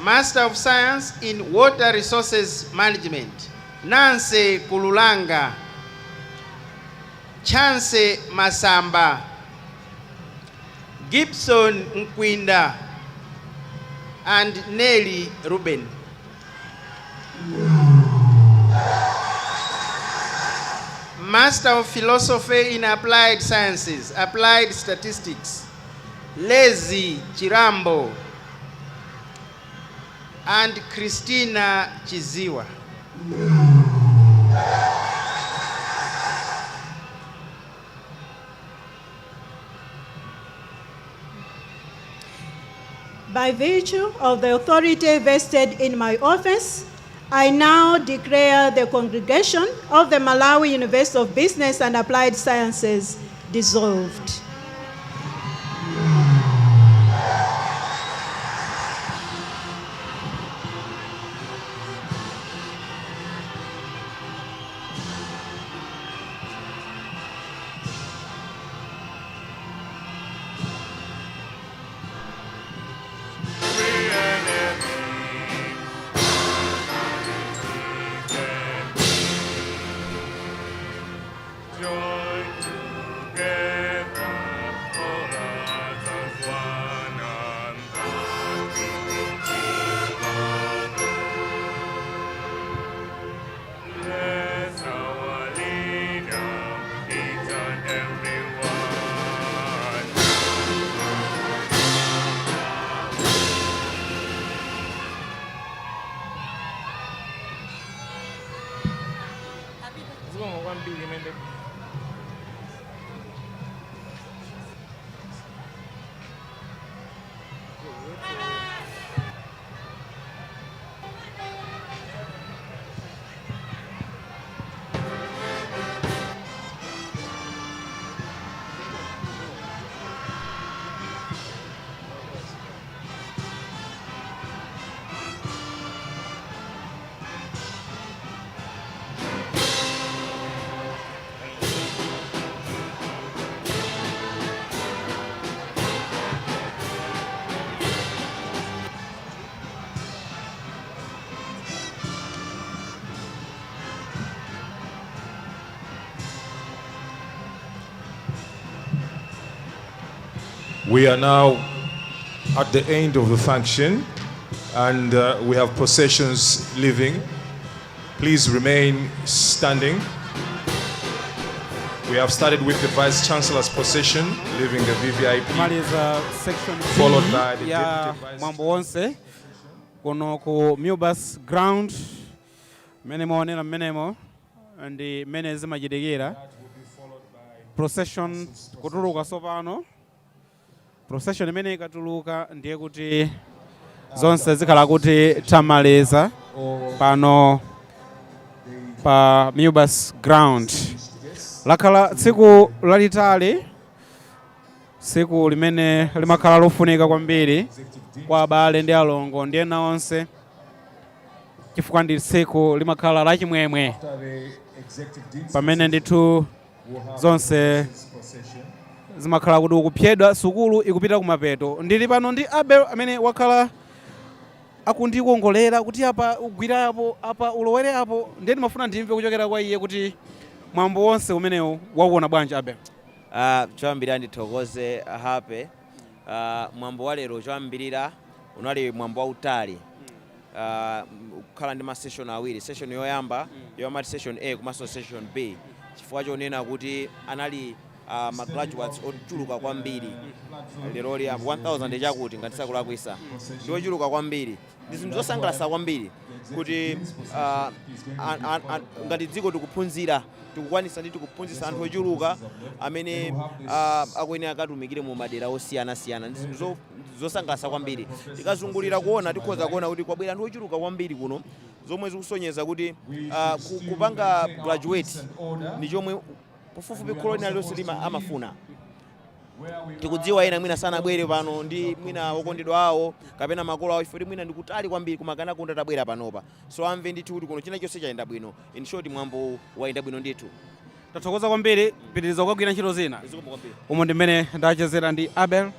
Master of Science in Water Resources Management, Nancy Kululanga, Chance Masamba, Gibson Nkwinda, and Nelly Ruben. Master of Philosophy in Applied Sciences, Applied Statistics, Lezi Chirambo, and Christina Chiziwa. By virtue of the authority vested in my office, I now declare the congregation of the Malawi University of Business and Applied Sciences dissolved. We are now at the end of the function, and we have processions leaving. Please remain standing. We have started with the Vice Chancellor's procession, leaving the VVIP, kumaliza section followed by the ya Deputy Vice mwambo wonse kuno ku MUBAS ground mene maonera mmenemo ndi mene zimachitikira procession kutuluka sopano. Procession imene ikatuluka ndiye kuti zonse zikhala kuti tamaliza pano pa MUBAS ground. Lakhala tsiku lalitali, tsiku limene limakhala lofunika kwambiri kwa abale ndi alongo ndi ena onse, chifukwa ndi tsiku limakhala lachimwemwe pamene ndithu zonse zimakhala kuti ukupyedwa, sukulu ikupita kumapeto. Ndili pano ndi Abel amene wakhala akundikongolera kuti apa ugwira apo, apa ulowere apo, ndiye ndimafuna ndimve kuchokera kwa iye kuti mwambo wonse umenewu wauona bwanji Abel? Choyambirira ndithokoze Hape. Mwambo wa lero choyambirira unali mwambo wautali. Kukhala ndi ma session awiri, session yoyamba yomati session A komanso session B, chifukwa chonena kuti anali ma graduates ochuluka kwambiri. Lero li 1000 chakuti ngati sakulakwisa, ndi ochuluka kwambiri. Ndi zinthu zosangalatsa kwambiri kuti ngati dziko tikuphunzira, tikukwanisa ndi tikuphunzitsa anthu ochuluka amene akuyenera akatumikire mu madera osiyanasiyana. Ndi zinthu zosangalatsa kwambiri. Tikazungulira kuona tikhoza kuona kuti kwabwera anthu ochuluka kwambiri kuno, zomwe zikusonyeza kuti kupanga graduate ndi chomwe pafupifupi kholo lonse amafuna. Tikudziwa ena mwina sanabwere pano ndi mwina okondedwa awo kapena makolo awo, ife mwina ndikutali kwambiri kumakana kuti tabwera panopa, so amve ndithu kuti kuno china chonse chayenda bwino. In short, mwambo wayenda bwino ndithu. Tathokoza kwambiri, pitiriza kukagwira ntchito zina. Umo ndi mmene ndachezera ndi Abel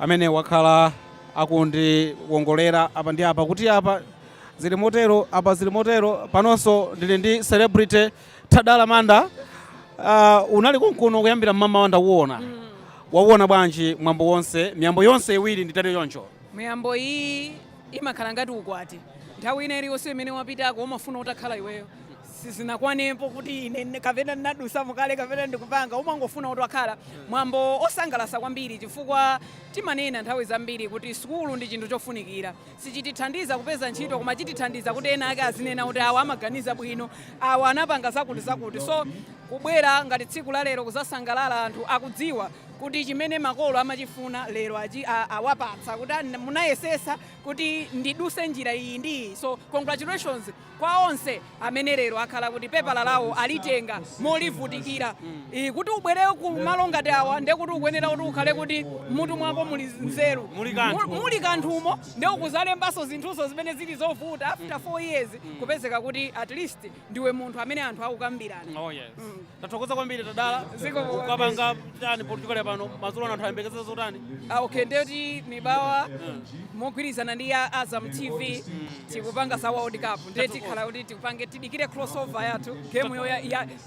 amene wakhala akundiwongolera apa ndi apa kuti apa zili motero, apa zili motero. Panonso ndili ndi celebrity Tadala Manda. Unali konkuno kuyambira mama wanda uona. Wauona bwanji mwambo wonse, miyambo yonse iwiri nditatu yoncho? Miyambo iyi imakhala ngati ukwati. Nthawi ina iliyonse imene wapitako umafuna utakhala iweyo. Sizinakwanepo kuti ine kapena ndinadusa mukale kapena ndikupanga, umangofuna kuti wakhala. Mwambo osangalatsa kwambiri chifukwa timanena nthawi zambiri kuti sukulu ndi chinthu chofunikira. Sichitithandiza kupeza ntchito koma chitithandiza kuti ena ake azinena kuti awa amaganiza bwino, awa anapanga zakuti. So kubwera ngati tsiku la lero kuzasangalala anthu akudziwa kuti chimene makolo amachifuna lero awapatsa kuti munayesesa kuti ndiduse njira iyi ndi iyi. So congratulations kwa onse amene lero akhala kuti pepala lawo alitenga molivutikira. Kuti ubwere ku malo ngati awa ndiye kuti ukuyenera kuti ukhale kuti mutu mwako muli nzeru, muli kanthumo, ndiye ukuzalembaso zinthuzo zimene zili zovuta after 4 years kupezeka kuti at least ndiwe munthu amene anthu akukambirana. Oh yes. Tathokoza kwambiri Tadala. Ukapanga tani politikali pano mazulu anthu ayembekeza zotani? Okay, ndeti mibawa mogwirizana ndi ya Azam TV tikupanga za World Cup. Ndeti khala kuti tikupange tidikire crossover yathu game yo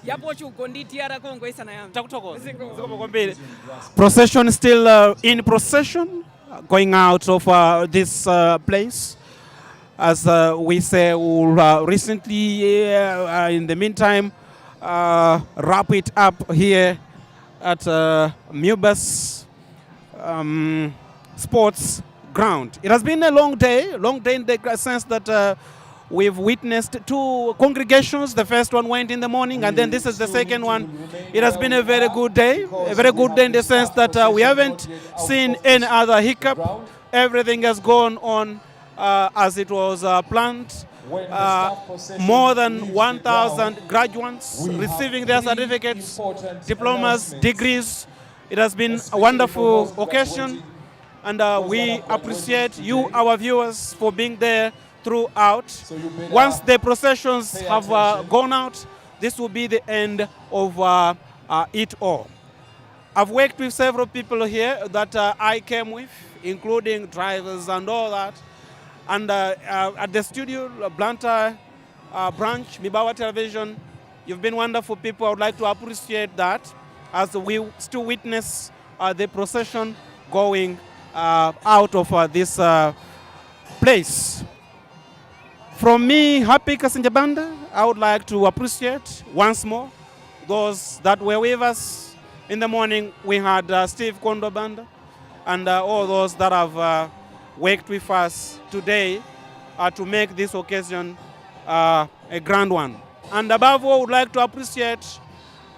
ya Portugal ndi TR Congo isana yanga. Takuthokoza. Zikomo kwambiri. Procession still in procession going out of this place. As we say, we'll recently in the meantime wrap it up here at MUBAS sports ground. It has been a long day in the sense that we've witnessed 2 congregations. The first one went in the morning, and then this is the second one. It has been a very good day in the sense that we haven't seen any other hiccup. Everything has gone on as it was planned. More than 1,000 graduates receiving their certificates, diplomas, degrees. It has been a wonderful occasion, and we appreciate you, our viewers, for being there throughout. Once the processions have gone out, this will be the end of it all. I've worked with several people here that I came with, including drivers and all that. And at the studio, Blantyre branch, MUBAS Television, you've been wonderful people. I would like to appreciate that as we still witness the procession going out of this place. From me, Happy Kasinjabanda, I would like to appreciate once more those that were with us. In the morning, we had Steve Kondobanda and all those that have worked with us today to make this occasion a grand one. And above all, I would like to appreciate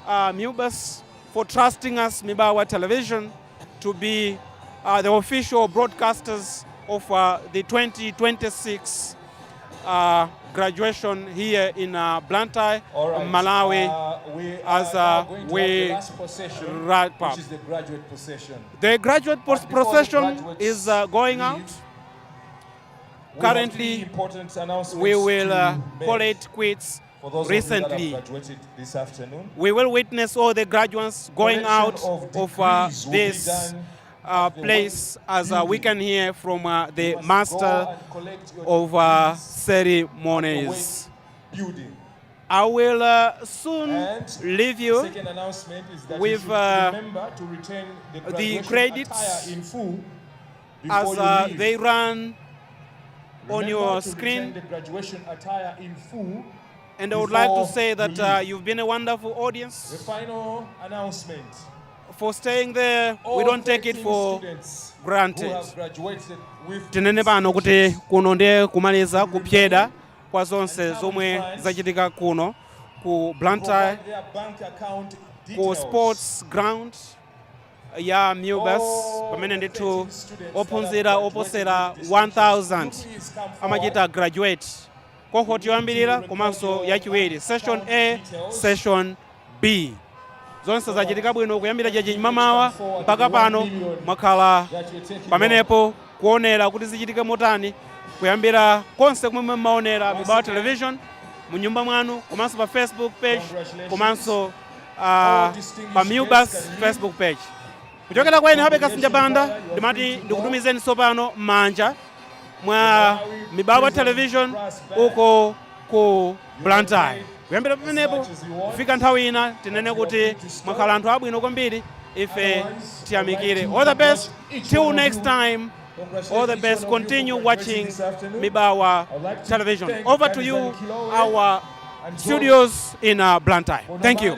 MUBAS for trusting us, Mibawa Television, to be the official broadcasters of the 2026 graduation here in Blantyre, Malawi, we wrap up. Which is the graduate procession. The graduate procession is going out. Currently, we will call it quits recently. This afternoon. We will witness all the graduates going out of this place as we can hear from the master of ceremonies. I will soon leave you with the credits as they run on your screen. And I would like to say that you've been a wonderful audience. The final announcement. For staying there, we don't take it for granted. Tinene pano kuti kuno ndiye kumaliza kupyeda kwa zonse zomwe zachitika kuno ku Blantyre, ku sports ground ya MUBAS, pamene ndithu ophunzira oposera 1000 amachita graduate cohort yoyambirira komanso yachiwiri, session A, session B. Zonse zachitika bwino kuyambira chachimamawa mpaka pano mwakhala pamenepo kuonera kuti zichitike motani, kuyambira konse kumwe mmaonera Mibawa Television mu nyumba mwanu, komanso pa Facebook page, komanso pa MUBAS Facebook page. Kuchokera kwa ine Happy Kasinjabanda, ndimati ndikutumizeni sopano m'manja mwa Mibawa Television uko ku Blantyre. Kuyambira pamenepo kufika nthawi ina tinene kuti mwakhala anthu abwino kwambiri, ife tiyamikire. All the best till next time. All the best. Continue watching Mibawa Television. Over to you, our studios in Blantyre. Thank you.